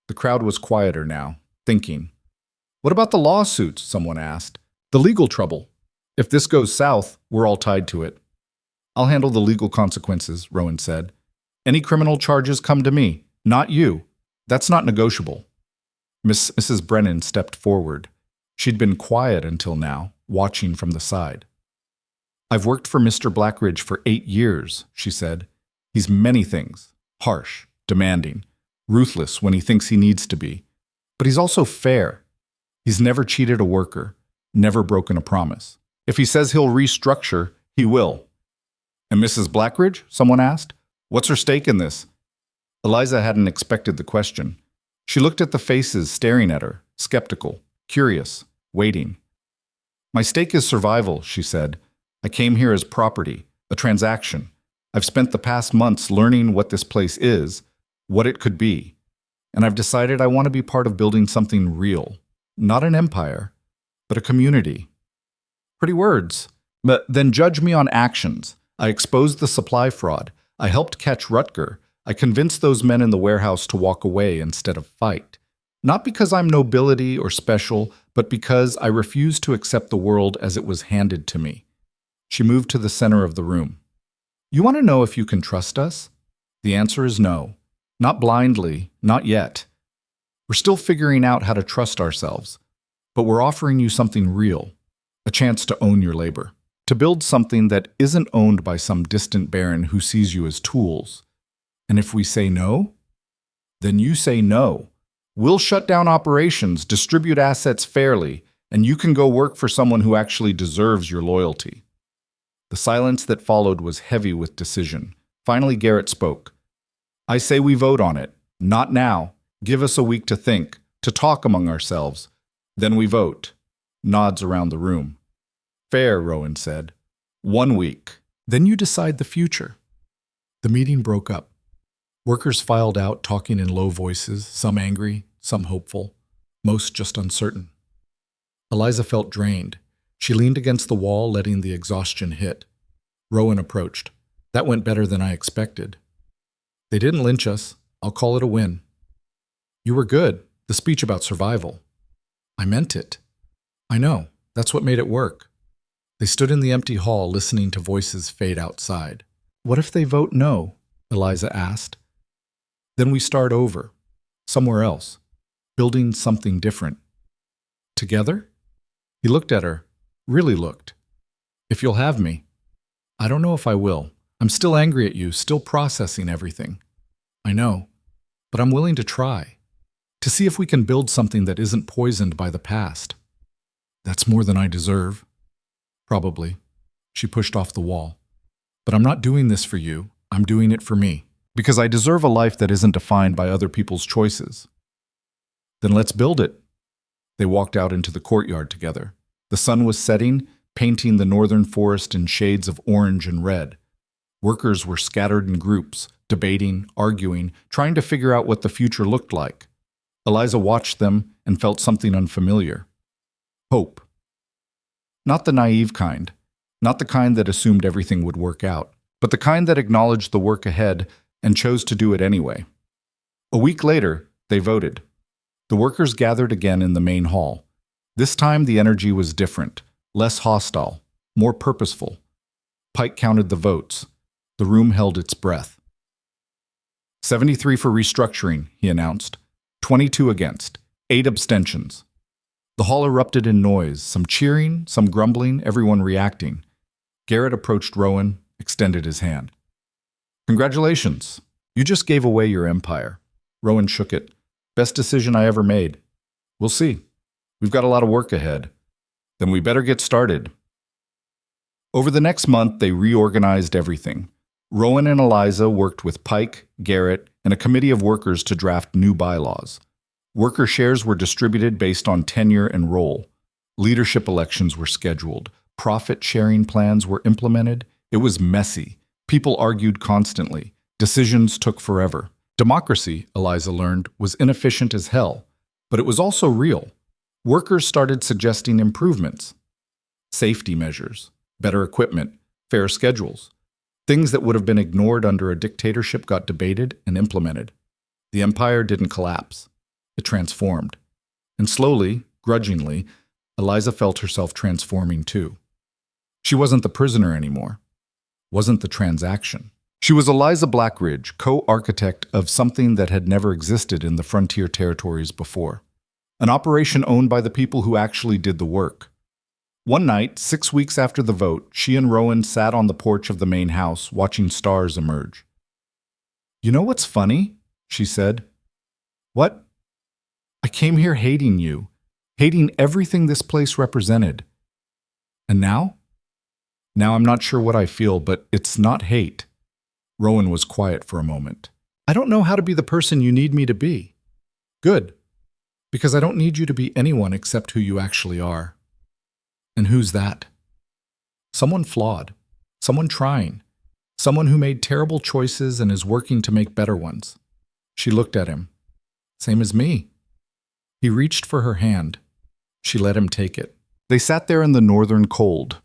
The crowd was quieter now, thinking. What about the lawsuits? Someone asked. The legal trouble. If this goes south, we're all tied to it. I'll handle the legal consequences, Rowan said. Any criminal charges come to me, not you. That's not negotiable. Mrs. Brennan stepped forward. She'd been quiet until now, watching from the side. I've worked for Mr. Blackridge for 8 years, she said. He's many things, harsh, demanding. ruthless when he thinks he needs to be. But he's also fair. He's never cheated a worker, never broken a promise. If he says he'll restructure, he will. And Mrs. Blackridge? Someone asked. What's her stake in this? Eliza hadn't expected the question. She looked at the faces staring at her, skeptical, curious, waiting. My stake is survival, she said. I came here as property, a transaction. I've spent the past months learning what this place is, what it could be. And I've decided I want to be part of building something real. Not an empire, but a community. Pretty words. But then judge me on actions. I exposed the supply fraud. I helped catch Rutger. I convinced those men in the warehouse to walk away instead of fight. Not because I'm nobility or special, but because I refused to accept the world as it was handed to me. She moved to the center of the room. You want to know if you can trust us? The answer is no. Not blindly, not yet. We're still figuring out how to trust ourselves, but we're offering you something real, a chance to own your labor, to build something that isn't owned by some distant baron who sees you as tools. And if we say no, then you say no. We'll shut down operations, distribute assets fairly, and you can go work for someone who actually deserves your loyalty. The silence that followed was heavy with decision. Finally, Garrett spoke. I say we vote on it. Not now. Give us a week to think, to talk among ourselves. Then we vote. Nods around the room. Fair, Rowan said. 1 week. Then you decide the future. The meeting broke up. Workers filed out, talking in low voices, some angry, some hopeful, most just uncertain. Eliza felt drained. She leaned against the wall, letting the exhaustion hit. Rowan approached. That went better than I expected. They didn't lynch us. I'll call it a win. You were good. The speech about survival. I meant it. I know. That's what made it work. They stood in the empty hall, listening to voices fade outside. What if they vote no? Eliza asked. Then we start over. Somewhere else. Building something different. Together? He looked at her. Really looked. If you'll have me. I don't know if I will. I'm still angry at you, still processing everything. I know. But I'm willing to try. To see if we can build something that isn't poisoned by the past. That's more than I deserve. Probably. She pushed off the wall. But I'm not doing this for you. I'm doing it for me. Because I deserve a life that isn't defined by other people's choices. Then let's build it. They walked out into the courtyard together. The sun was setting, painting the northern forest in shades of orange and red. Workers were scattered in groups, debating, arguing, trying to figure out what the future looked like. Eliza watched them and felt something unfamiliar. Hope. Not the naive kind, not the kind that assumed everything would work out, but the kind that acknowledged the work ahead and chose to do it anyway. A week later, they voted. The workers gathered again in the main hall. This time the energy was different, less hostile, more purposeful. Pike counted the votes. The room held its breath. 73 for restructuring, he announced. 22 against. 8 abstentions. The hall erupted in noise, some cheering, some grumbling, everyone reacting. Garrett approached Rowan, extended his hand. Congratulations. You just gave away your empire. Rowan shook it. Best decision I ever made. We'll see. We've got a lot of work ahead. Then we better get started. Over the next month, they reorganized everything. Rowan and Eliza worked with Pike, Garrett, and a committee of workers to draft new bylaws. Worker shares were distributed based on tenure and role. Leadership elections were scheduled. Profit-sharing plans were implemented. It was messy. People argued constantly. Decisions took forever. Democracy, Eliza learned, was inefficient as hell. But it was also real. Workers started suggesting improvements. Safety measures, better equipment, fair schedules. Things that would have been ignored under a dictatorship got debated and implemented. The empire didn't collapse. It transformed. And slowly, grudgingly, Eliza felt herself transforming too. She wasn't the prisoner anymore. Wasn't the transaction. She was Eliza Blackridge, co-architect of something that had never existed in the frontier territories before. An operation owned by the people who actually did the work. One night, 6 weeks after the vote, she and Rowan sat on the porch of the main house, watching stars emerge. You know what's funny? She said. What? I came here hating you, hating everything this place represented. And now? Now I'm not sure what I feel, but it's not hate. Rowan was quiet for a moment. I don't know how to be the person you need me to be. Good. Because I don't need you to be anyone except who you actually are. And who's that? Someone flawed. Someone trying. Someone who made terrible choices and is working to make better ones. She looked at him. Same as me. He reached for her hand. She let him take it. They sat there in the northern cold.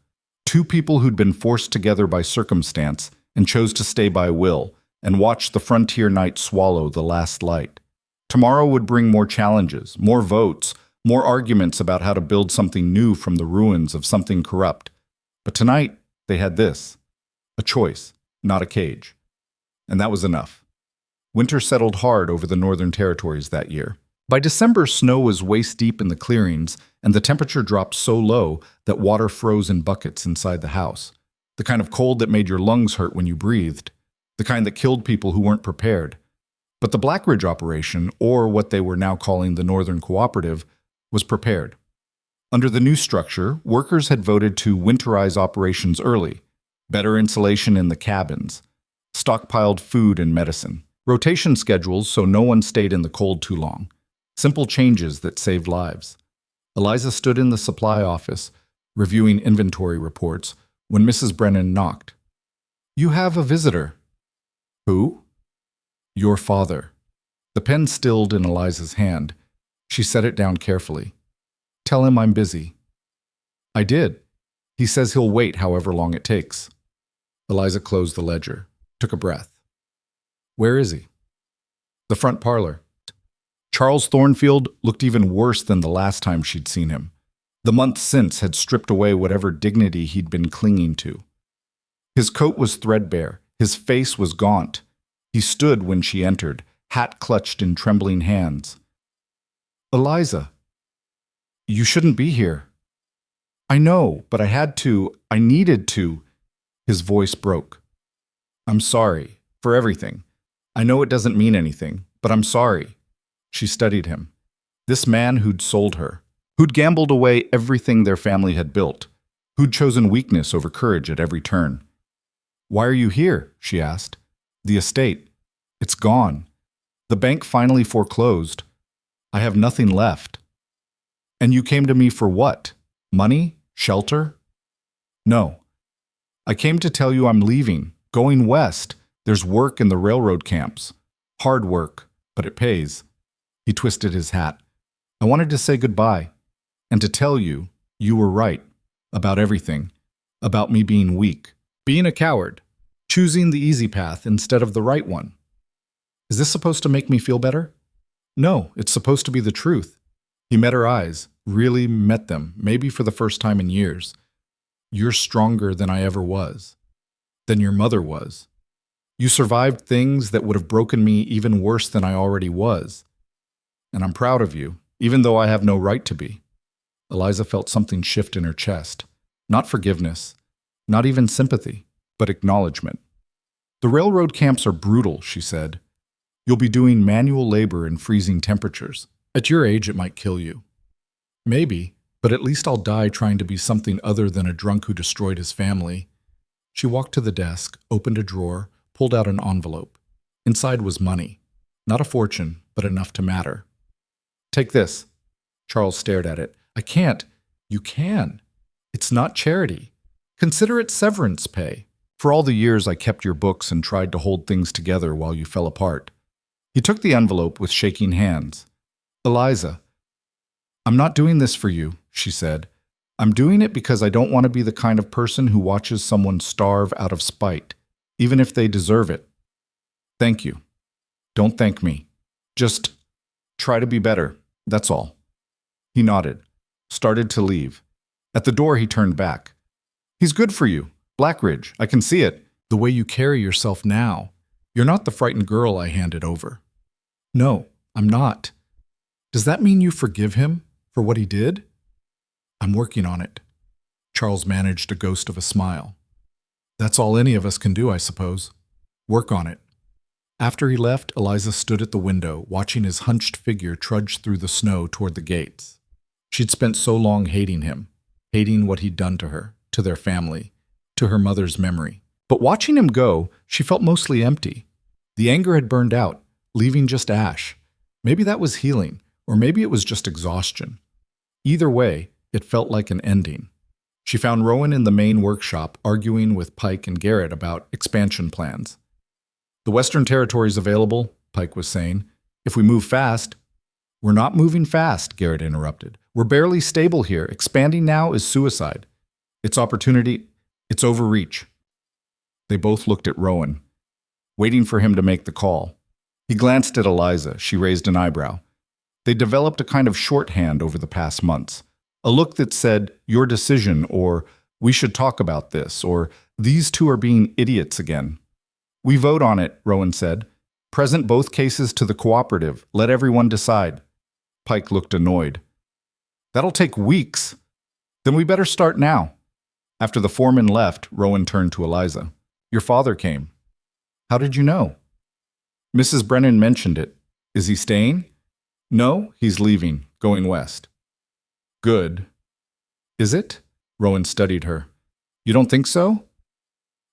Two people who'd been forced together by circumstance and chose to stay by will, and watched the frontier night swallow the last light. Tomorrow would bring more challenges, more votes, more arguments about how to build something new from the ruins of something corrupt. But tonight, they had this. A choice, not a cage. And that was enough. Winter settled hard over the northern territories that year. By December, snow was waist-deep in the clearings, and the temperature dropped so low that water froze in buckets inside the house. The kind of cold that made your lungs hurt when you breathed. The kind that killed people who weren't prepared. But the Black Ridge operation, or what they were now calling the Northern Cooperative, was prepared. Under the new structure, workers had voted to winterize operations early, better insulation in the cabins, stockpiled food and medicine, rotation schedules so no one stayed in the cold too long, simple changes that saved lives. Eliza stood in the supply office, reviewing inventory reports, when Mrs. Brennan knocked. You have a visitor. Who? Your father. The pen stilled in Eliza's hand. She set it down carefully. Tell him I'm busy. I did. He says he'll wait however long it takes. Eliza closed the ledger, took a breath. Where is he? The front parlor. Charles Thornfield looked even worse than the last time she'd seen him. The month since had stripped away whatever dignity he'd been clinging to. His coat was threadbare, his face was gaunt. He stood when she entered, hat clutched in trembling hands. Eliza, you shouldn't be here. I know, but I had to. I needed to. His voice broke. I'm sorry for everything. I know it doesn't mean anything, but I'm sorry. She studied him. This man who'd sold her, who'd gambled away everything their family had built, who'd chosen weakness over courage at every turn. Why are you here? She asked. The estate. It's gone. The bank finally foreclosed. I have nothing left. And you came to me for what? Money? Shelter? No. I came to tell you I'm leaving, going west. There's work in the railroad camps. Hard work, but it pays. He twisted his hat. I wanted to say goodbye, and to tell you, you were right, about everything, about me being weak, being a coward, choosing the easy path instead of the right one. Is this supposed to make me feel better? No, it's supposed to be the truth. He met her eyes, really met them, maybe for the first time in years. You're stronger than I ever was, than your mother was. You survived things that would have broken me even worse than I already was. And I'm proud of you, even though I have no right to be. Eliza felt something shift in her chest. Not forgiveness, not even sympathy, but acknowledgement. The railroad camps are brutal, she said. You'll be doing manual labor in freezing temperatures. At your age, it might kill you. Maybe, but at least I'll die trying to be something other than a drunk who destroyed his family. She walked to the desk, opened a drawer, pulled out an envelope. Inside was money. Not a fortune, but enough to matter. Take this. Charles stared at it. I can't. You can. It's not charity. Consider it severance pay. For all the years I kept your books and tried to hold things together while you fell apart. He took the envelope with shaking hands. Eliza, I'm not doing this for you, she said. I'm doing it because I don't want to be the kind of person who watches someone starve out of spite, even if they deserve it. Thank you. Don't thank me. Just try to be better, that's all. He nodded, started to leave. At the door, he turned back. He's good for you, Black Ridge, I can see it. The way you carry yourself now. You're not the frightened girl I handed over. No, I'm not. Does that mean you forgive him for what he did? I'm working on it. Charles managed a ghost of a smile. That's all any of us can do, I suppose. Work on it. After he left, Eliza stood at the window, watching his hunched figure trudge through the snow toward the gates. She'd spent so long hating him, hating what he'd done to her, to their family, to her mother's memory. But watching him go, she felt mostly empty. The anger had burned out, leaving just ash. Maybe that was healing, or maybe it was just exhaustion. Either way, it felt like an ending. She found Rowan in the main workshop arguing with Pike and Garrett about expansion plans. "The Western Territory's available," Pike was saying. "If we move fast—" "We're not moving fast," Garrett interrupted. "We're barely stable here. Expanding now is suicide. It's opportunity, it's overreach." They both looked at Rowan, waiting for him to make the call. He glanced at Eliza. She raised an eyebrow. They developed a kind of shorthand over the past months, a look that said, "Your decision," or "We should talk about this," or "These two are being idiots again." "We vote on it," Rowan said. "Present both cases to the cooperative. Let everyone decide." Pike looked annoyed. "That'll take weeks. Then we better start now." After the foreman left, Rowan turned to Eliza. "Your father came." "How did you know?" "Mrs. Brennan mentioned it. Is he staying?" "No, he's leaving, going west." "Good." "Is it?" Rowan studied her. "You don't think so?"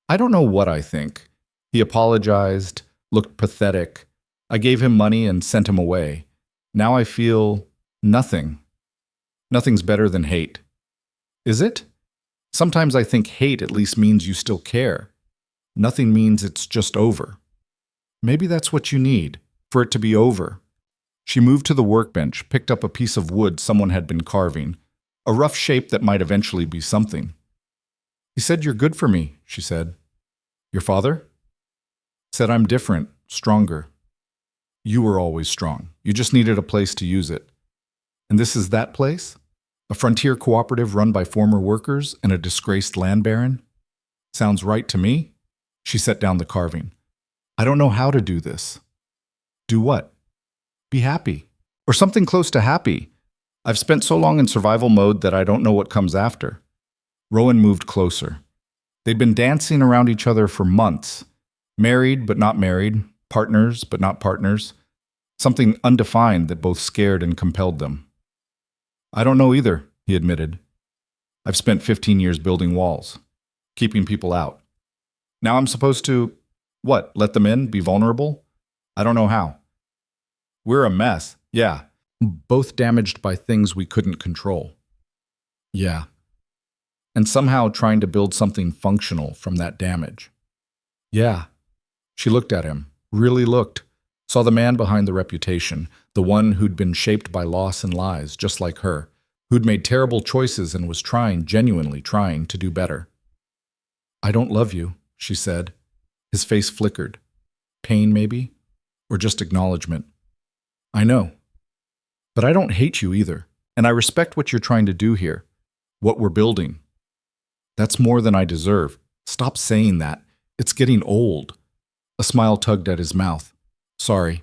"I don't know what I think. He apologized, looked pathetic. I gave him money and sent him away. Now I feel nothing. Nothing's better than hate." "Is it?" "Sometimes I think hate at least means you still care. Nothing means it's just over." "Maybe that's what you need, for it to be over." She moved to the workbench, picked up a piece of wood someone had been carving, a rough shape that might eventually be something. "He said you're good for me," she said. "Your father?" "Said I'm different, stronger." "You were always strong. You just needed a place to use it." "And this is that place? A frontier cooperative run by former workers and a disgraced land baron? Sounds right to me." She set down the carving. "I don't know how to do this." "Do what?" "Be happy. Or something close to happy. I've spent so long in survival mode that I don't know what comes after." Rowan moved closer. They'd been dancing around each other for months. Married but not married, partners but not partners. Something undefined that both scared and compelled them. "I don't know either," he admitted. "I've spent 15 years building walls, keeping people out. Now I'm supposed to, what, let them in, be vulnerable? I don't know how. We're a mess, yeah. Both damaged by things we couldn't control. Yeah. And somehow trying to build something functional from that damage. Yeah." She looked at him, really looked, saw the man behind the reputation, the one who'd been shaped by loss and lies, just like her, who'd made terrible choices and was trying, genuinely trying, to do better. "I don't love you," she said. His face flickered. Pain, maybe? Or just acknowledgement. "I know. But I don't hate you either, and I respect what you're trying to do here, what we're building." "That's more than I deserve. Stop saying that. It's getting old." A smile tugged at his mouth. "Sorry."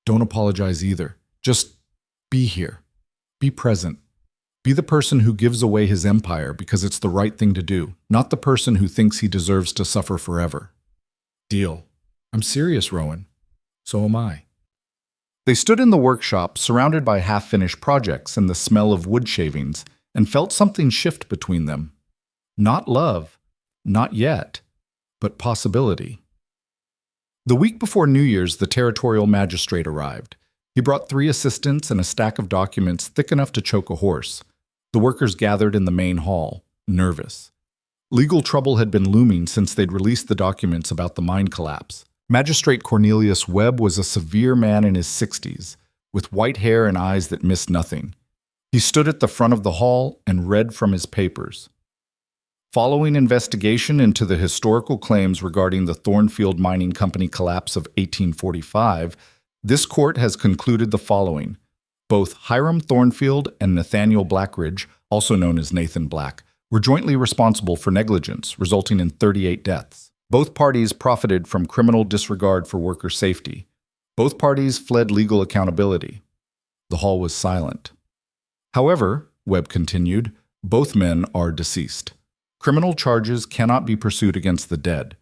"Don't apologize either. Just be here. Be present. Be the person who gives away his empire because it's the right thing to do, not the person who thinks he deserves to suffer forever." "Deal." "I'm serious, Rowan. So am I." They stood in the workshop, surrounded by half-finished projects and the smell of wood shavings, and felt something shift between them. Not love, not yet, but possibility. The week before New Year's, the territorial magistrate arrived. He brought 3 assistants and a stack of documents thick enough to choke a horse. The workers gathered in the main hall, nervous. Legal trouble had been looming since they'd released the documents about the mine collapse. Magistrate Cornelius Webb was a severe man in his 60s, with white hair and eyes that missed nothing. He stood at the front of the hall and read from his papers. Following investigation into the historical claims regarding the Thornfield Mining Company collapse of 1845, this court has concluded the following. Both Hiram Thornfield and Nathaniel Blackridge, also known as Nathan Black, were jointly responsible for negligence, resulting in 38 deaths. Both parties profited from criminal disregard for worker safety. Both parties fled legal accountability. The hall was silent. However, Webb continued, both men are deceased. Criminal charges cannot be pursued against the dead.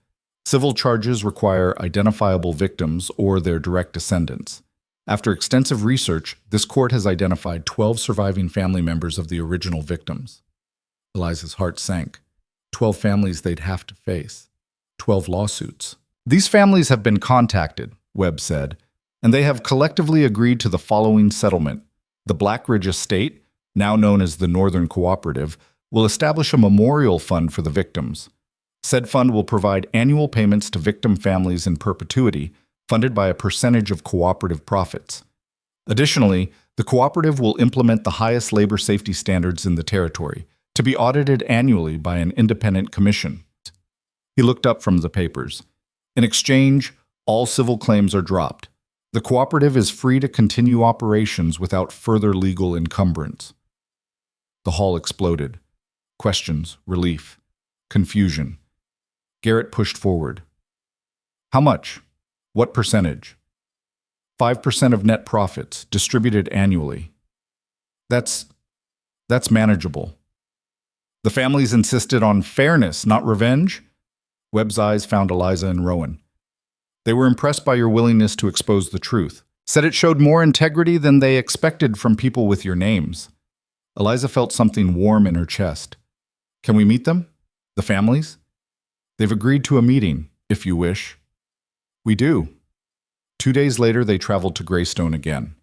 Civil charges require identifiable victims or their direct descendants. After extensive research, this court has identified 12 surviving family members of the original victims. Eliza's heart sank. 12 families they'd have to face. 12 lawsuits. These families have been contacted, Webb said, and they have collectively agreed to the following settlement. The Blackridge Estate, now known as the Northern Cooperative, will establish a memorial fund for the victims. Said fund will provide annual payments to victim families in perpetuity, funded by a percentage of cooperative profits. Additionally, the cooperative will implement the highest labor safety standards in the territory, to be audited annually by an independent commission. He looked up from the papers. In exchange, all civil claims are dropped. The cooperative is free to continue operations without further legal encumbrance. The hall exploded. Questions, relief, confusion. Garrett pushed forward. How much? What percentage? 5% of net profits, distributed annually. That's manageable. The families insisted on fairness, not revenge? Webb's eyes found Eliza and Rowan. They were impressed by your willingness to expose the truth. Said it showed more integrity than they expected from people with your names. Eliza felt something warm in her chest. Can we meet them? The families? They've agreed to a meeting, if you wish. We do. 2 days later, they traveled to Greystone again.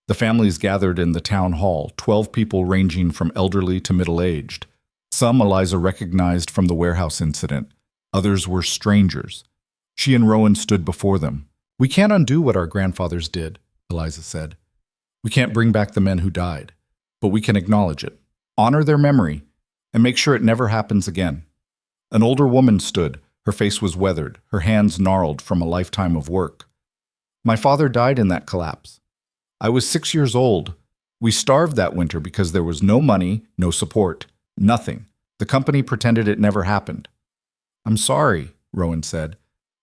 The families gathered in the town hall, 12 people ranging from elderly to middle-aged. Some Eliza recognized from the warehouse incident. Others were strangers. She and Rowan stood before them. We can't undo what our grandfathers did, Eliza said. We can't bring back the men who died, but we can acknowledge it, honor their memory, and make sure it never happens again. An older woman stood. Her face was weathered, her hands gnarled from a lifetime of work. My father died in that collapse. I was 6 years old. We starved that winter because there was no money, no support, nothing. The company pretended it never happened. I'm sorry, Rowan said.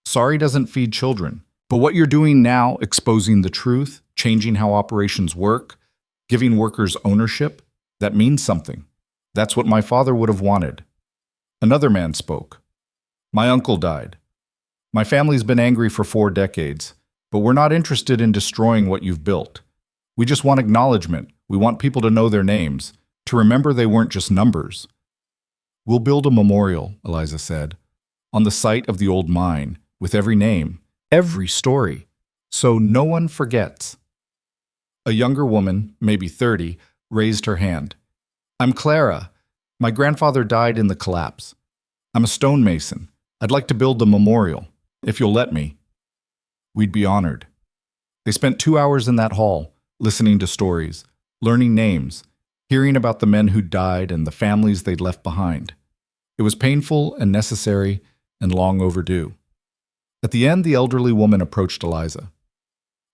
Sorry doesn't feed children. But what you're doing now, exposing the truth, changing how operations work, giving workers ownership, that means something. That's what my father would have wanted. Another man spoke. My uncle died. My family's been angry for 4 decades, but we're not interested in destroying what you've built. We just want acknowledgement. We want people to know their names, to remember they weren't just numbers. We'll build a memorial, Eliza said, on the site of the old mine, with every name, every story, so no one forgets. A younger woman, maybe 30, raised her hand. I'm Clara. My grandfather died in the collapse. I'm a stonemason. I'd like to build the memorial, if you'll let me. We'd be honored. They spent 2 hours in that hall, listening to stories, learning names, hearing about the men who died and the families they'd left behind. It was painful and necessary and long overdue. At the end, the elderly woman approached Eliza.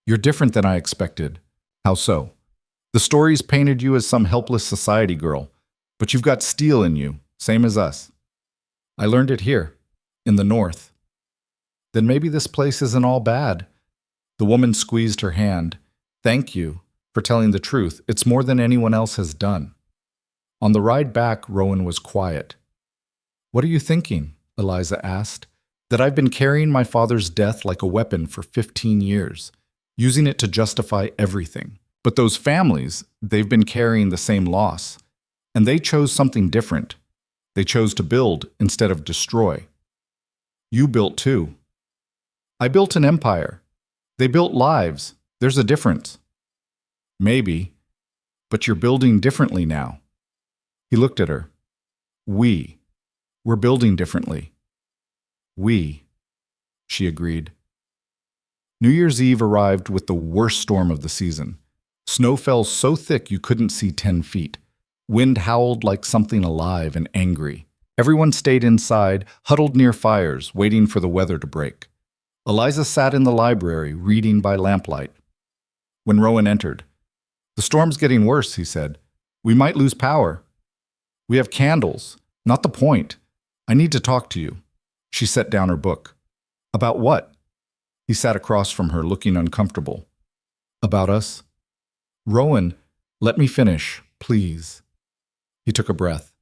You're different than I expected. How so? The stories painted you as some helpless society girl, but you've got steel in you, same as us. I learned it here, in the north. Then maybe this place isn't all bad. The woman squeezed her hand. Thank you for telling the truth. It's more than anyone else has done. On the ride back, Rowan was quiet. What are you thinking? Eliza asked. That I've been carrying my father's death like a weapon for 15 years, using it to justify everything. But those families, they've been carrying the same loss. And they chose something different. They chose to build instead of destroy. You built too. I built an empire. They built lives. There's a difference. Maybe, but you're building differently now. He looked at her. We're building differently. She agreed. New Year's Eve arrived with the worst storm of the season. Snow fell so thick you couldn't see 10 feet. Wind howled like something alive and angry. Everyone stayed inside, huddled near fires, waiting for the weather to break. Eliza sat in the library, reading by lamplight. When Rowan entered, "The storm's getting worse," he said. "We might lose power." "We have candles. Not the point. I need to talk to you." She set down her book. "About what?" He sat across from her, looking uncomfortable. "About us." "Rowan, let me finish, please." He took a breath.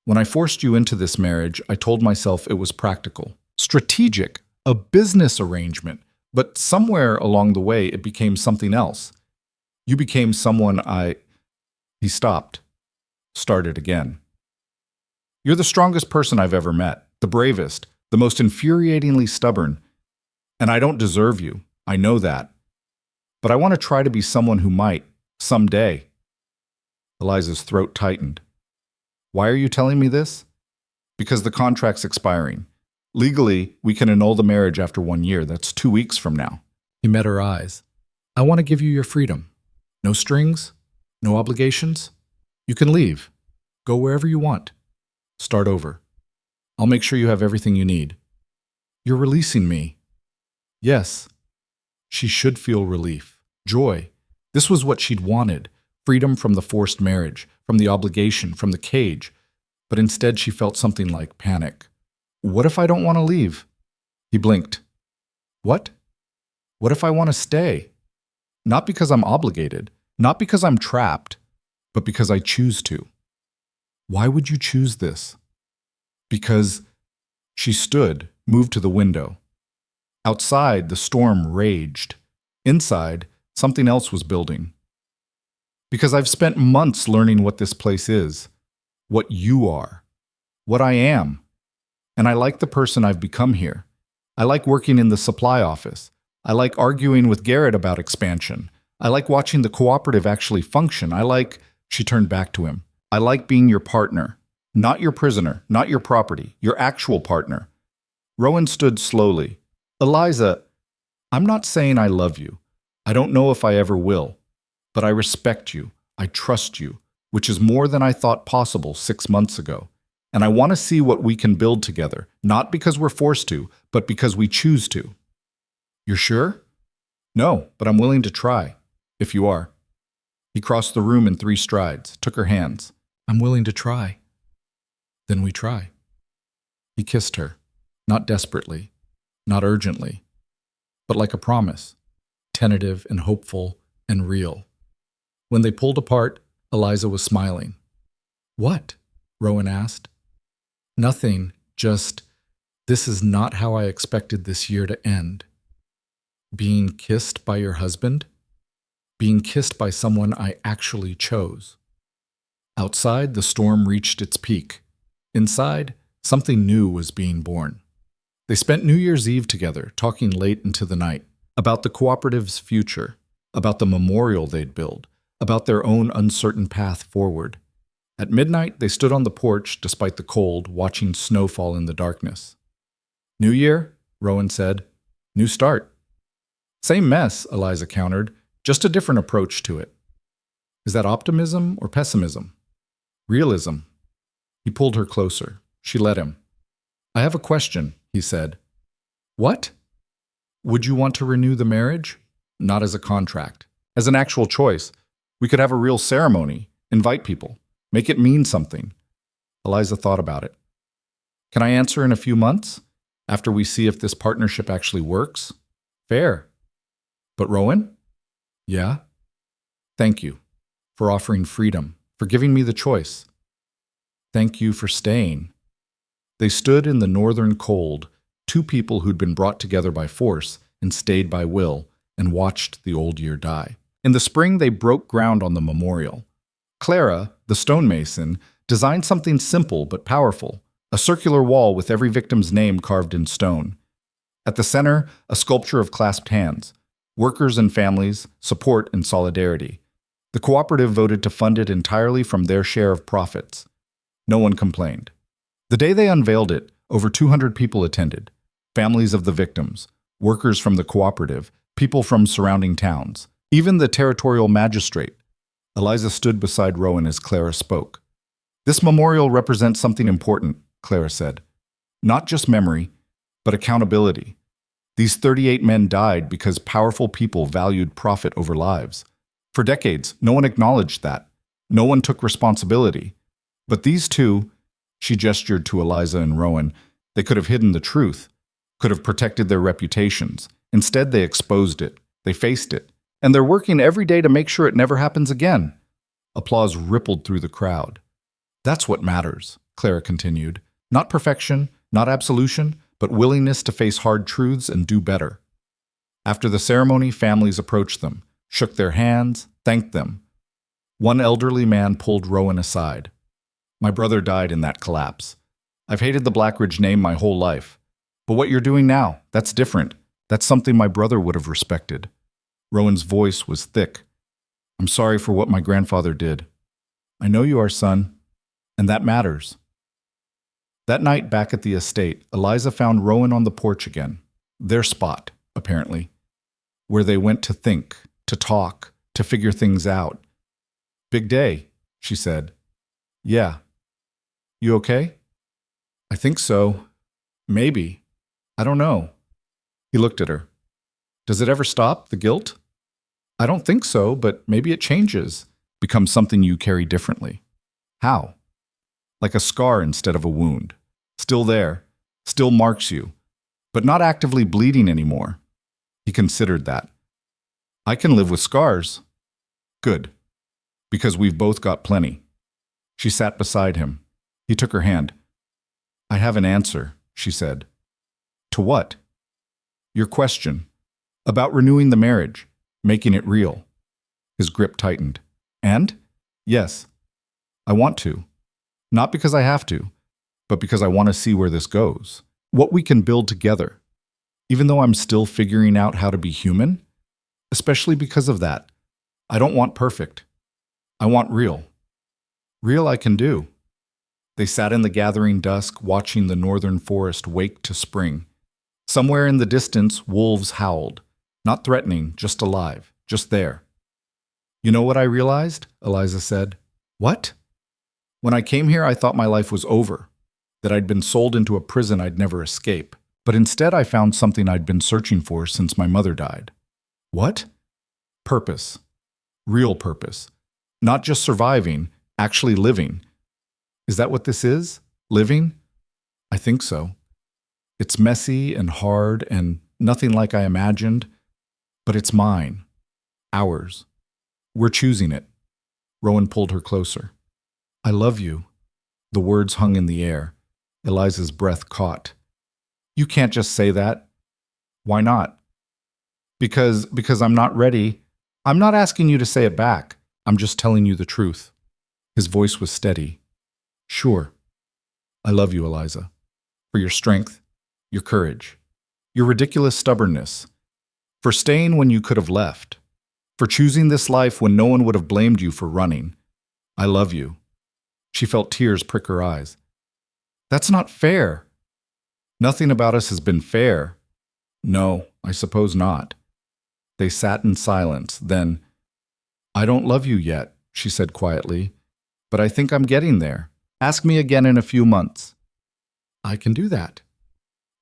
"When I forced you into this marriage, I told myself it was practical, strategic, a business arrangement. But somewhere along the way, it became something else. You became someone I... He stopped, started again. You're the strongest person I've ever met, the bravest, the most infuriatingly stubborn. And I don't deserve you. I know that. But I want to try to be someone who might, someday. Eliza's throat tightened. Why are you telling me this? Because the contract's expiring. Legally, we can annul the marriage after 1 year. That's 2 weeks from now. He met her eyes. I want to give you your freedom. No strings, no obligations. You can leave. Go wherever you want. Start over. I'll make sure you have everything you need. You're releasing me. Yes. She should feel relief, joy. This was what she'd wanted. Freedom from the forced marriage, from the obligation, from the cage. But instead she felt something like panic. What if I don't want to leave? He blinked. What? What if I want to stay? Not because I'm obligated, not because I'm trapped, but because I choose to. Why would you choose this? Because she stood, moved to the window. Outside, the storm raged. Inside, something else was building. Because I've spent months learning what this place is, what you are, what I am. And I like the person I've become here. I like working in the supply office. I like arguing with Garrett about expansion. I like watching the cooperative actually function. She turned back to him. I like being your partner. Not your prisoner, not your property, your actual partner. Rowan stood slowly. Eliza, I'm not saying I love you. I don't know if I ever will. But I respect you. I trust you, which is more than I thought possible 6 months ago. And I want to see what we can build together, not because we're forced to, but because we choose to. You're sure? No, but I'm willing to try, if you are. He crossed the room in 3 strides, took her hands. I'm willing to try. Then we try. He kissed her, not desperately, not urgently, but like a promise, tentative and hopeful and real. When they pulled apart, Eliza was smiling. What? Rowan asked. Nothing, just, this is not how I expected this year to end. Being kissed by your husband? Being kissed by someone I actually chose. Outside, the storm reached its peak. Inside, something new was being born. They spent New Year's Eve together, talking late into the night, about the cooperative's future, about the memorial they'd build, about their own uncertain path forward. At midnight, they stood on the porch, despite the cold, watching snow fall in the darkness. New year, Rowan said. New start. Same mess, Eliza countered, just a different approach to it. Is that optimism or pessimism? Realism. He pulled her closer. She let him. I have a question, he said. What? Would you want to renew the marriage? Not as a contract. As an actual choice. We could have a real ceremony, invite people, make it mean something. Eliza thought about it. Can I answer in a few months? After we see if this partnership actually works? Fair. But Rowan? Yeah? Thank you for offering freedom, for giving me the choice. Thank you for staying. They stood in the northern cold, 2 people who'd been brought together by force and stayed by will, and watched the old year die. In the spring, they broke ground on the memorial. Clara, the stonemason, designed something simple but powerful, a circular wall with every victim's name carved in stone. At the center, a sculpture of clasped hands, workers and families, support and solidarity. The cooperative voted to fund it entirely from their share of profits. No one complained. The day they unveiled it, over 200 people attended, families of the victims, workers from the cooperative, people from surrounding towns. Even the territorial magistrate. Eliza stood beside Rowan as Clara spoke. This memorial represents something important, Clara said. Not just memory, but accountability. These 38 men died because powerful people valued profit over lives. For decades, no one acknowledged that. No one took responsibility. But these 2, she gestured to Eliza and Rowan, they could have hidden the truth, could have protected their reputations. Instead, they exposed it. They faced it. And they're working every day to make sure it never happens again. Applause rippled through the crowd. That's what matters, Clara continued. Not perfection, not absolution, but willingness to face hard truths and do better. After the ceremony, families approached them, shook their hands, thanked them. One elderly man pulled Rowan aside. "My brother died in that collapse. I've hated the Blackridge name my whole life. But what you're doing now, that's different. That's something my brother would have respected." Rowan's voice was thick. "I'm sorry for what my grandfather did." "I know you are, son, and that matters." That night back at the estate, Eliza found Rowan on the porch again. Their spot, apparently, where they went to think, to talk, to figure things out. "Big day," she said. "Yeah. You okay?" "I think so. Maybe. I don't know." He looked at her. "Does it ever stop, the guilt?" "I don't think so, but maybe it changes, becomes something you carry differently." "How?" "Like a scar instead of a wound. Still there, still marks you, but not actively bleeding anymore." He considered that. "I can live with scars." "Good. Because we've both got plenty." She sat beside him. He took her hand. "I have an answer," she said. "To what?" "Your question. About renewing the marriage, making it real." His grip tightened. "And?" "Yes. I want to. Not because I have to, but because I want to see where this goes. What we can build together. Even though I'm still figuring out how to be human. Especially because of that. I don't want perfect. I want real. Real I can do." They sat in the gathering dusk, watching the northern forest wake to spring. Somewhere in the distance, wolves howled. Not threatening, just alive, just there. "You know what I realized?" Eliza said. "What?" "When I came here, I thought my life was over, that I'd been sold into a prison I'd never escape. But instead, I found something I'd been searching for since my mother died." "What?" "Purpose. Real purpose. Not just surviving, actually living." "Is that what this is? Living?" "I think so. It's messy and hard and nothing like I imagined, but it's mine. Ours. We're choosing it." Rowan pulled her closer. "I love you." The words hung in the air. Eliza's breath caught. "You can't just say that." "Why not?" Because I'm not ready. I'm not asking you to say it back. I'm just telling you the truth." His voice was steady. "Sure. I love you, Eliza. For your strength, your courage, your ridiculous stubbornness, for staying when you could have left, for choosing this life when no one would have blamed you for running. I love you." She felt tears prick her eyes. "That's not fair." "Nothing about us has been fair." "No, I suppose not." They sat in silence. Then, "I don't love you yet," she said quietly, "but I think I'm getting there. Ask me again in a few months." "I can do that."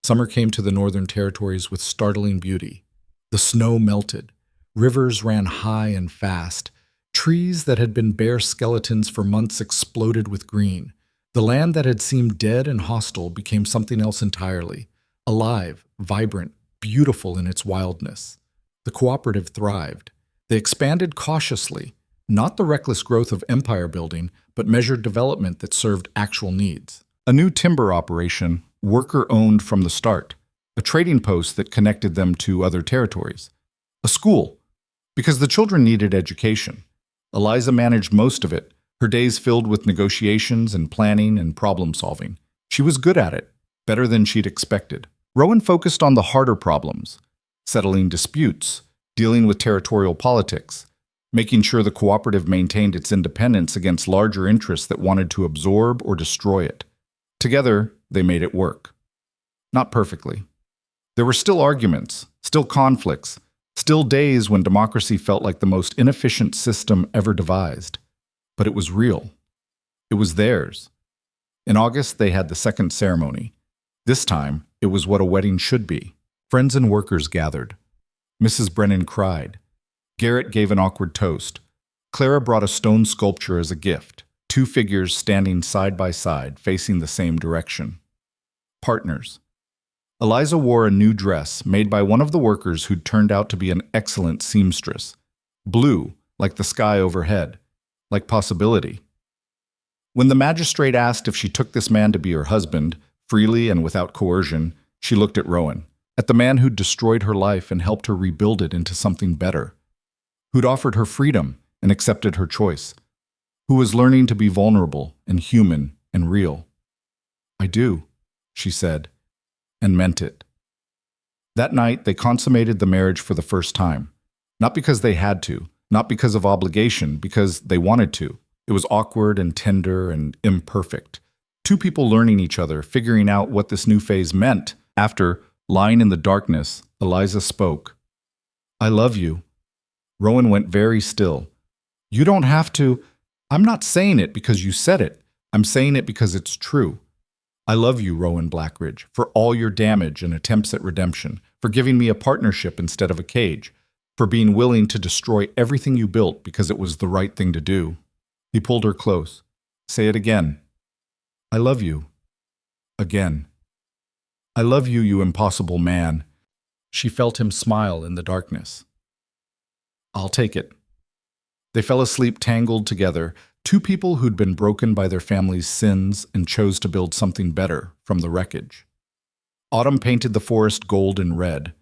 Summer came to the Northern Territories with startling beauty. The snow melted. Rivers ran high and fast. Trees that had been bare skeletons for months exploded with green. The land that had seemed dead and hostile became something else entirely. Alive, vibrant, beautiful in its wildness. The cooperative thrived. They expanded cautiously, not the reckless growth of empire building, but measured development that served actual needs. A new timber operation, worker-owned from the start. A trading post that connected them to other territories. A school, because the children needed education. Eliza managed most of it, her days filled with negotiations and planning and problem-solving. She was good at it, better than she'd expected. Rowan focused on the harder problems, settling disputes, dealing with territorial politics, making sure the cooperative maintained its independence against larger interests that wanted to absorb or destroy it. Together, they made it work. Not perfectly. There were still arguments, still conflicts, still days when democracy felt like the most inefficient system ever devised. But it was real. It was theirs. In August, they had the second ceremony. This time, it was what a wedding should be. Friends and workers gathered. Mrs. Brennan cried. Garrett gave an awkward toast. Clara brought a stone sculpture as a gift, 2 figures standing side by side, facing the same direction. Partners. Eliza wore a new dress made by one of the workers who'd turned out to be an excellent seamstress. Blue, like the sky overhead, like possibility. When the magistrate asked if she took this man to be her husband, freely and without coercion, She looked at Rowan, at the man who'd destroyed her life and helped her rebuild it into something better, who'd offered her freedom and accepted her choice, who was learning to be vulnerable and human and real. "I do," she said, and meant it. That night, they consummated the marriage for the first time. Not because they had to, not because of obligation, because they wanted to. It was awkward and tender and imperfect. Two people learning each other, figuring out what this new phase meant. After, lying in the darkness, Eliza spoke. "I love you." Rowan went very still. "You don't have to. I'm not saying it because you said it. I'm saying it because it's true. I love you, Rowan Blackridge, for all your damage and attempts at redemption, for giving me a partnership instead of a cage, for being willing to destroy everything you built because it was the right thing to do." He pulled her close. "Say it again." "I love you." Again. "I love you, you impossible man." She felt him smile in the darkness. "I'll take it." They fell asleep tangled together, two people who'd been broken by their family's sins and chose to build something better from the wreckage. Autumn painted the forest gold and red.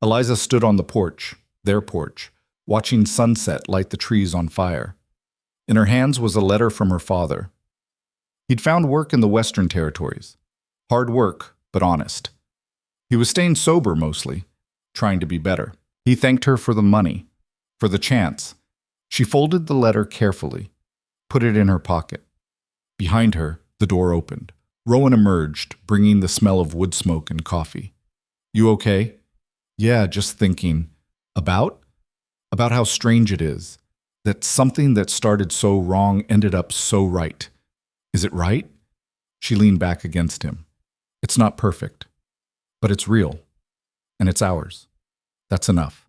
Eliza stood on the porch, their porch, watching sunset light the trees on fire. In her hands was a letter from her father. He'd found work in the Western Territories. Hard work, but honest. He was staying sober mostly, trying to be better. He thanked her for the money, for the chance. She folded the letter carefully, put it in her pocket. Behind her, the door opened. Rowan emerged, bringing the smell of wood smoke and coffee. "You okay?" "Yeah, just thinking." "About?" "About how strange it is. That something that started so wrong ended up so right." "Is it right?" She leaned back against him. "It's not perfect, but it's real. And it's ours. That's enough.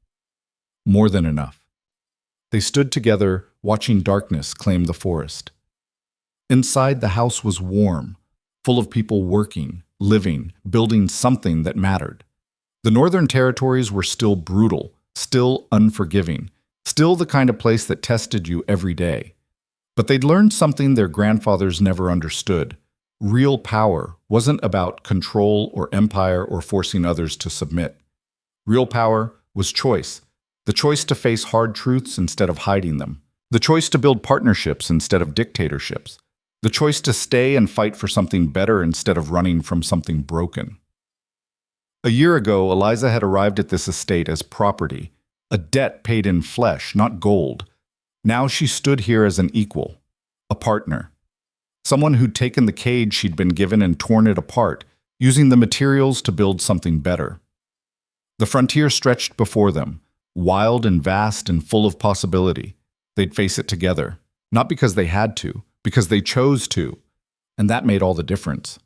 More than enough." They stood together, watching darkness claim the forest. Inside, the house was warm, full of people working, living, building something that mattered. The Northern Territories were still brutal, still unforgiving, still the kind of place that tested you every day. But they'd learned something their grandfathers never understood. Real power wasn't about control or empire or forcing others to submit. Real power was choice. The choice to face hard truths instead of hiding them. The choice to build partnerships instead of dictatorships. The choice to stay and fight for something better instead of running from something broken. A year ago, Eliza had arrived at this estate as property, a debt paid in flesh, not gold. Now she stood here as an equal, a partner. Someone who'd taken the cage she'd been given and torn it apart, using the materials to build something better. The frontier stretched before them, wild and vast and full of possibility. They'd face it together, not because they had to, because they chose to, and that made all the difference.